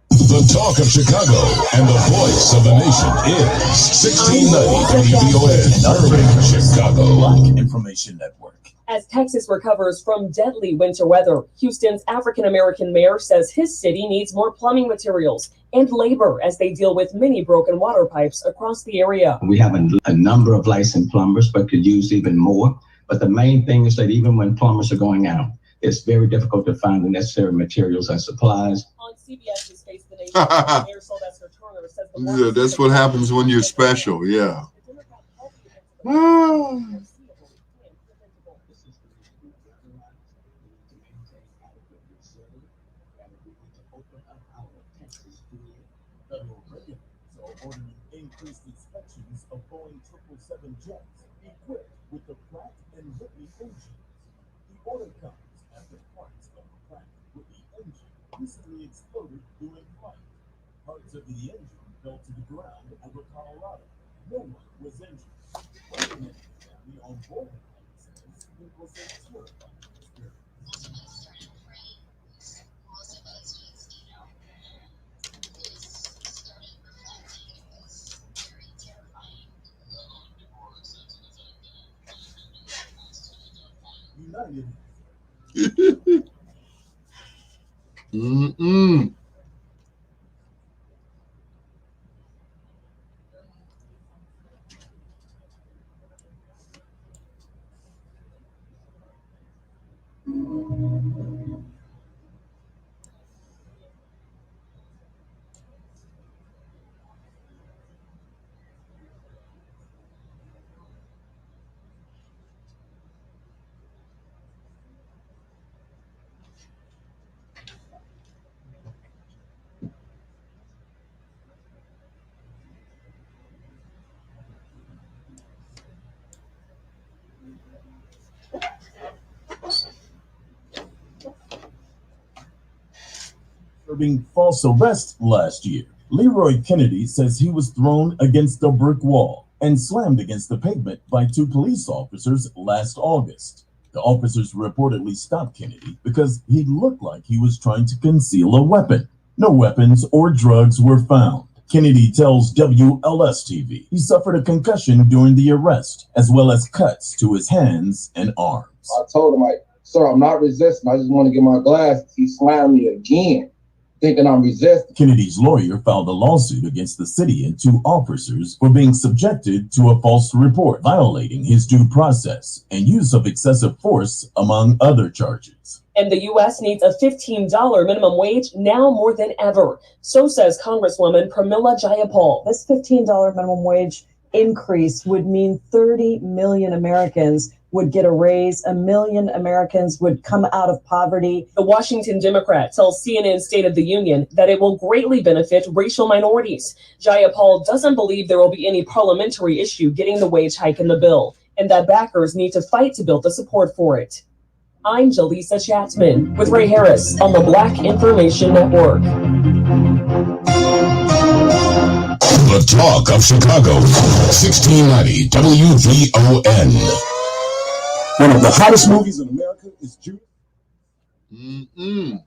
The Talk of Chicago and the voice of the nation is 1690 WVON, Berwyn, Chicago. Black Information Network. As Texas recovers from deadly winter weather, Houston's African-American mayor says his city needs more plumbing materials and labor as they deal with many broken water pipes across the area. We have a number of licensed plumbers, but could use even more. But the main thing is that even when plumbers are going out, it's very difficult to find the necessary materials and supplies. On CBS's Face the Nation, Mayor Sylvester Turner says the Yeah, that's what happens when you're special. Yeah. Federal regulators are ordering increased inspections of Boeing 777 jets equipped with the Pratt and Whitney engines. The order comes after parts of the Pratt Whitney engine recently exploded during flight. Parts of the engine fell to the ground over Colorado. No one was injured. One family on board the plane says it was a terrifying experience. Mm-mm. Serving false arrest last year. Leroy Kennedy says he was thrown against a brick wall and slammed against the pavement by two police officers last August. The officers reportedly stopped Kennedy because he looked like he was trying to conceal a weapon. No weapons or drugs were found. Kennedy tells WLS-TV he suffered a concussion during the arrest, as well as cuts to his hands and arms. I told him, sir, I'm not resisting. I just want to get my glasses. He slammed me again, thinking I'm resisting. Kennedy's lawyer filed a lawsuit against the city and two officers for being subjected to a false report, violating his due process, and use of excessive force, among other charges. And the U.S. needs a $15 minimum wage now more than ever. So says Congresswoman Pramila Jayapal. This $15 minimum wage increase would mean 30 million Americans would get a raise. 1 million Americans would come out of poverty. The Washington Democrat tells CNN State of the Union that it will greatly benefit racial minorities. Jayapal doesn't believe there will be any parliamentary issue getting the wage hike in the bill, and that backers need to fight to build the support for it. I'm Jaleesa Chapman with Ray Harris on the Black Information Network. The Talk of Chicago, 1690 WVON. One of the hottest movies in America is Judy. Mm-mm.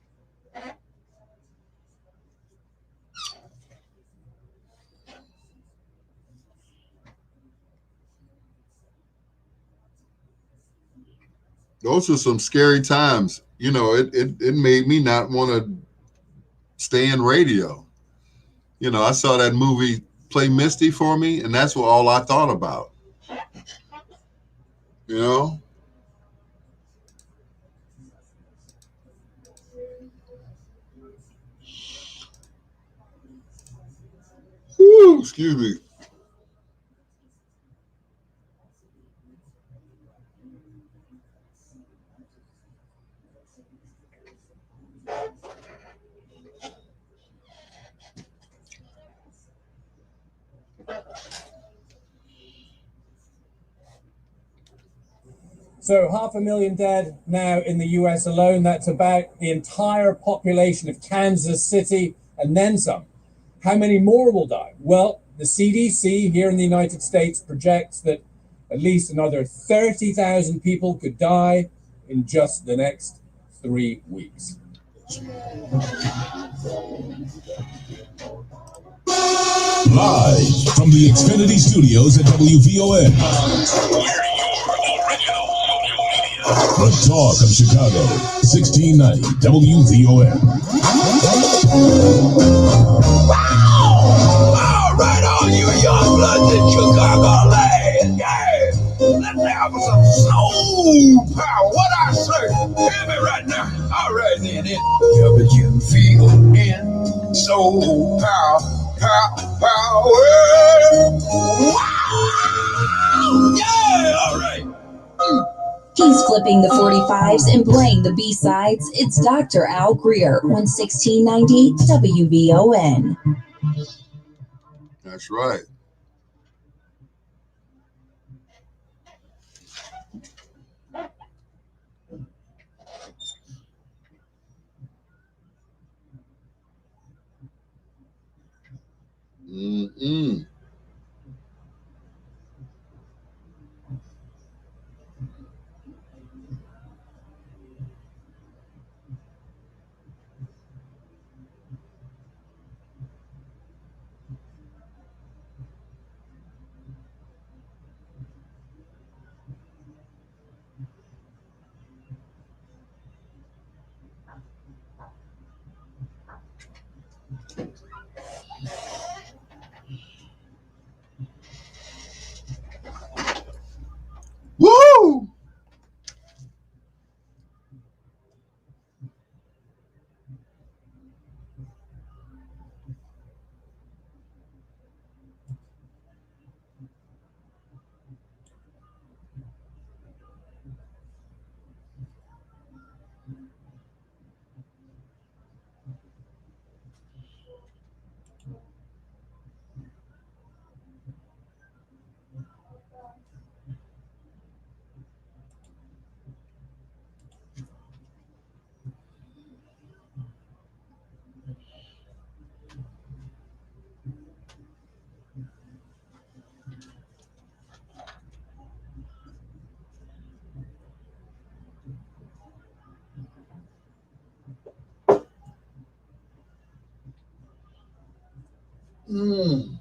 Those are some scary times. You know, it made me not want to stay in radio. I saw that movie Play Misty for Me, and that's what all I thought about. You know? Whew, excuse me. So 500,000 dead now in the US alone. That's about the entire population of Kansas City and then some. How many more will die? Well, the CDC here in the United States projects that at least another 30,000 people could die in just the next 3 weeks. Live from the Xfinity Studios at WVON. The Talk of Chicago, 1690 WVON. All right, all you young bloods in Chicago land, yeah. Let's have some soul power. What I say? Hear me right now. All right, then. WVON, soul power, power. Wow! Yeah, all right. He's flipping the 45s and playing the B-sides. It's Dr. Al Greer on 1690 WVON. That's right. Mm-mm. Woo! Mm.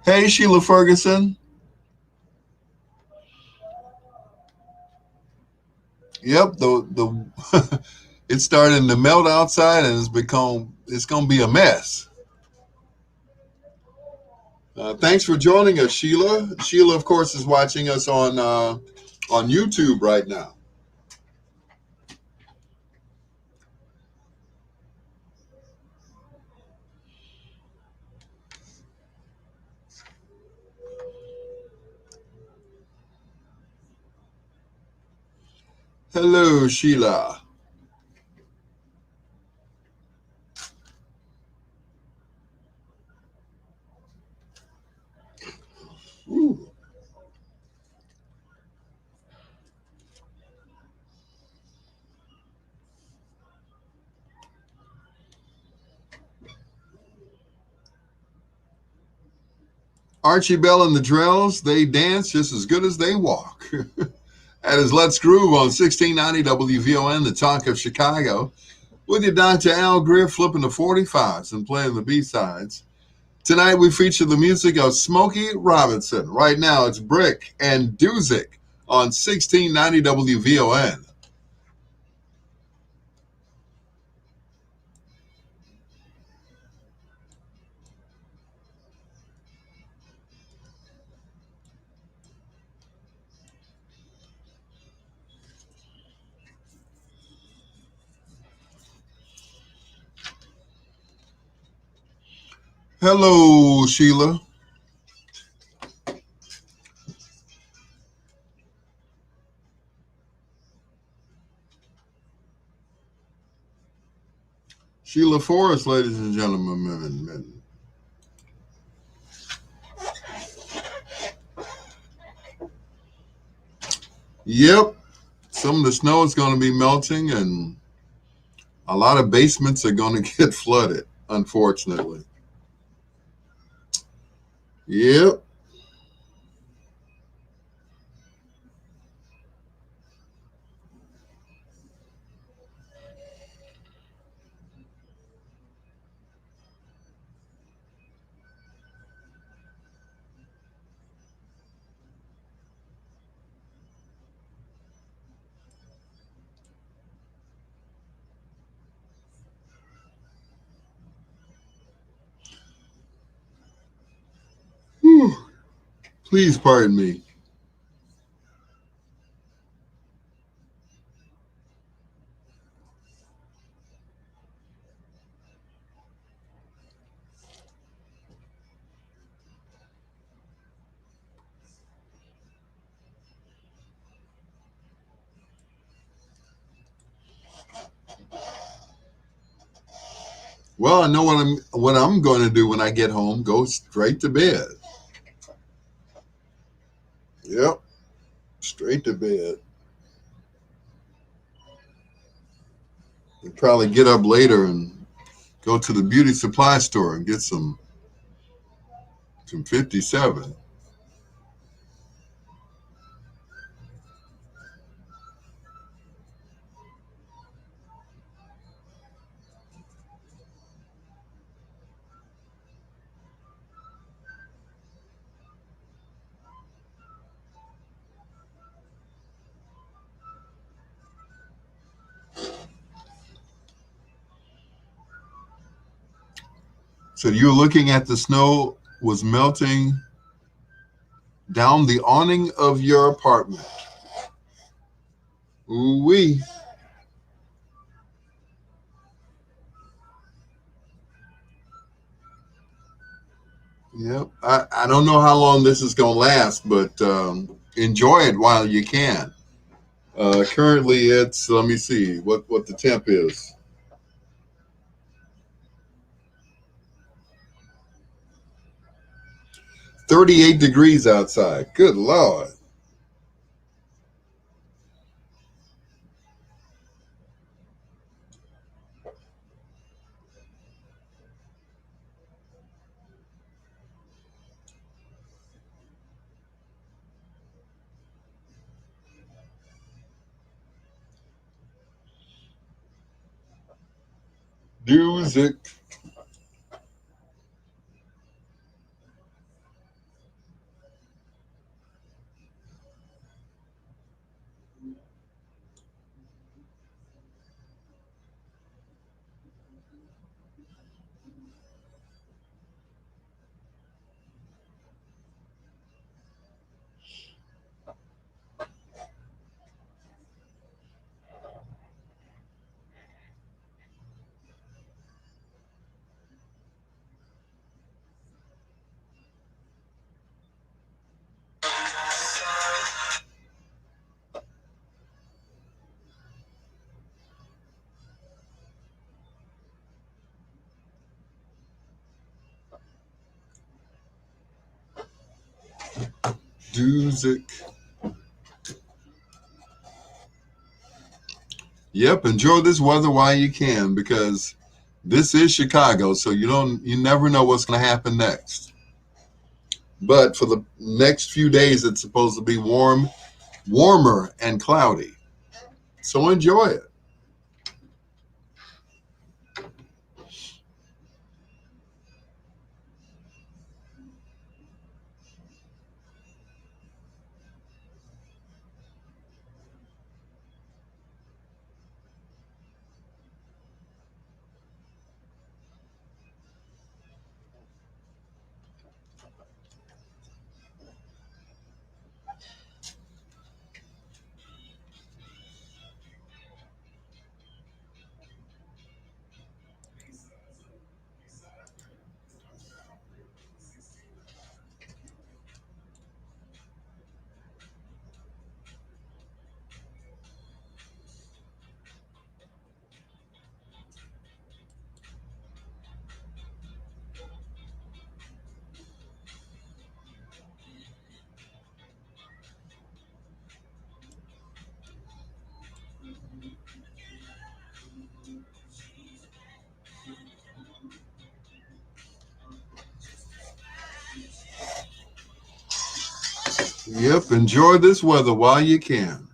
Hey, Sheila Ferguson. Yep, the it's starting to melt outside and it's going to be a mess. Thanks for joining us, Sheila. Sheila, of course, is watching us on YouTube right now. Hello, Sheila. Ooh. Archie Bell and the Drells, they dance just as good as they walk. That is Let's Groove on 1690 WVON, the talk of Chicago. With you, Dr. Al Greer, flipping the 45s and playing the B-sides. Tonight we feature the music of Smokey Robinson. Right now it's Brick and Duzik on 1690 WVON. Hello, Sheila. Sheila Forrest, ladies and gentlemen. Yep, some of the snow is going to be melting and a lot of basements are going to get flooded, unfortunately. Yep. Whew. Please pardon me. Well, I know what I'm going to do when I get home. Go straight to bed. Yep, straight to bed. And probably get up later and go to the beauty supply store and get some 57. So you're looking at the snow was melting down the awning of your apartment. Ooh-wee. Yep. I don't know how long this is going to last, but enjoy it while you can. Currently, it's, let me see what the temp is. $38 degrees outside. Good Lord. Music. Music. Yep, enjoy this weather while you can, because this is Chicago, so you never know what's going to happen next. But for the next few days, it's supposed to be warmer and cloudy. So enjoy it. Yep, enjoy this weather while you can,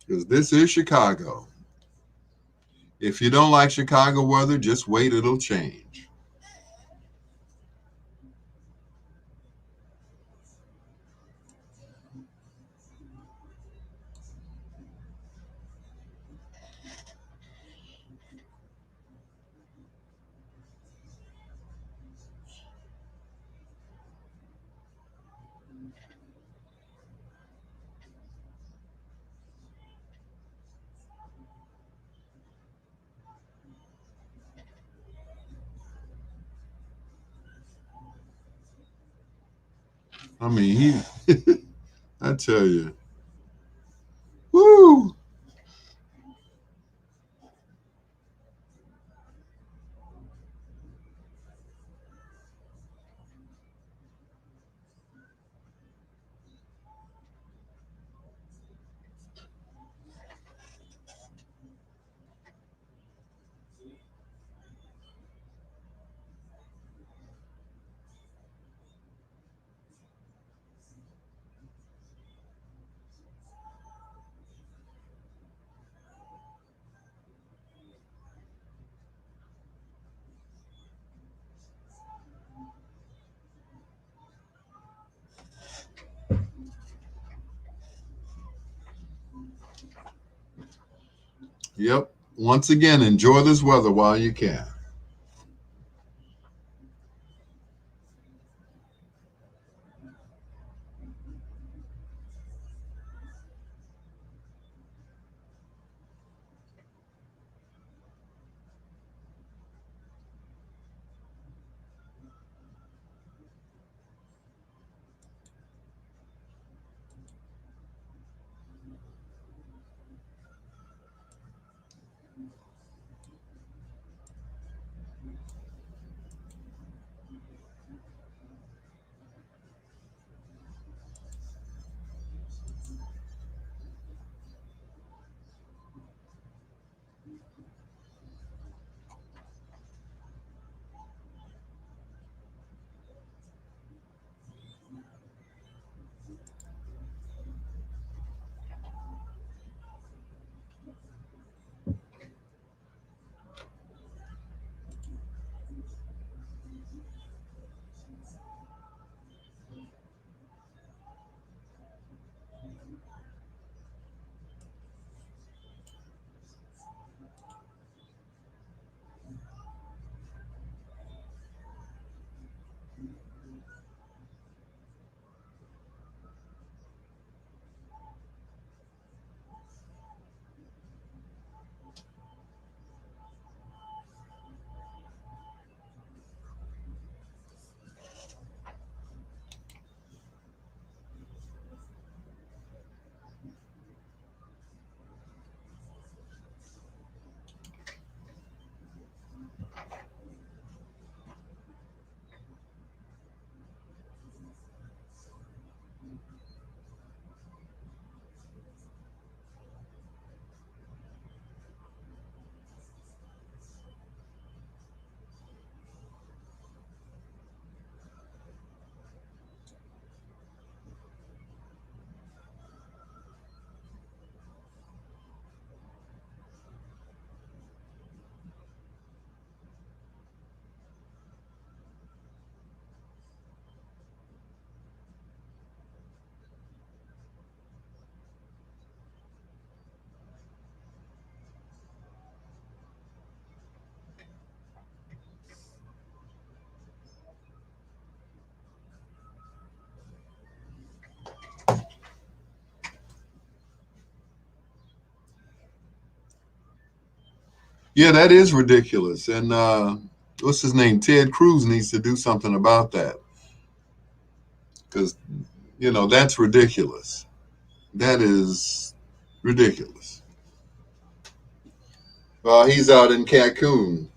because this is Chicago. If you don't like Chicago weather, just wait, it'll change. I mean, I tell you, woo! Yep. Once again, enjoy this weather while you can. Yeah, that is ridiculous. And what's his name? Ted Cruz needs to do something about that because, that's ridiculous. That is ridiculous. He's out in Cancun.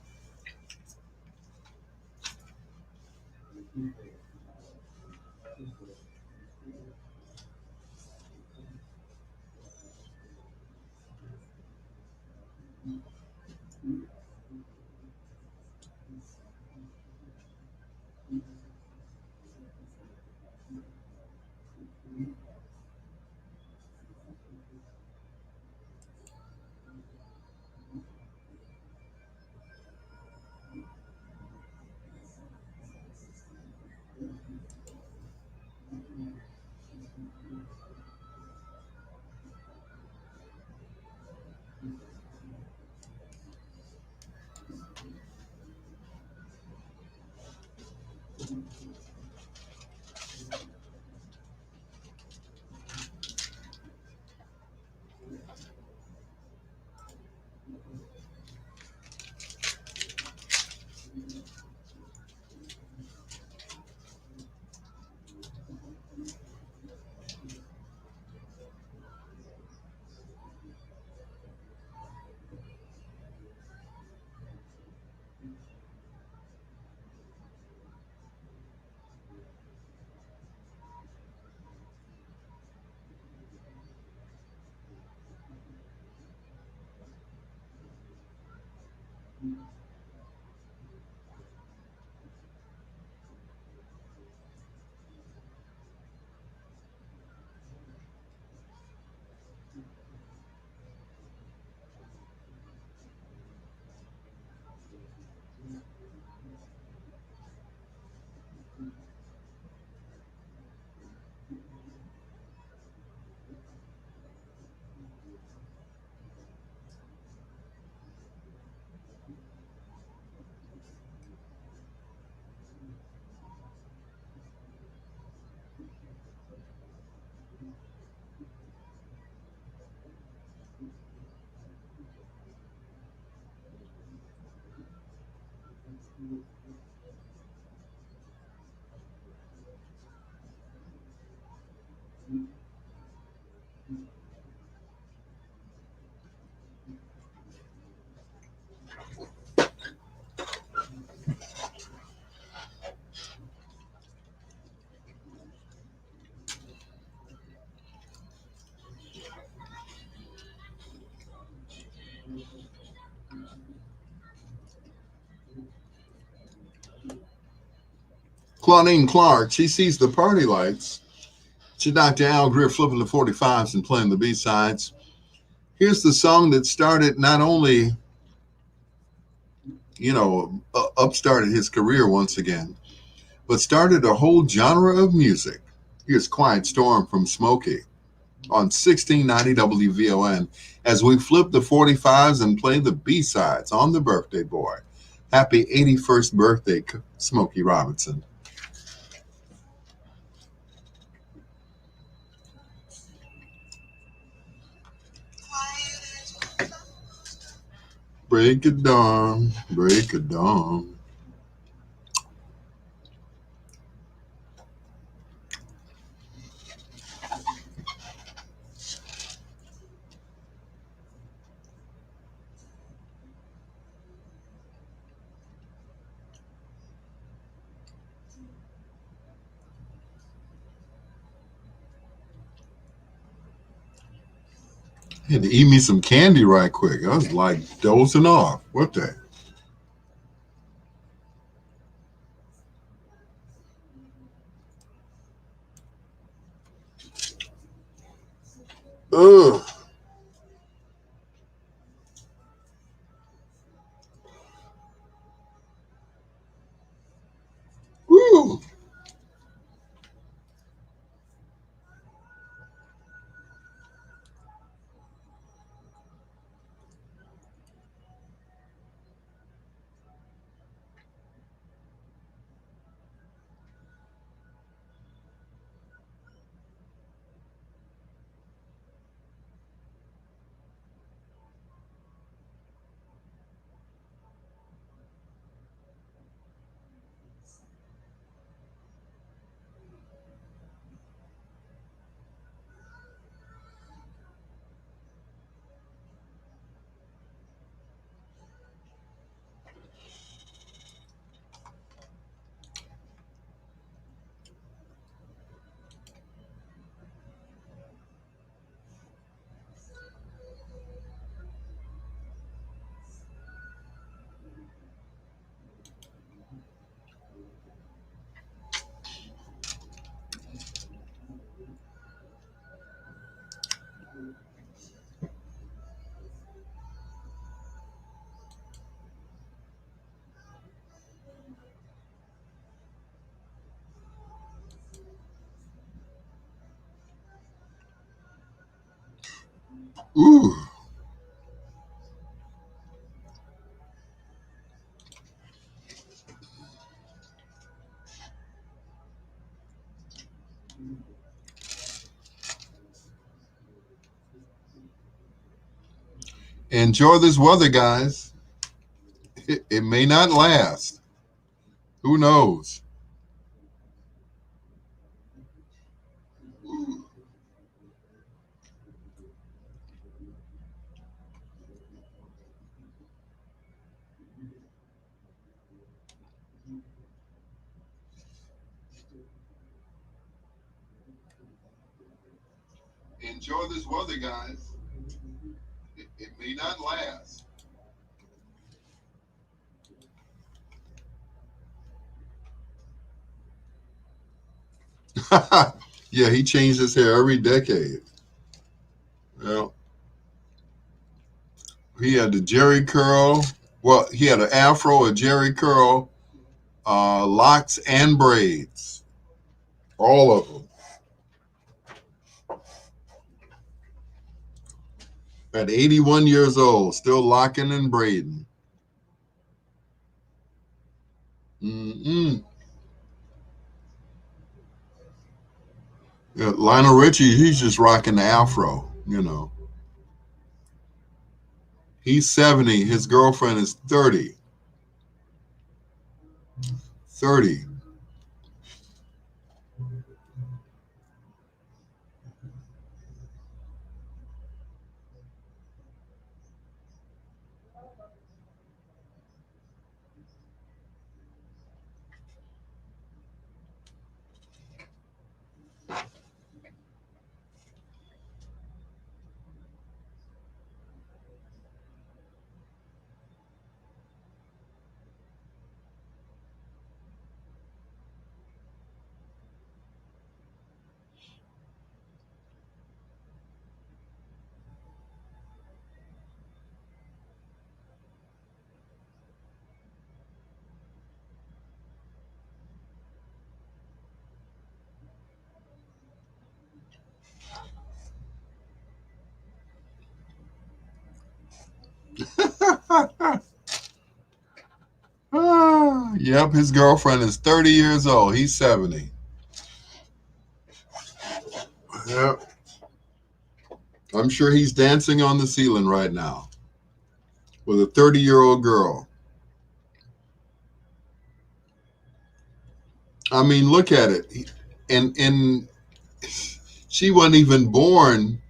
Claudine Clark, she sees the party lights. She Dr. Al Greer flipping the 45s and playing the B-sides. Here's the song that started not only, upstarted his career once again, but started a whole genre of music. Here's Quiet Storm from Smokey on 1690 WVON as we flip the 45s and play the B-sides on the birthday boy. Happy 81st birthday, Smokey Robinson. Break it down, break it down. I had to eat me some candy right quick. I was like dozing off. What the? Ugh. Woo. Ooh. Enjoy this weather, guys. It may not last. Who knows? Enjoy this weather, guys. It may not last. Yeah, he changed his hair every decade. Well, he had the Jerry curl. Well, he had an afro, a Jerry curl, locks, and braids. All of them. At 81 years old, still locking and braiding. Mm-mm. Yeah, Lionel Richie, he's just rocking the afro, you know. He's 70. His girlfriend is 30. 30. Yep, his girlfriend is 30 years old. He's 70. Yep. I'm sure he's dancing on the ceiling right now with a 30-year-old girl. I mean, look at it. And she wasn't even born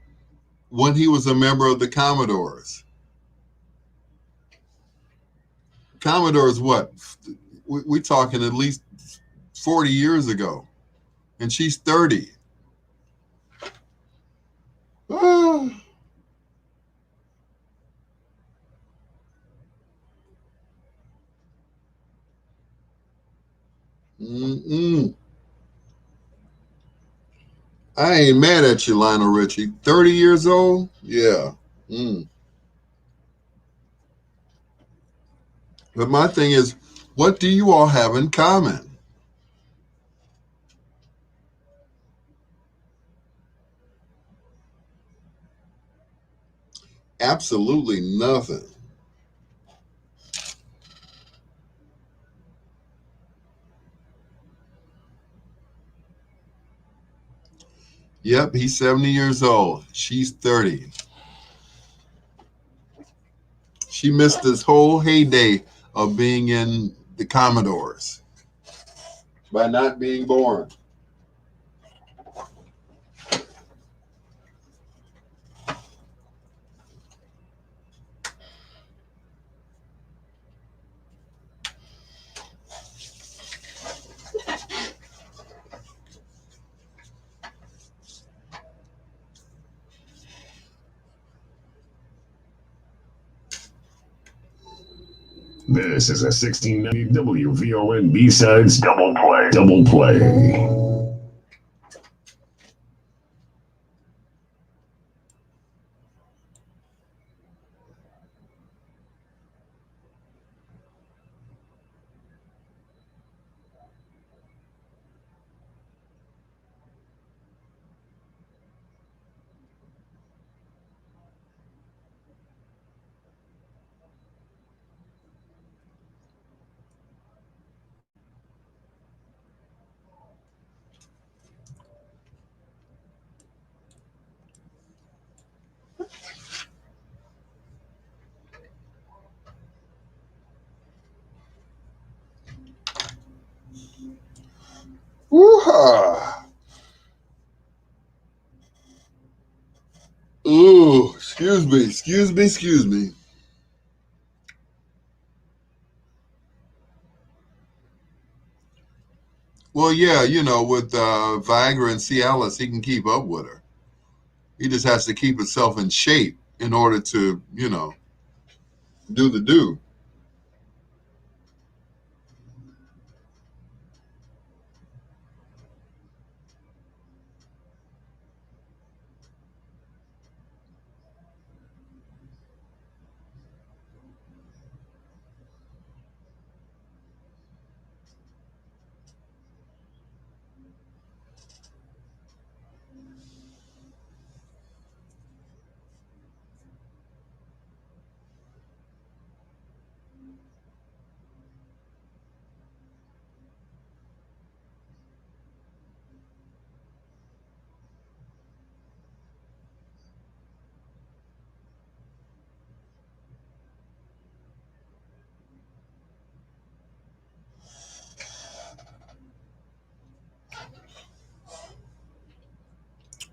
when he was a member of the Commodores. Commodores, what? We're talking at least 40 years ago. And she's 30. Ah. Mm-mm. I ain't mad at you, Lionel Richie. 30 years old? Yeah. But my thing is, what do you all have in common? Absolutely nothing. Yep, he's 70 years old. She's 30. She missed this whole heyday of being in the Commodores by not being born. This is a 1690 WVON B-Sides Double Play. Double Play. Ooh, excuse me. Well, yeah, with Viagra and Cialis, he can keep up with her. He just has to keep himself in shape in order to, do the do.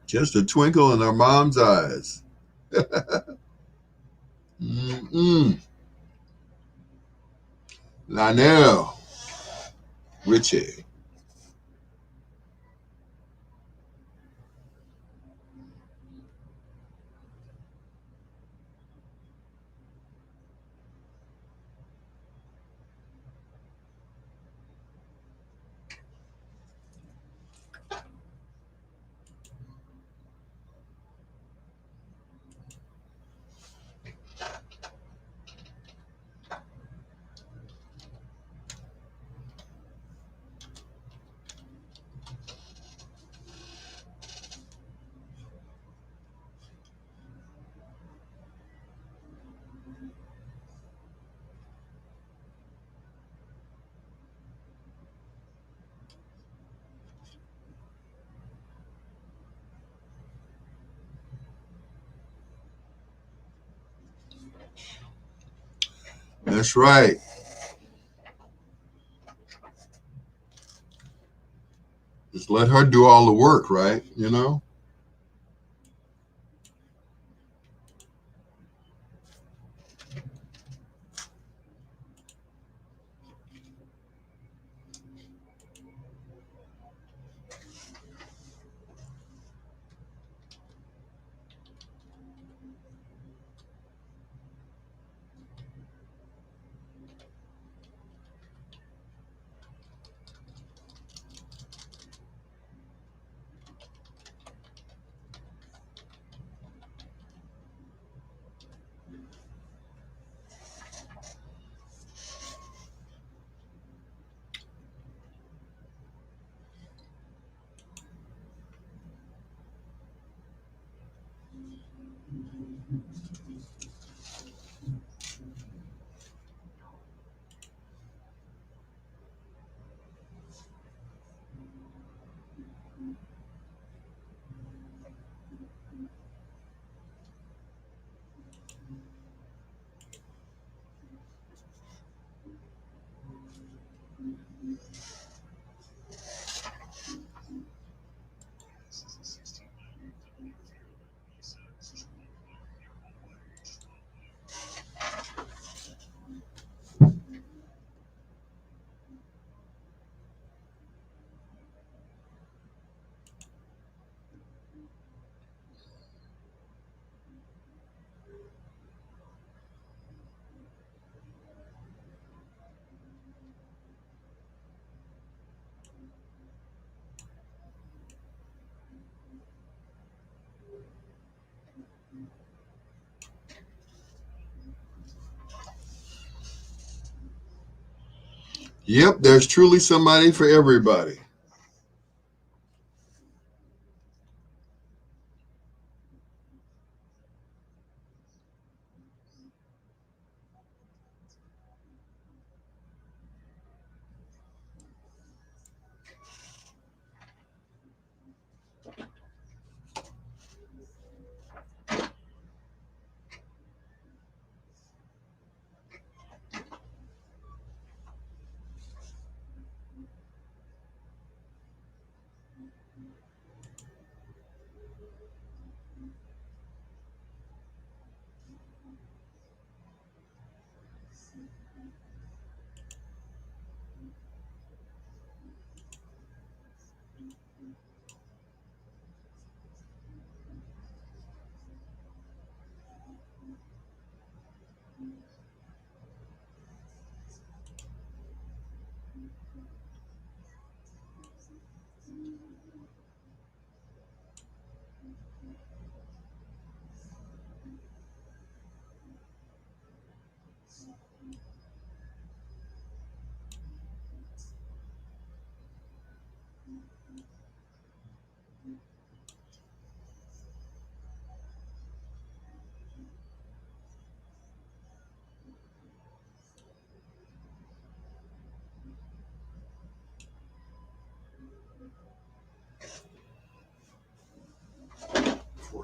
Just a twinkle in our mom's eyes. Lionel Richie. That's right. Just let her do all the work, right? Yep, there's truly somebody for everybody.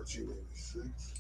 1486.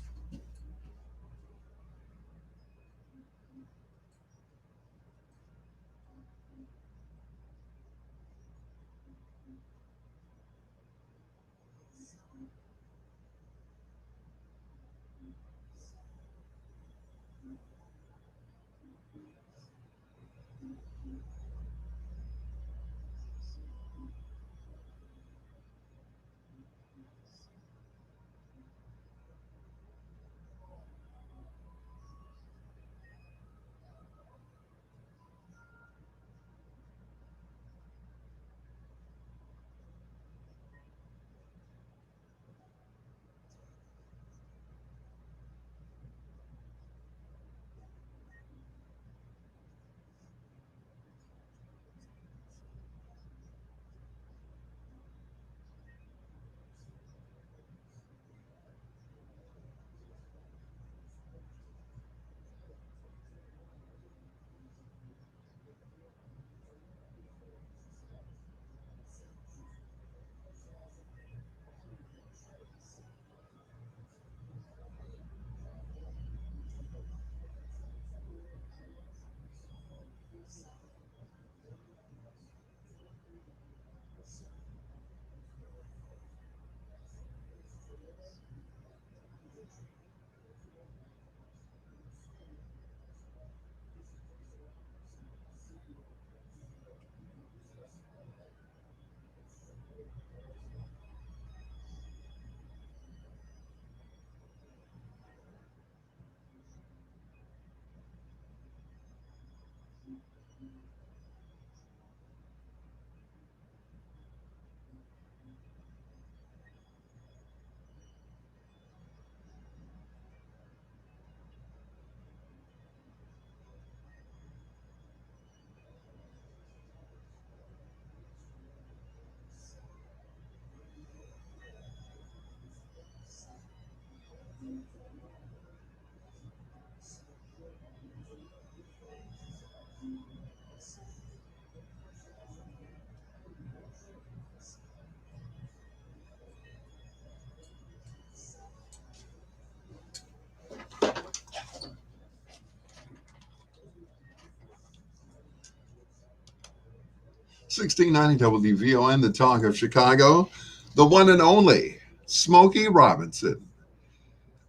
WVON, the talk of Chicago, the one and only Smokey Robinson.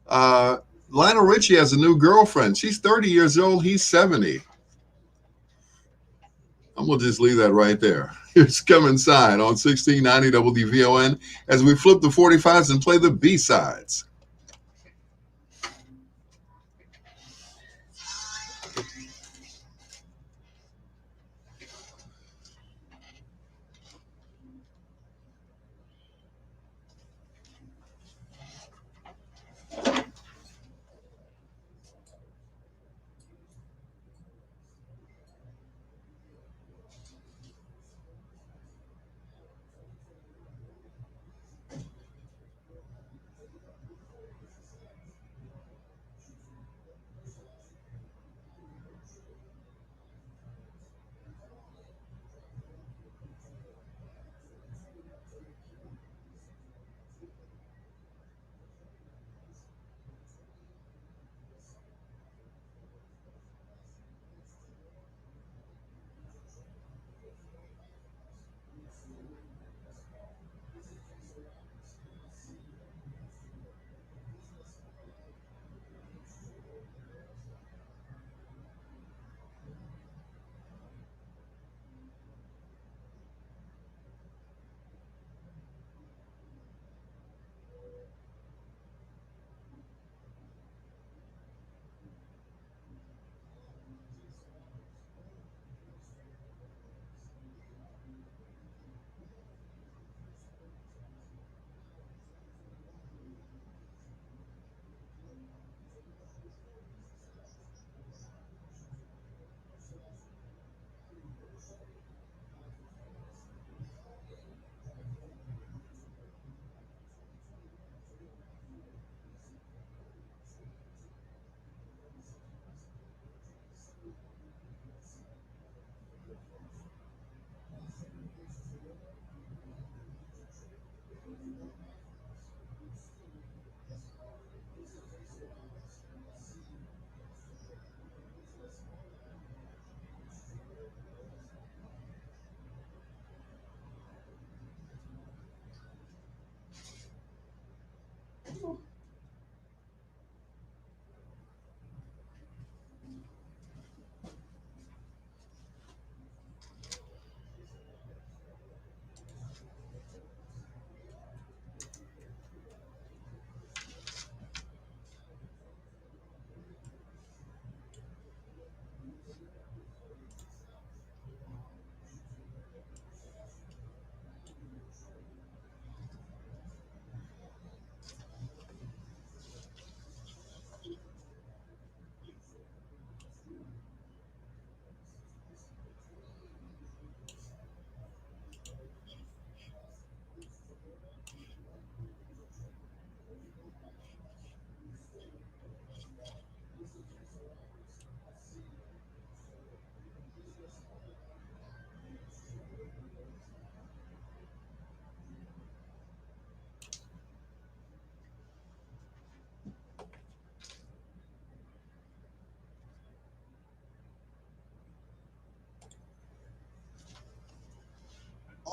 Lionel Richie has a new girlfriend. She's 30 years old. He's 70. I'm going to just leave that right there. Here's Come Inside on 1690 WVON as we flip the 45s and play the B-sides.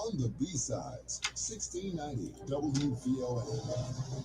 on the B-Sides, 1690 WVON.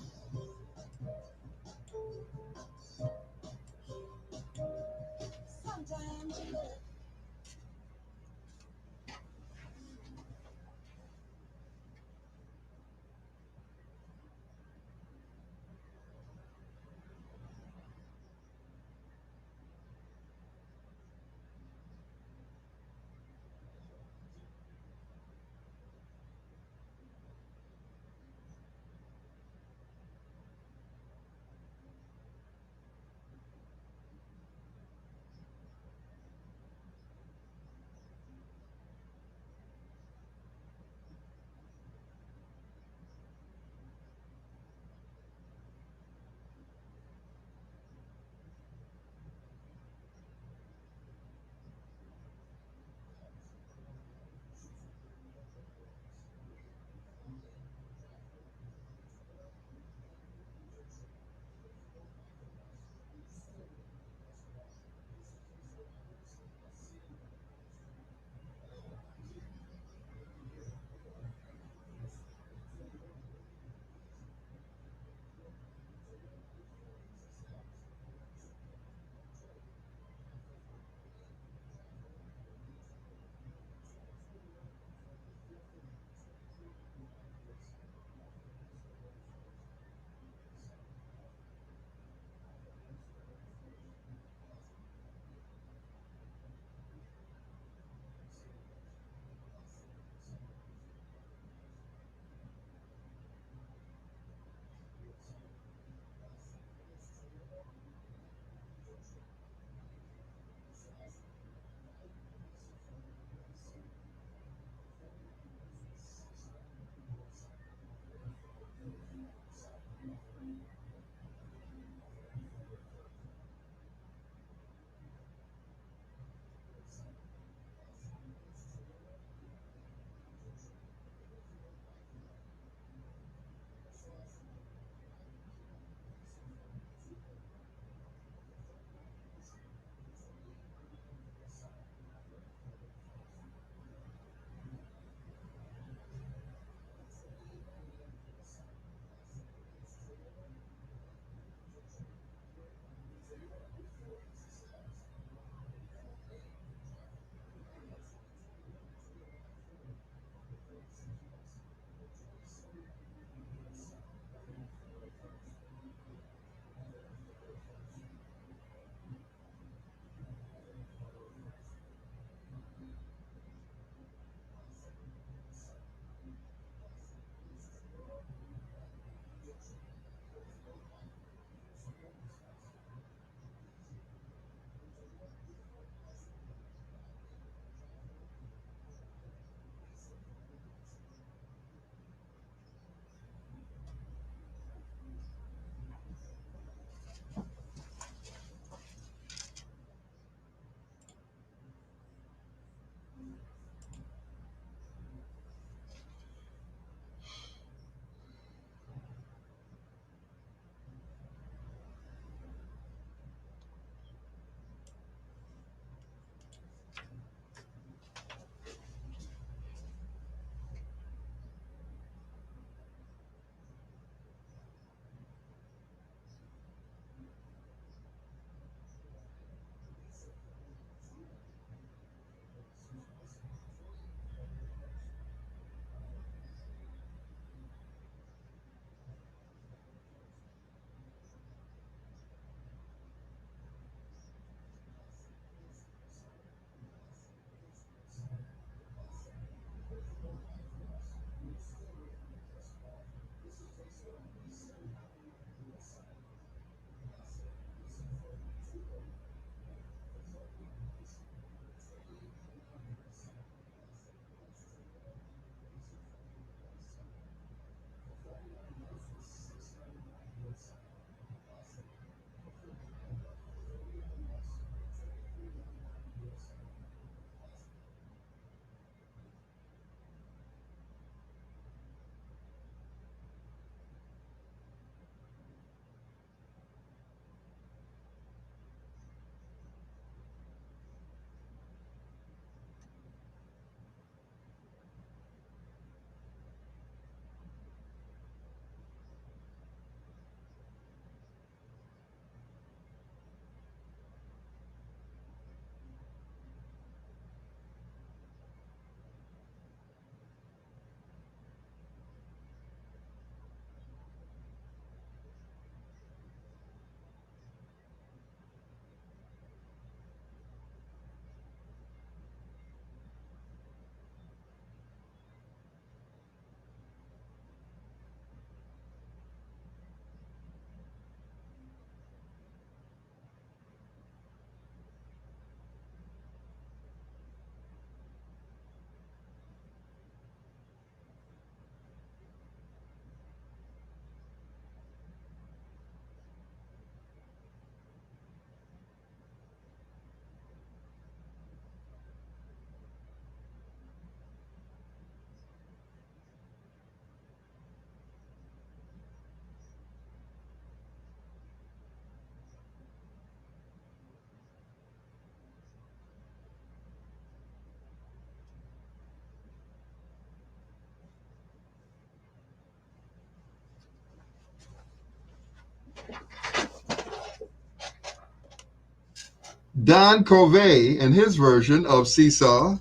Don Corvée and his version of Seesaw.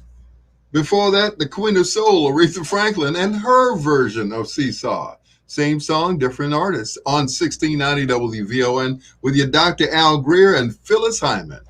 Before that, the Queen of Soul, Aretha Franklin, and her version of Seesaw. Same song, different artists on 1690 WVON with your Dr. Al Greer and Phyllis Hyman.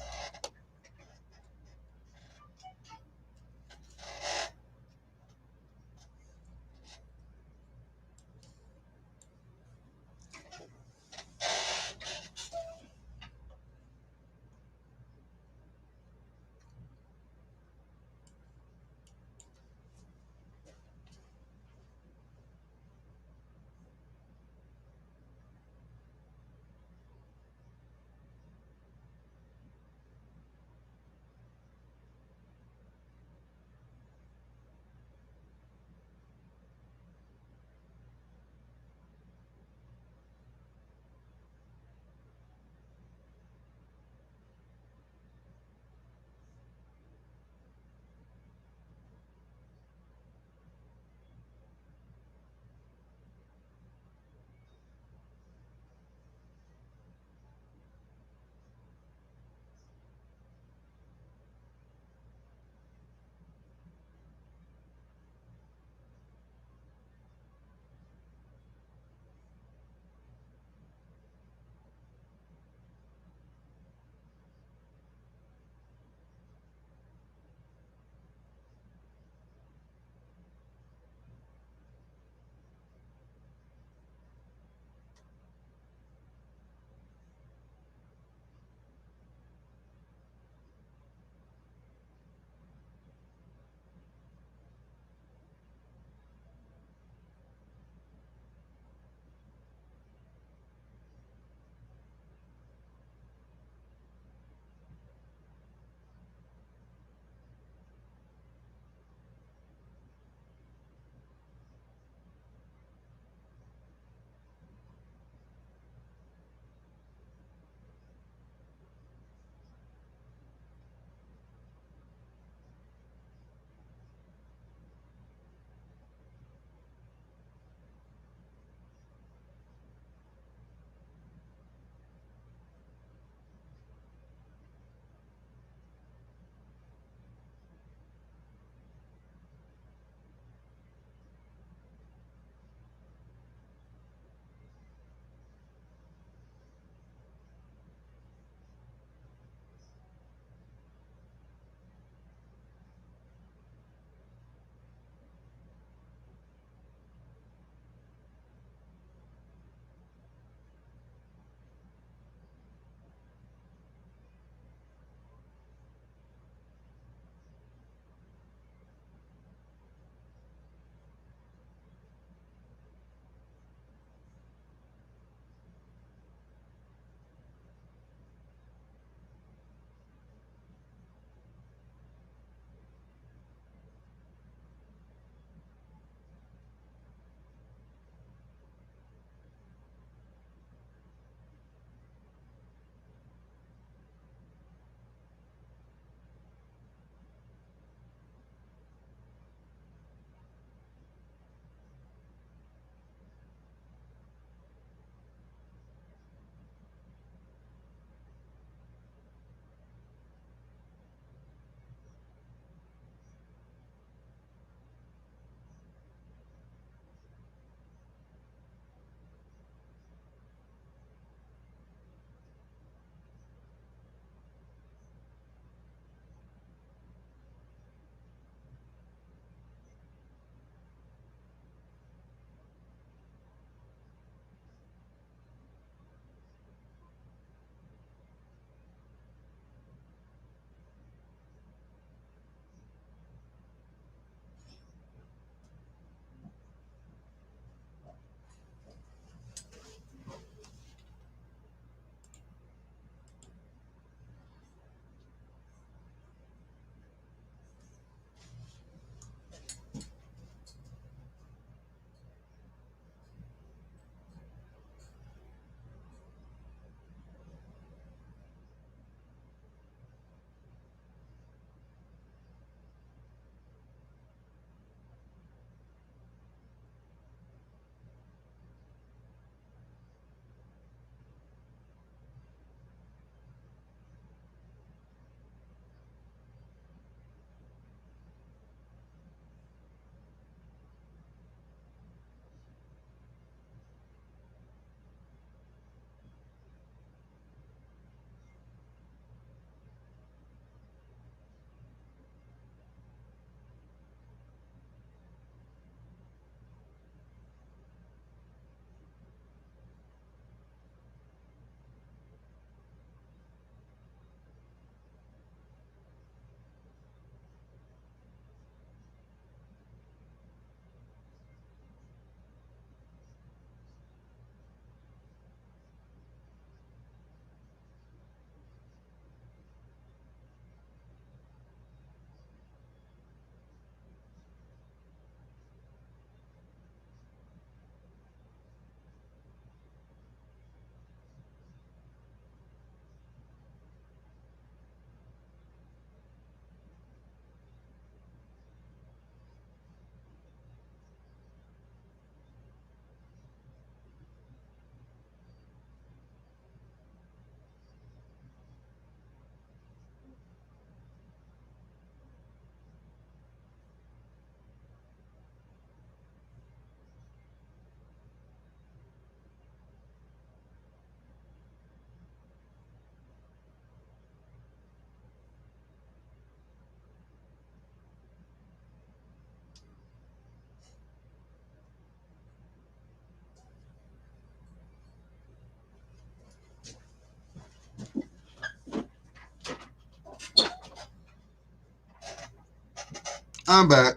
I'm back.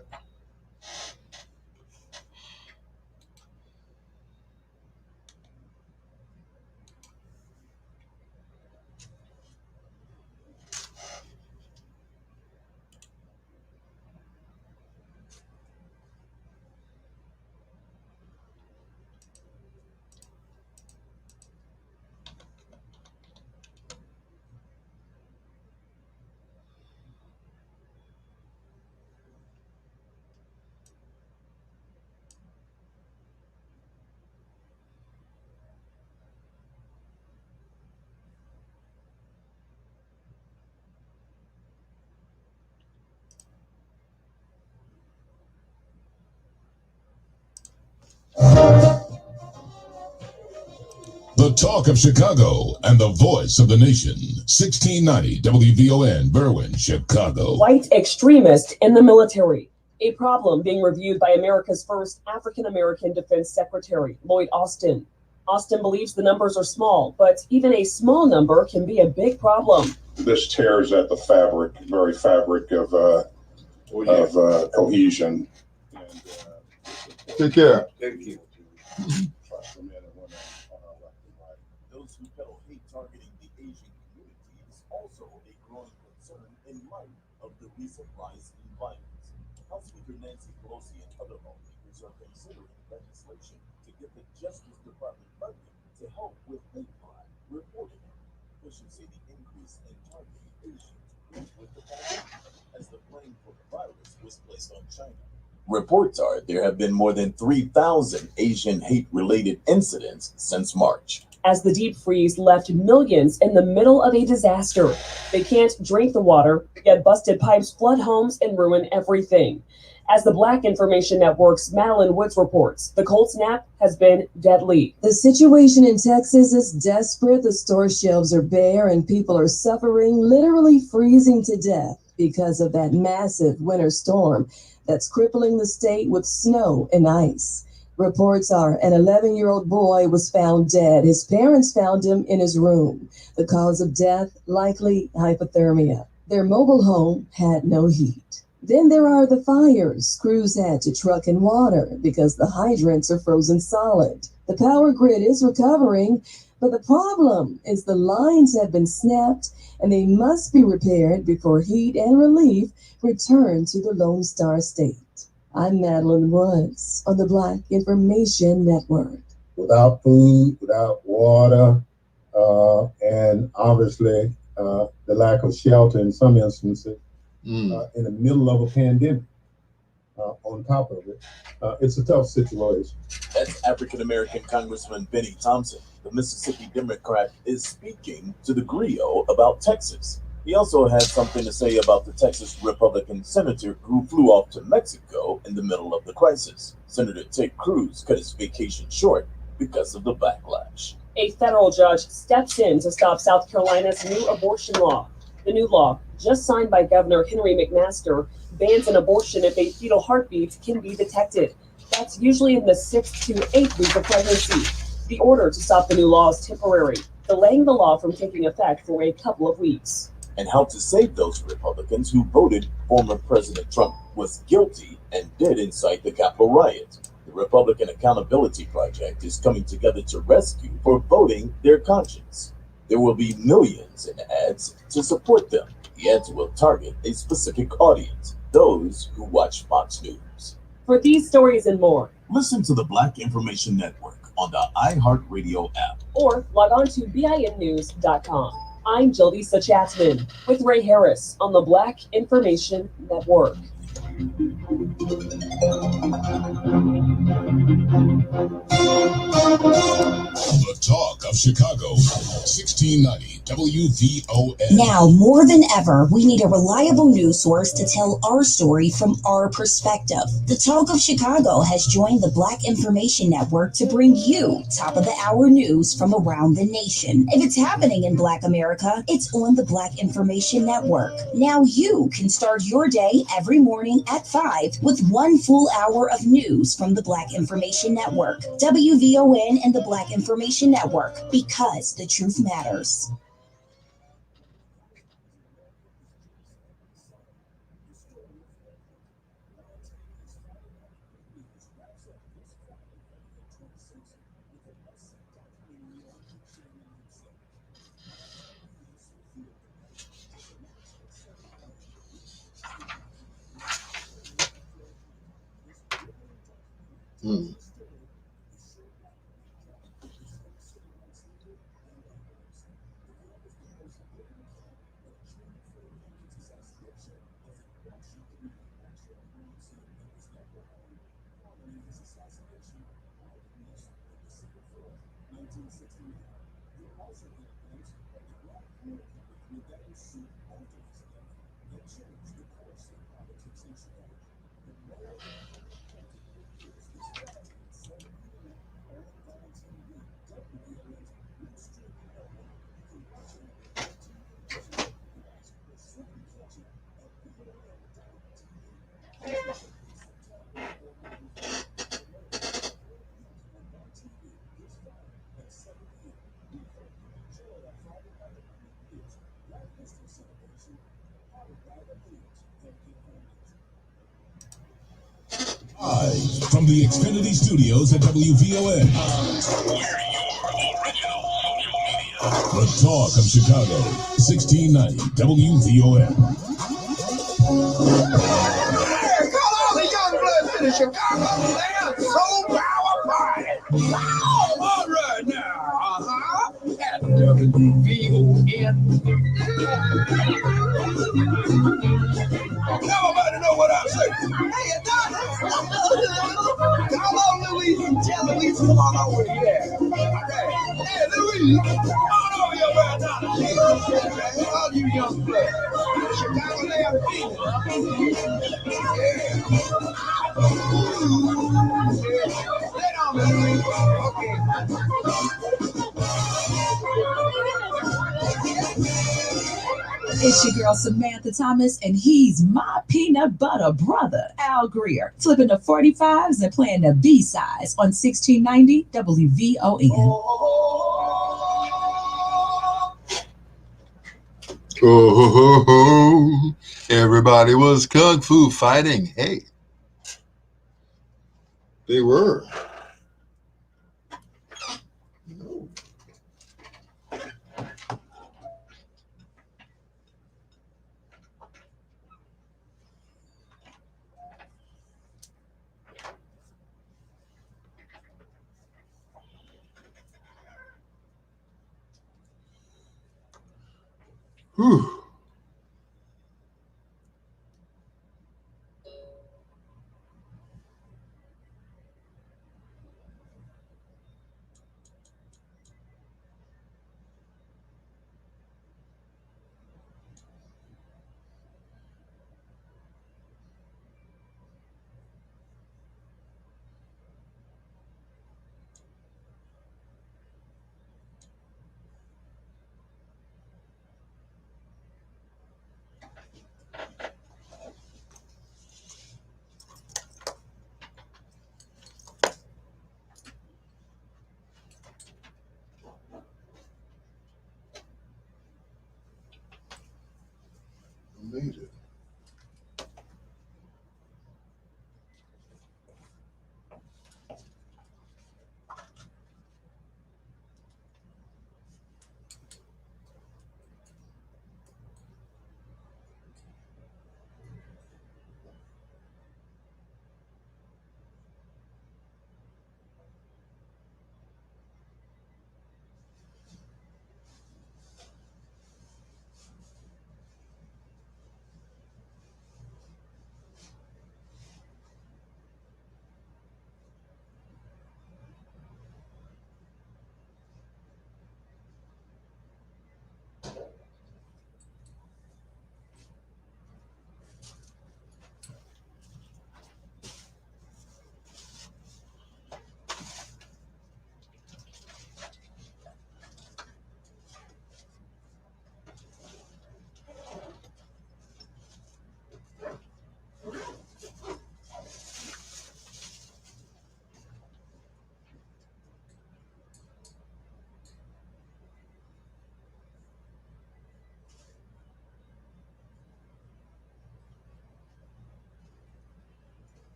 The talk of Chicago and the voice of the nation. 1690 WVON, Berwyn, Chicago. White extremist in the military. A problem being reviewed by America's first African-American defense secretary, Lloyd Austin. Austin believes the numbers are small, but even a small number can be a big problem. This tears at the fabric, very fabric of cohesion. And, take care. Thank you. Those who peddle hate targeting the Asian community is also a growing concern in light of the recent rise in violence. House Speaker Nancy Pelosi and other lawmakers are considering legislation to get the Justice Department funding to help with hate crime reporting. Officials say the increase in targeting Asians grew with the pandemic as the blame for the virus was placed on China. Reports are there have been more than 3,000 Asian hate-related incidents since March. As the deep freeze left millions in the middle of a disaster. They can't drink the water, yet busted pipes flood homes and ruin everything. As the Black Information Network's Madeline Woods reports, the cold snap has been deadly. The situation in Texas is desperate. The store shelves are bare and people are suffering, literally freezing to death because of that massive winter storm that's crippling the state with snow and ice. Reports are an 11-year-old boy was found dead. His parents found him in his room. The cause of death, likely hypothermia. Their mobile home had no heat. Then there are the fires. Crews had to truck in water because the hydrants are frozen solid. The power grid is recovering, but the problem is the lines have been snapped and they must be repaired before heat and relief return to the Lone Star State. I'm Madeline Woods on the Black Information Network. Without food, without water, and obviously the lack of shelter in some instances, in the middle of a pandemic. On top of it, it's a tough situation. That's African-American Congressman Benny Thompson. The Mississippi Democrat is speaking to the Griot about Texas. He also had something to say about the Texas Republican senator who flew off to Mexico in the middle of the crisis. Senator Ted Cruz cut his vacation short because of the backlash. A federal judge steps in to stop South Carolina's new abortion law. The new law, just signed by Governor Henry McMaster, bans an abortion if a fetal heartbeat can be detected. That's usually in the 6th to 8th week of pregnancy. The order to stop the new law is temporary, delaying the law from taking effect for a couple of weeks. And how to save those Republicans who voted former President Trump was guilty and did incite the Capitol riot. The Republican Accountability Project is coming together to rescue for voting their conscience. There will be millions in ads to support them. The ads will target a specific audience, those who watch Fox News. For these stories and more, listen to the Black Information Network on the iHeartRadio app. Or log on to BINnews.com. I'm Jaldisa Chapman with Ray Harris on the Black Information Network. The talk of Chicago, 1690 WVON. Now, more than ever, we need a reliable news source to tell our story from our perspective. The Talk of Chicago has joined the Black Information Network to bring you top-of-the-hour news from around the nation. If it's happening in Black America, it's on the Black Information Network. Now you can start your day every morning at 5 with 1 full hour of news from the Black Information Network. WVON and the Black Information Network, because the truth matters. Mm. Live from the Xfinity Studios at WVON. The talk of Chicago, 1690 WVON. Hey, call all the young bloods in the Chicago land soul power party. Wow, all right now. At WVON. Nobody know what I'm saying. Hey, Adonis. Come on, Louise. Tell Louise come on over here. Okay. Hey, Louise. Come on over here where Adonis is. Hey, all you young bloods. Chicago land feeling. Yeah. Lay down, Miss Louise. Okay. It's your girl Samantha Thomas, and he's my peanut butter brother, Al Greer, flipping the 45s and playing the B-sides on 1690 WVON. Oh, everybody was kung fu fighting. Hey, they were. Whew. Made it.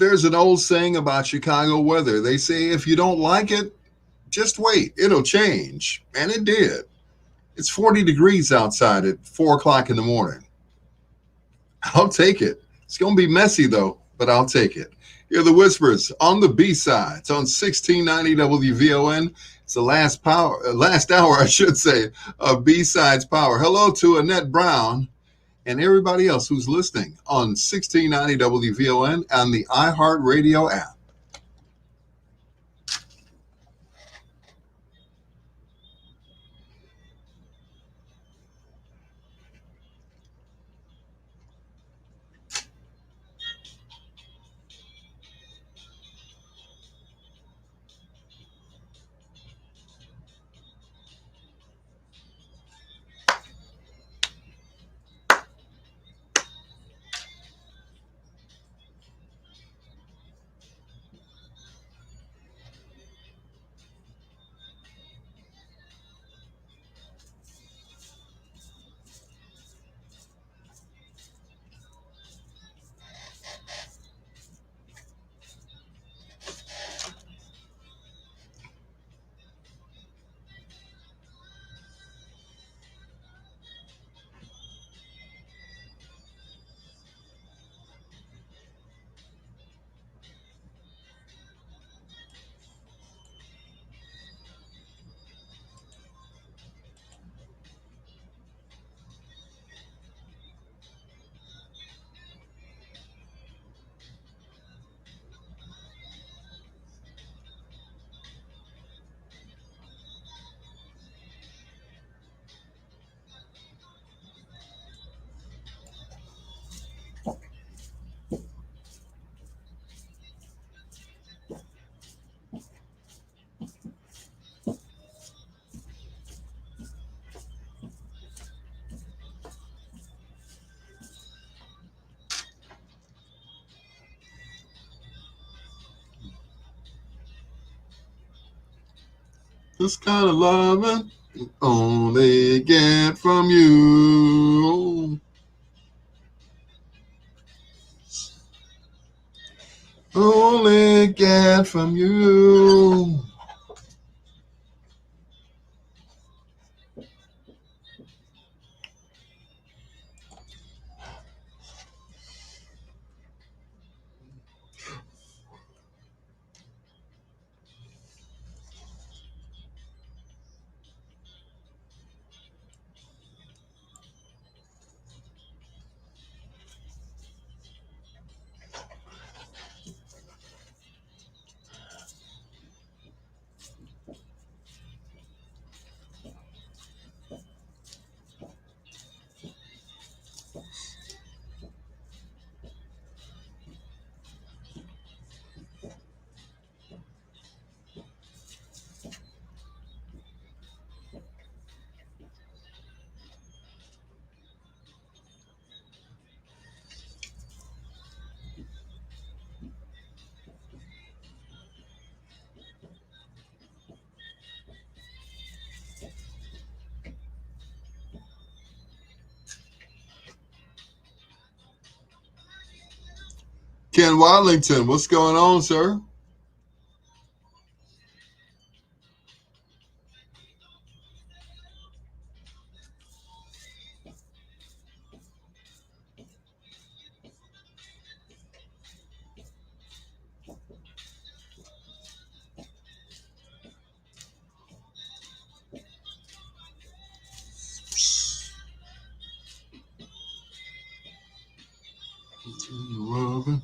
There's an old saying about Chicago weather. They say if you don't like it, just wait. It'll change. And it did. It's 40 degrees outside at 4 o'clock in the morning. I'll take it. It's going to be messy, though, but I'll take it. Hear the whispers on the B-sides on 1690 WVON. It's the last hour, I should say, of B-sides power. Hello to Annette Brown and everybody else who's listening on 1690 WVON and the iHeartRadio app. This kind of loving only get from you. Only get from you. Ken Wadlington, what's going on, sir? Robin.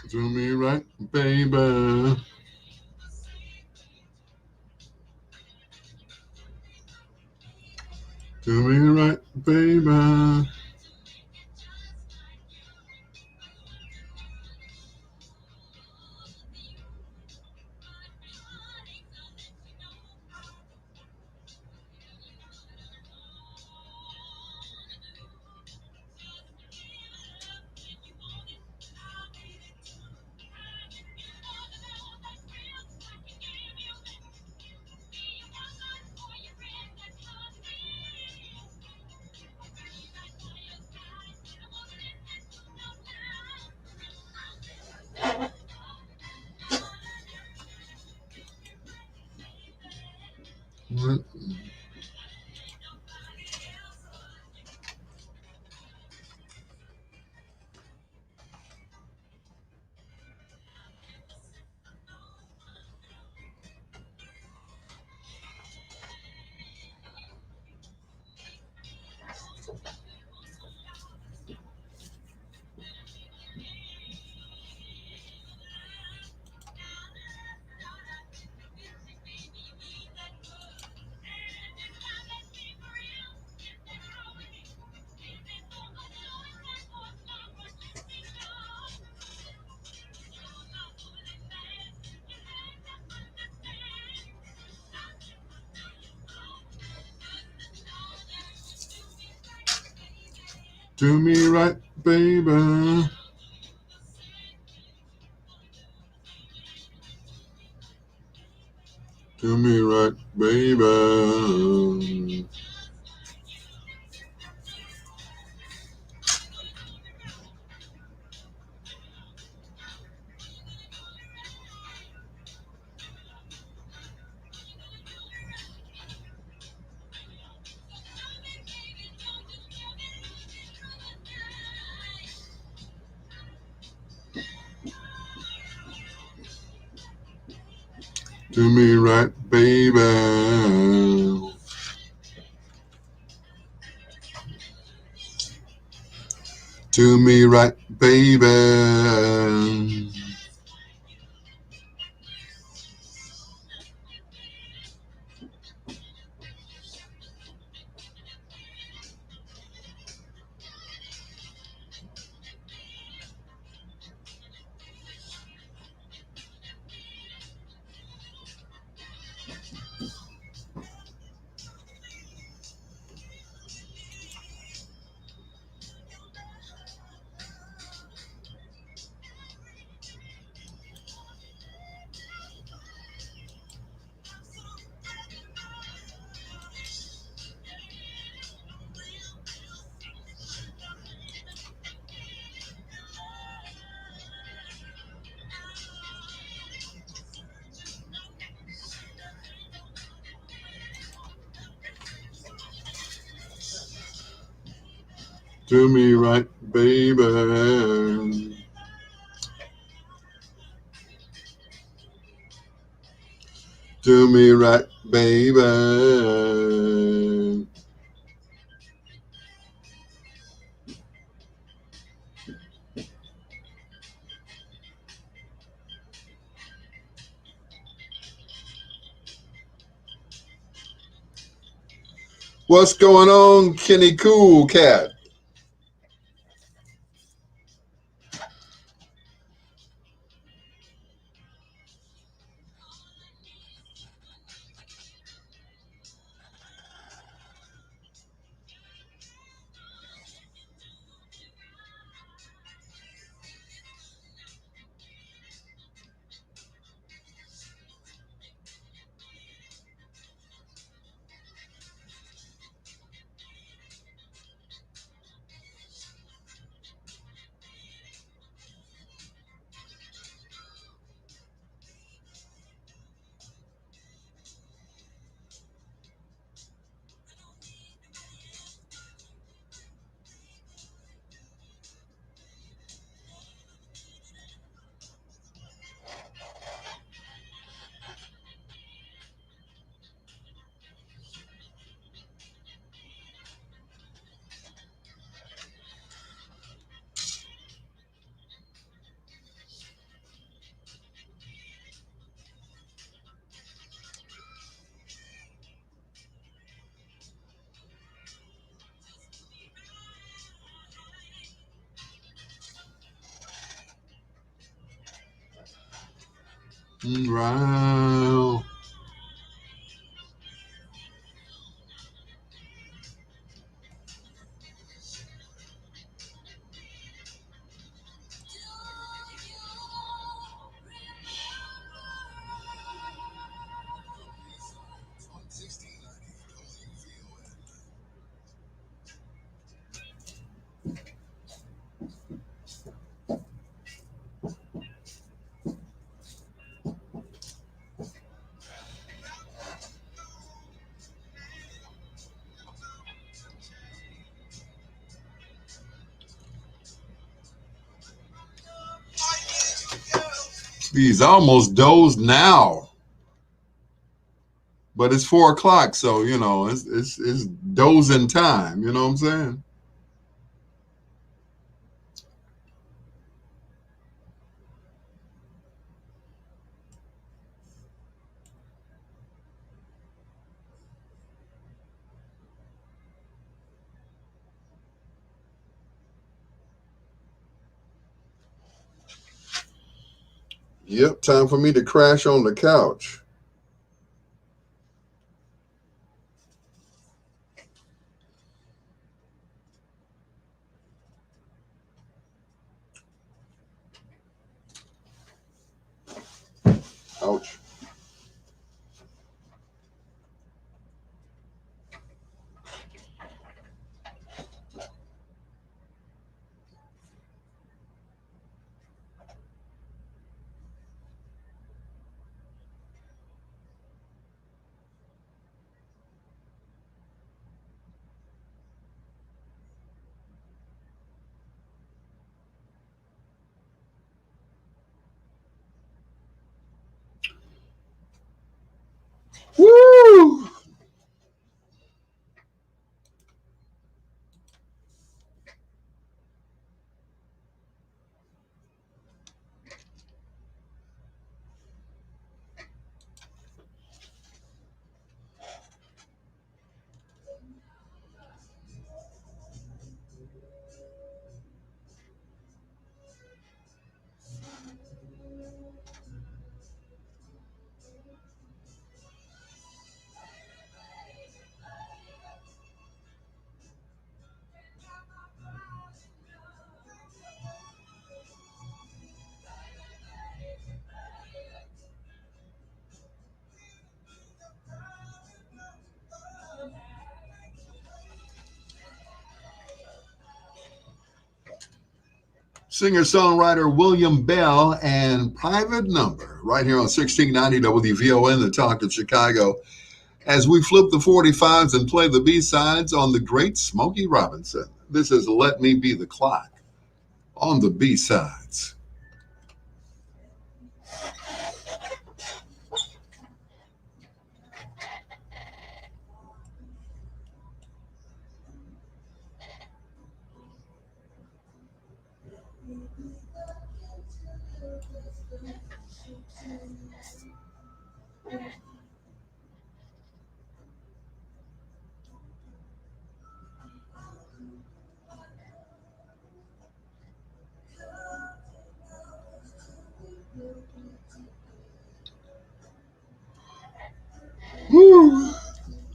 Do me right, baby. Do me right, baby. Do me right, baby. Do me right, baby. Do me right, baby. Do me right, baby. Do me right, baby. Do me right, baby. What's going on, Kenny Cool Cat? Wow. He's almost dozed now, but it's 4 o'clock, so you know it's dozing time. You know what I'm saying? Yep, time for me to crash on the couch. Ouch. Woo! Singer-songwriter William Bell and Private Number right here on 1690 WVON, the Talk of Chicago, as we flip the 45s and play the B-sides on the great Smokey Robinson. This is Let Me Be the Clock on the B-sides. Woo!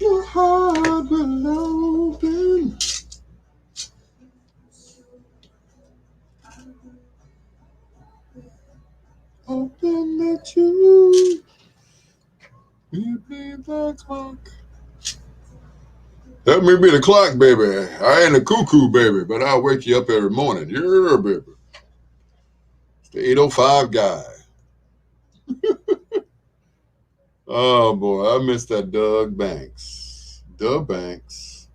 Your heart will open. Open that you be the clock. Let me be the clock, baby. I ain't a cuckoo, baby, but I'll wake you up every morning. Yeah, baby. It's the 805 guy. Oh, boy, I miss that Doug Banks. Doug Banks.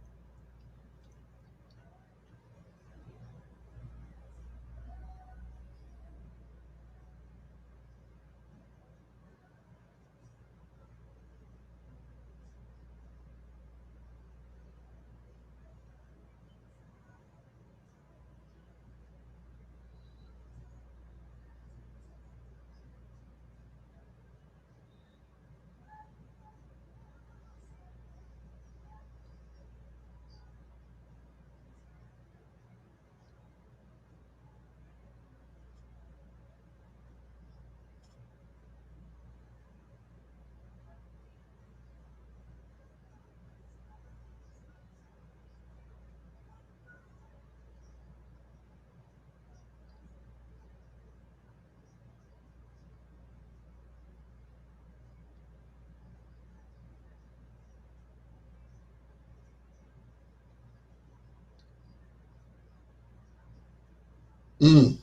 Mm.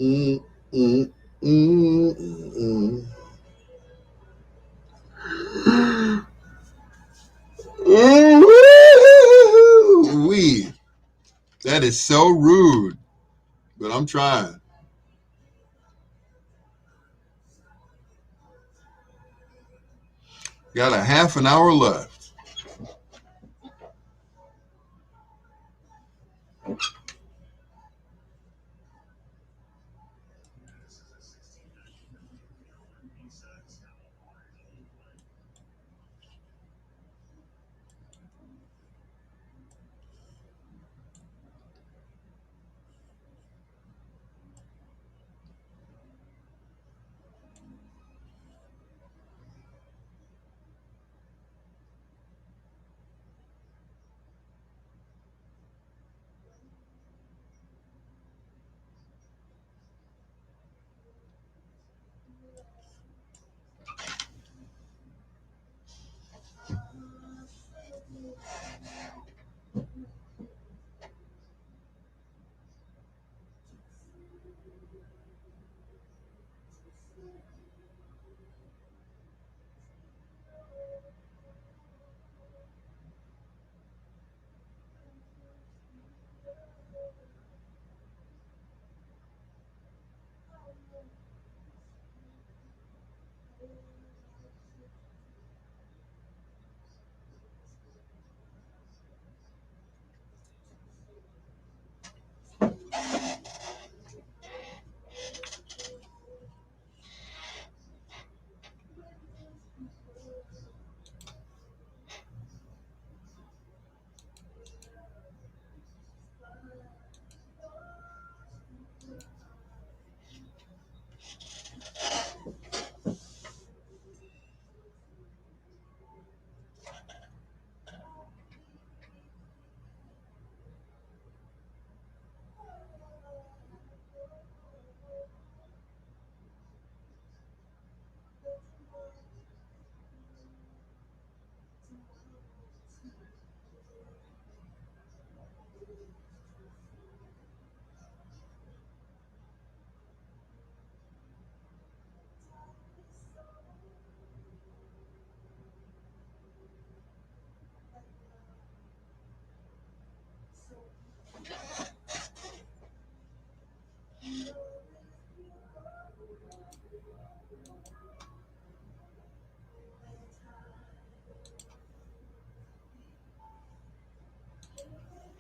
Mm, mm, mm, mm. Ooh-wee. That is so rude, but I'm trying. Got a half an hour left.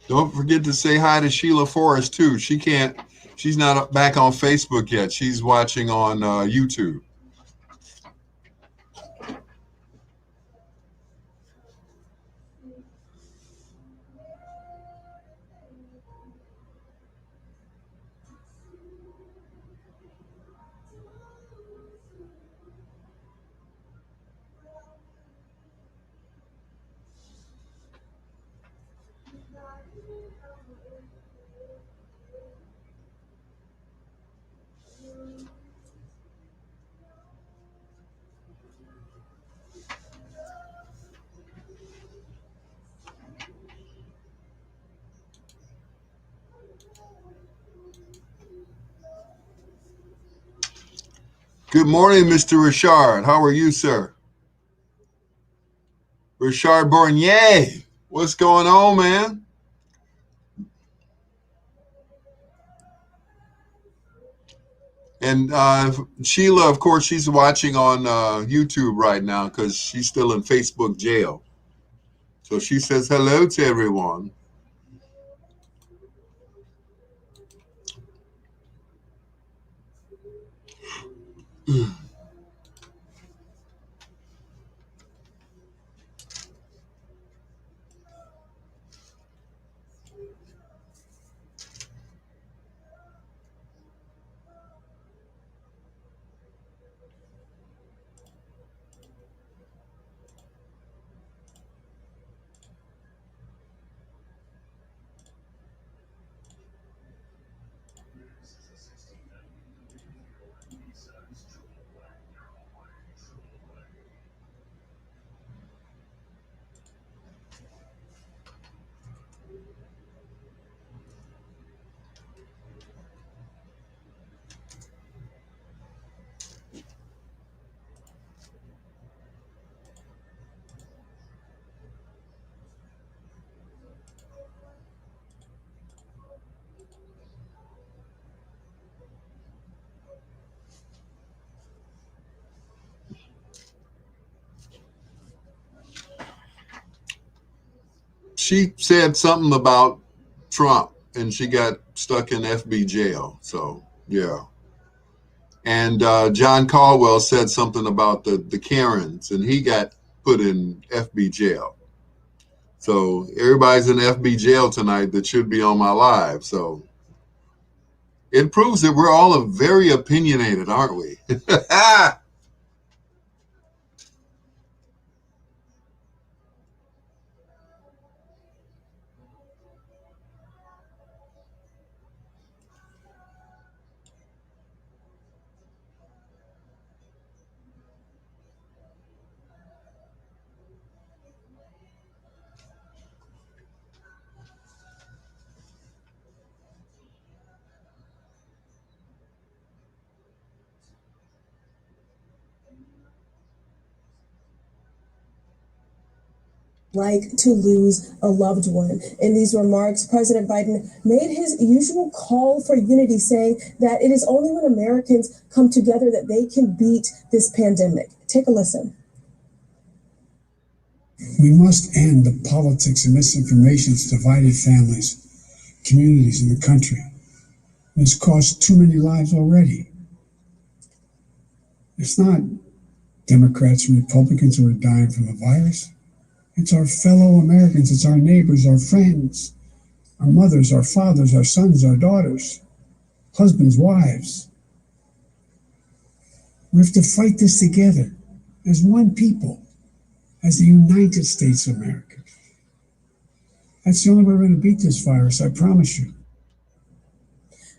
Don't forget to say hi to Sheila Forrest too. She's not back on Facebook yet. She's watching on YouTube. Good morning, Mr. Richard. How are you, sir? Richard Bournier. What's going on, man? And Sheila, of course, she's watching on YouTube right now because she's still in Facebook jail. So she says hello to everyone. she said something about Trump and she got stuck in FB jail. So, yeah. And John Caldwell said something about the Karens and he got put in FB jail. So everybody's in FB jail tonight that should be on my live. So it proves that we're all very opinionated, aren't we? Like to lose a loved one. In these remarks, President Biden made his usual call for unity, saying that it is only when Americans come together that they can beat this pandemic. Take a listen. We must end the politics and misinformation that's divided families, communities, in the country. It's cost too many lives already. It's not Democrats and Republicans who are dying from the virus. It's our fellow Americans, it's our neighbors, our friends, our mothers, our fathers, our sons, our daughters, husbands, wives. We have to fight this together as one people, as the United States of America. That's the only way we're going to beat this virus, I promise you.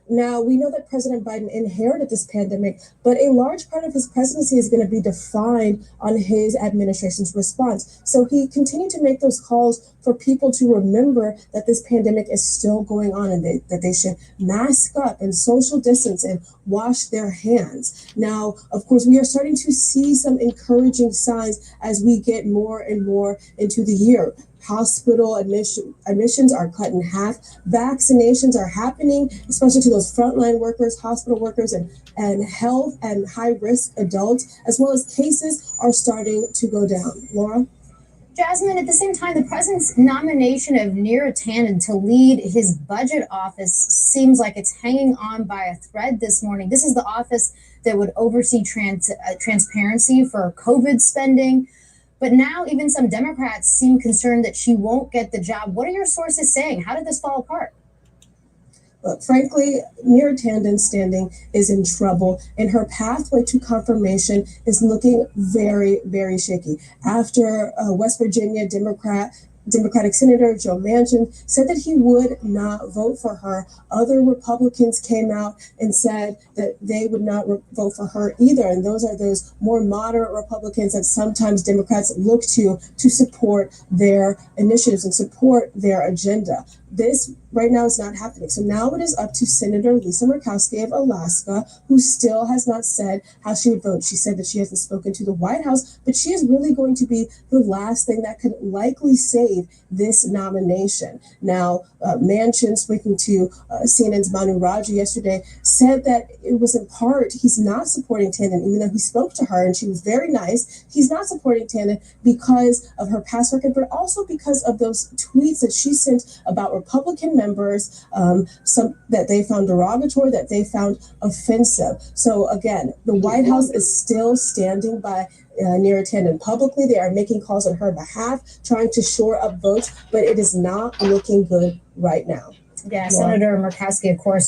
Now, we know that President Biden inherited this pandemic, but a large part of his presidency is going to be defined on his administration's response. So he continued to make those calls for people to remember that this pandemic is still going on and that they should mask up and social distance and wash their hands. Now, of course, we are starting to see some encouraging signs as we get more and more into the year. Hospital admissions are cut in half. Vaccinations are happening, especially to those frontline workers, hospital workers, and health and high-risk adults, as well as cases are starting to go down. Laura? Jasmine, at the same time, the president's nomination of Neera Tanden to lead his budget office seems like it's hanging on by a thread this morning. This is the office that would oversee transparency for COVID spending. But now even some Democrats seem concerned that she won't get the job. What are your sources saying? How did this fall apart? Look, frankly, Neera Tanden's standing is in trouble, and her pathway to confirmation is looking very, very shaky. After West Virginia Democratic Senator Joe Manchin said that he would not vote for her, other Republicans came out and said that they would not vote for her either. And those are those more moderate Republicans that sometimes Democrats look to support their initiatives and support their agenda. This right now is not happening. So now it is up to Senator Lisa Murkowski of Alaska, who still has not said how she would vote. She said that she hasn't spoken to the White House, but she is really going to be the last thing that could likely save this nomination. Now, Manchin, speaking to CNN's Manu Raja yesterday, said that it was in part, he's not supporting Tanden, even though he spoke to her and she was very nice. He's not supporting Tanden because of her past record, but also because of those tweets that she sent about Republican members, some that they found derogatory, that they found offensive. So again, the White House is still standing by Neera Tanden publicly. They are making calls on her behalf, trying to shore up votes, but it is not looking good right now. Yeah, Senator Murkowski, of course,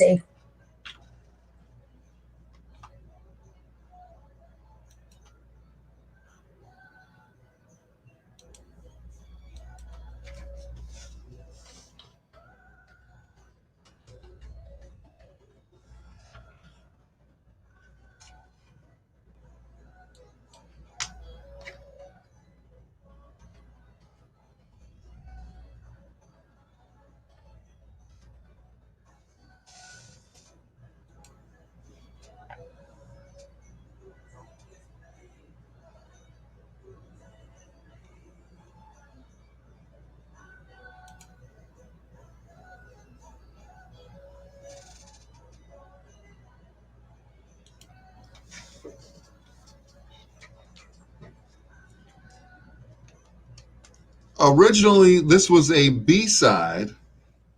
Originally, this was a B-side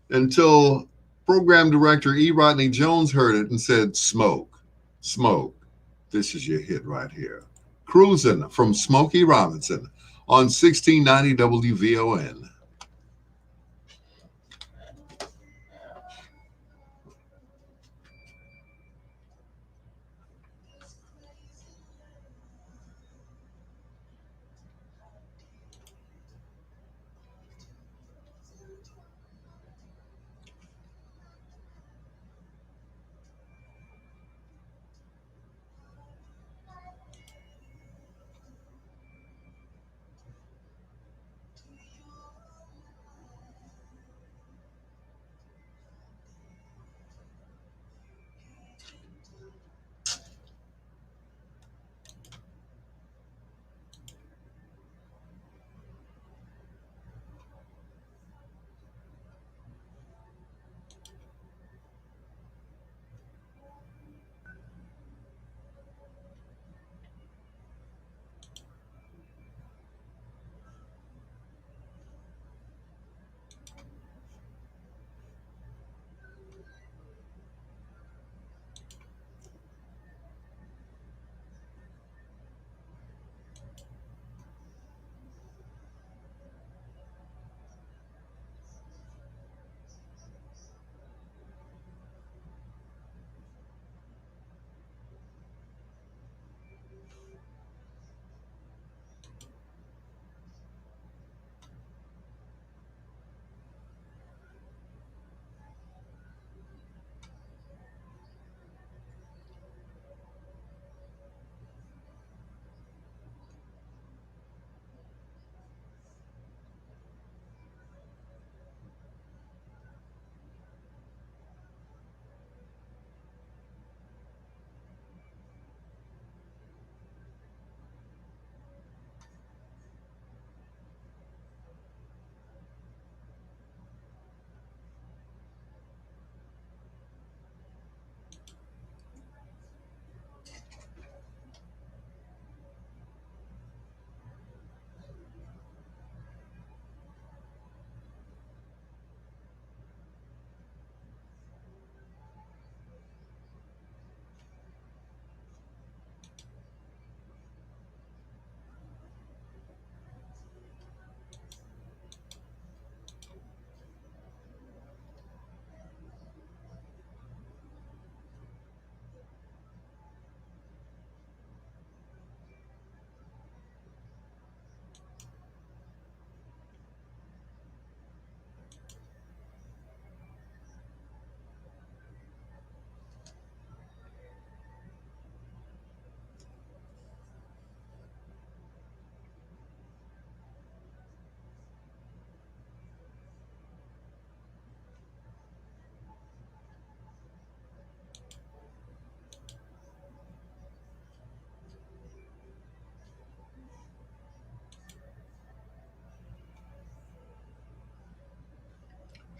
until program director E. Rodney Jones heard it and said, "Smoke, smoke. This is your hit right here." Cruising from Smokey Robinson on 1690 WVON.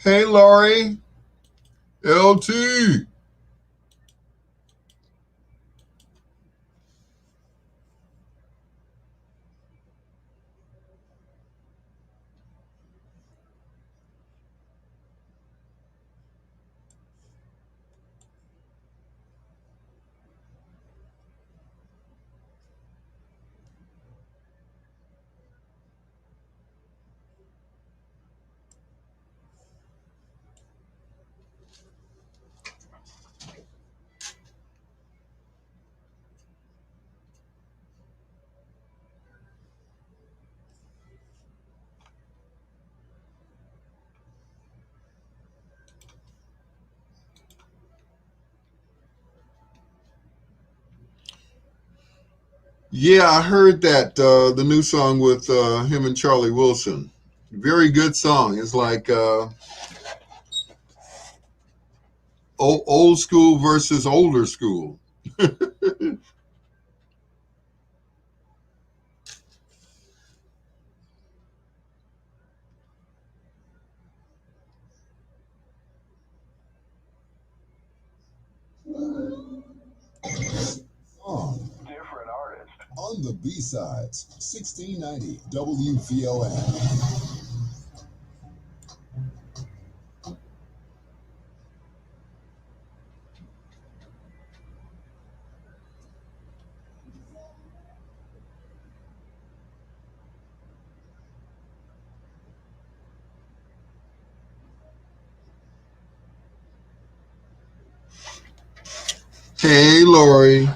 Hey, Laurie. LT. Yeah, I heard that the new song with him and Charlie Wilson. Very good song. It's like old school versus older school. On the B-sides, 1690 WVON. Hey, Lori.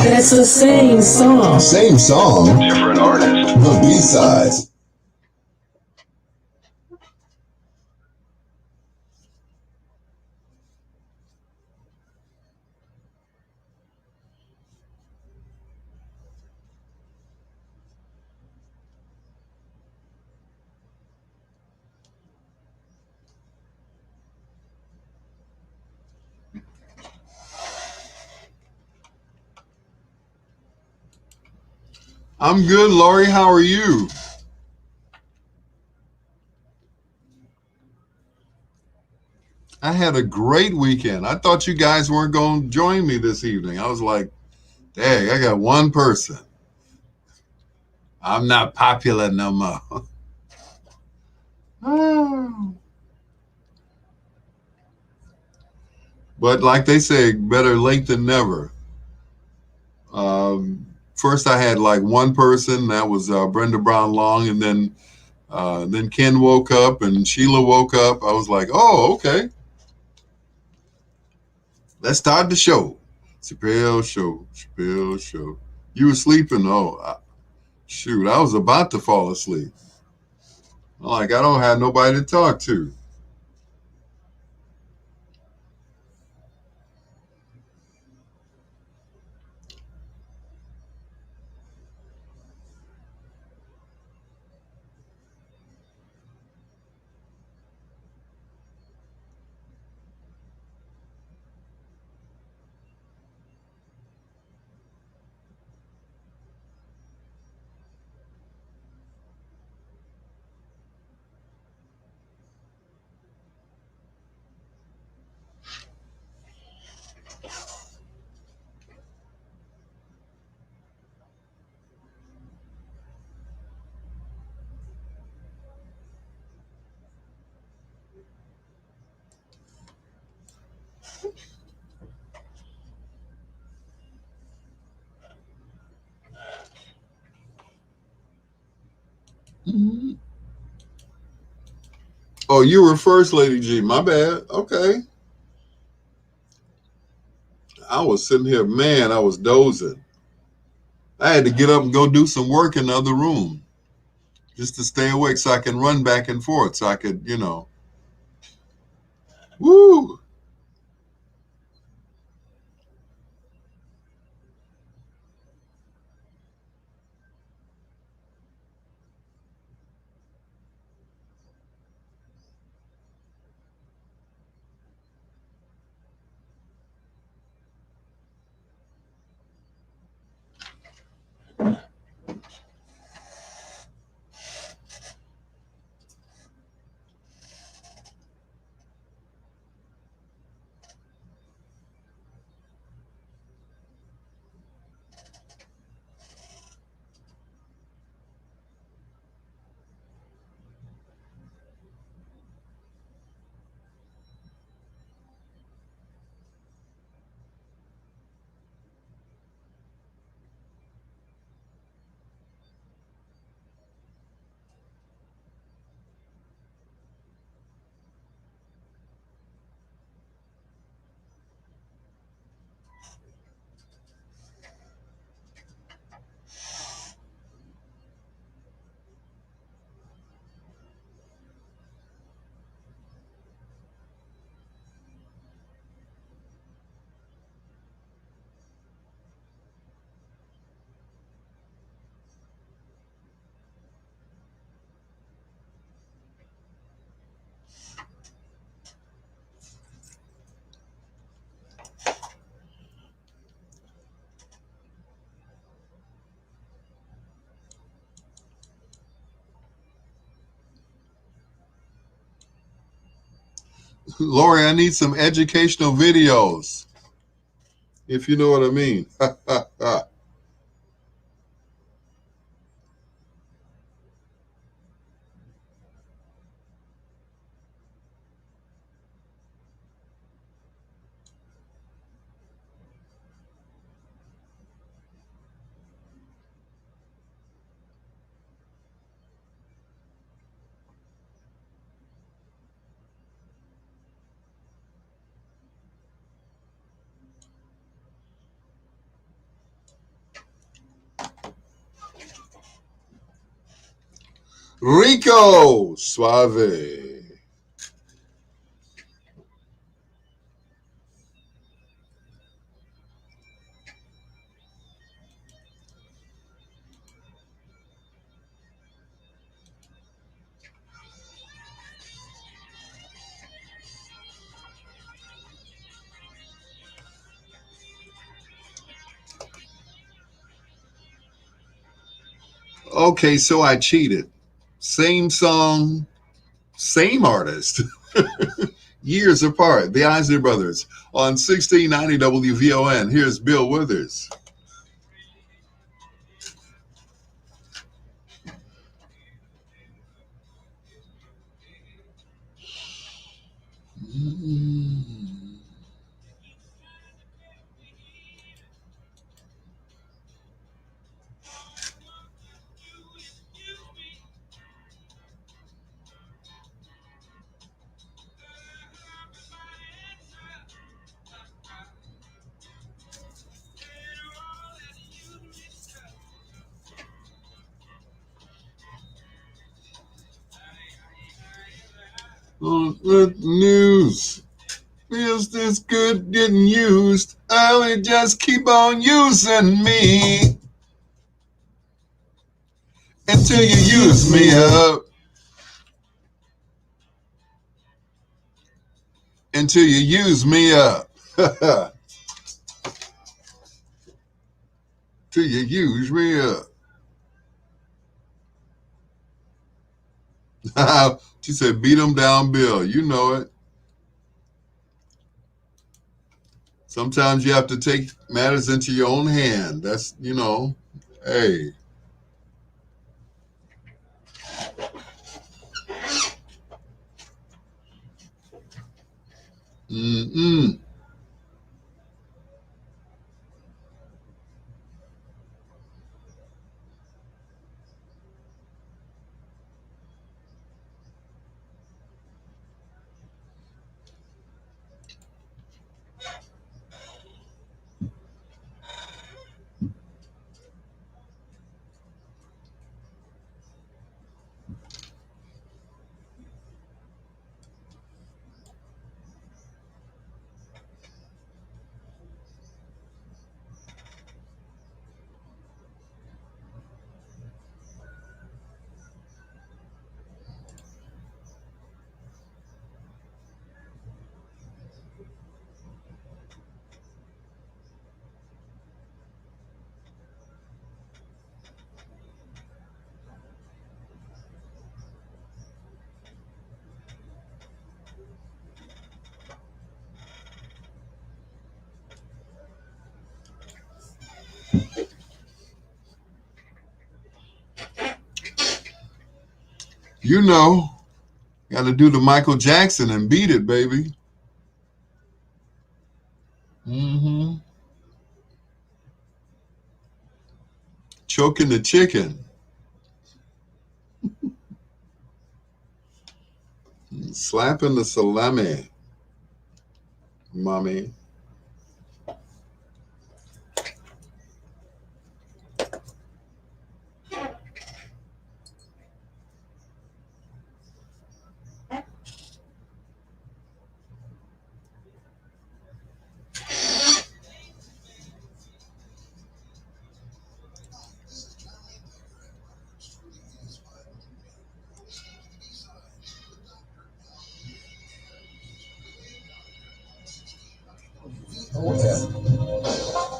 That's the same song. Same song, different artist. The B-sides. I'm good, Lori. How are you? I had a great weekend. I thought you guys weren't going to join me this evening. I was like, dang, I got one person. I'm not popular no more. But like they say, better late than never. First, I had like one person. That was Brenda Brown Long. And then Ken woke up and Sheila woke up. I was like, oh, okay. Let's start the show. Chappelle Show. Chappelle Show. You were sleeping? Oh, shoot. I was about to fall asleep. Like, I don't have nobody to talk to. Mm-hmm. Oh, you were first, Lady G. My bad. Okay. I was sitting here, man, I was dozing. I had to get up and go do some work in the other room just to stay awake so I can run back and forth so I could, woo. Lori, I need some educational videos, if you know what I mean. Rico Suave. Okay, so I cheated. Same song, same artist. Years apart. The Isley Brothers on 1690 WVON. Here's Bill Withers. The news feels this good getting used. I'll just keep on using me until you use me up. Until you use me up. Till you use me up. She said, beat him down, Bill. You know it. Sometimes you have to take matters into your own hand. That's, hey. Mm-mm. Got to do the Michael Jackson and beat it, baby. Mm-hmm. Choking the chicken. Slapping the salami. Mommy.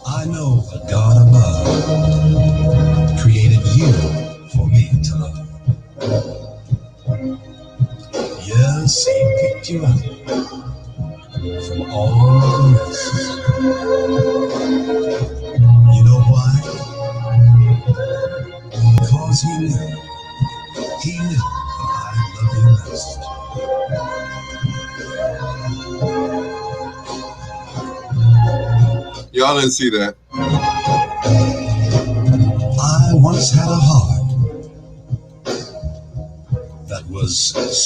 I know the God above created you for me to love. Yes, sea picked you out from all the rest. You know why? Because he knew that I love you best. Y'all didn't see that. I once had a heart that was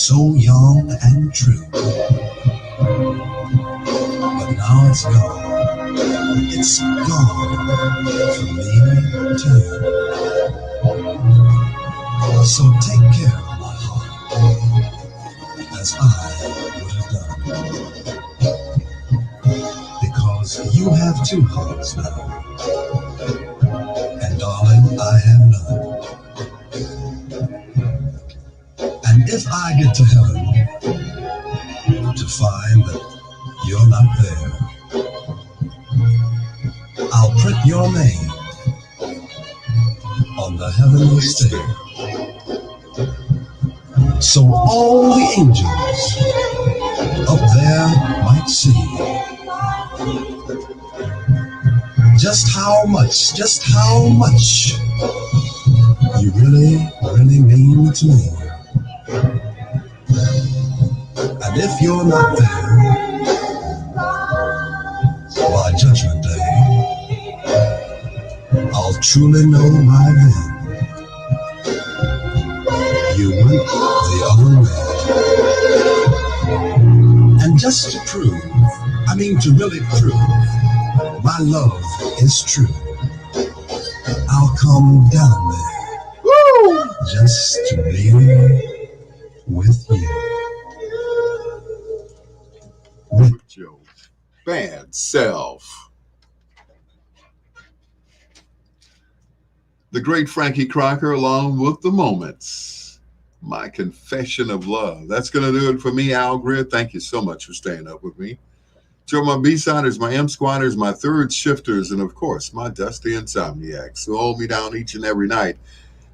so young and true, but now it's gone. It's gone from me too. So take care of my heart as I would have done, because you have two hearts now, and darling, I have none. And if I get to heaven to find that you're not there, I'll print your name on the heavenly stair, so all the angels up there might see just how much you really, really mean to me. And if you're not there by Judgment Day, I'll truly know by then you went the other way. And just to prove, to really prove my love is true, I'll come down there just to be with you. With your bad self. The great Frankie Crocker, along with The Moments. My confession of love. That's going to do it for me, Al Greer. Thank you so much for staying up with me. To my B-siders, my M-squatters, my third shifters, and of course, my dusty insomniacs who hold me down each and every night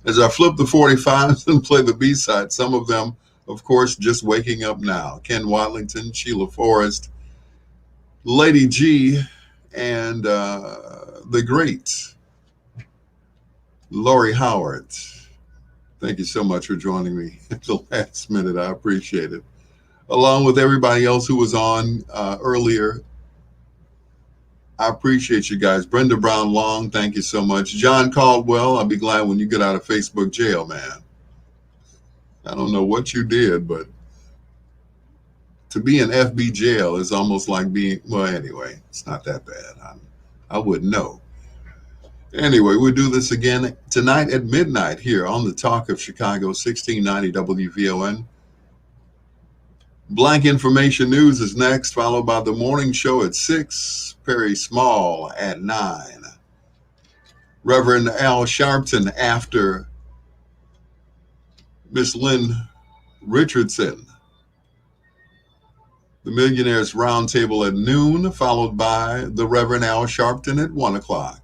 as I flip the 45s and play the B-side. Some of them, of course, just waking up now. Ken Watlington, Sheila Forrest, Lady G, and the great Lori Howard. Thank you so much for joining me at the last minute. I appreciate it. Along with everybody else who was on earlier. I appreciate you guys. Brenda Brown Long, thank you so much. John Caldwell, I'll be glad when you get out of Facebook jail, man. I don't know what you did, but to be in FB jail is almost like being, well, anyway, it's not that bad. I wouldn't know. Anyway, we'll do this again tonight at midnight here on the Talk of Chicago, 1690 WVON. Blank Information News is next, followed by the morning show at 6, Perry Small at 9. Reverend Al Sharpton after Miss Lynn Richardson. The Millionaires Roundtable at noon, followed by the Reverend Al Sharpton at 1 o'clock.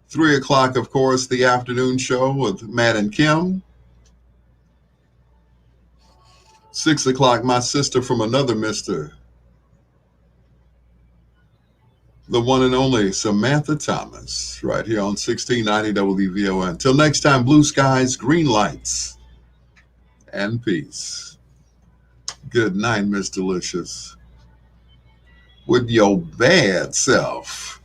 3 o'clock, of course, the afternoon show with Matt and Kim. 6 o'clock, my sister from another mister, the one and only Samantha Thomas, right here on 1690 WVON. Until next time, blue skies, green lights, and peace. Good night, Miss Delicious. With your bad self.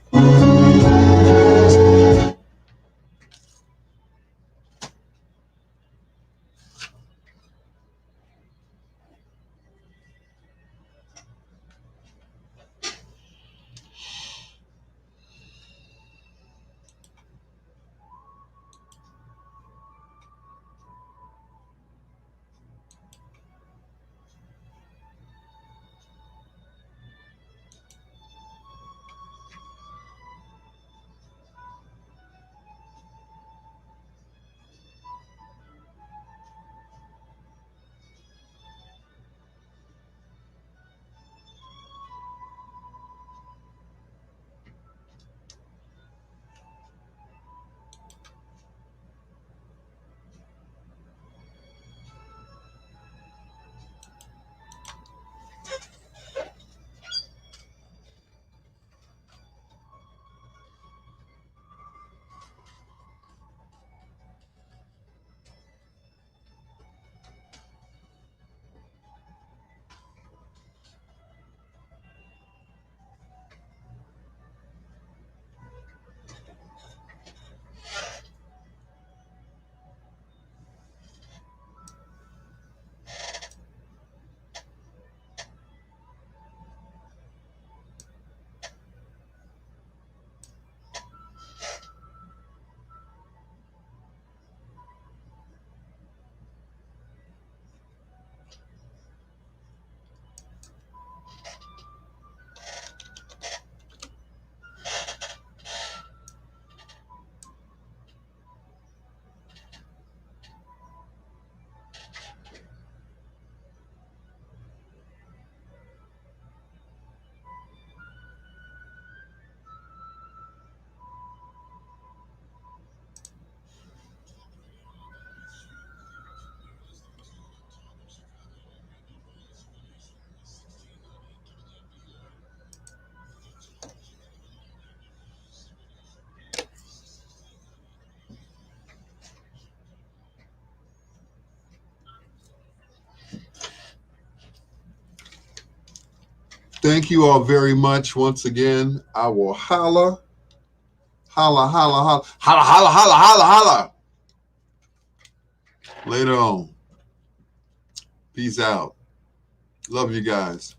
Thank you all very much once again. I will holla, holla, holla, holla, holla, holla, holla, holla, holla. Later on. Peace out. Love you guys.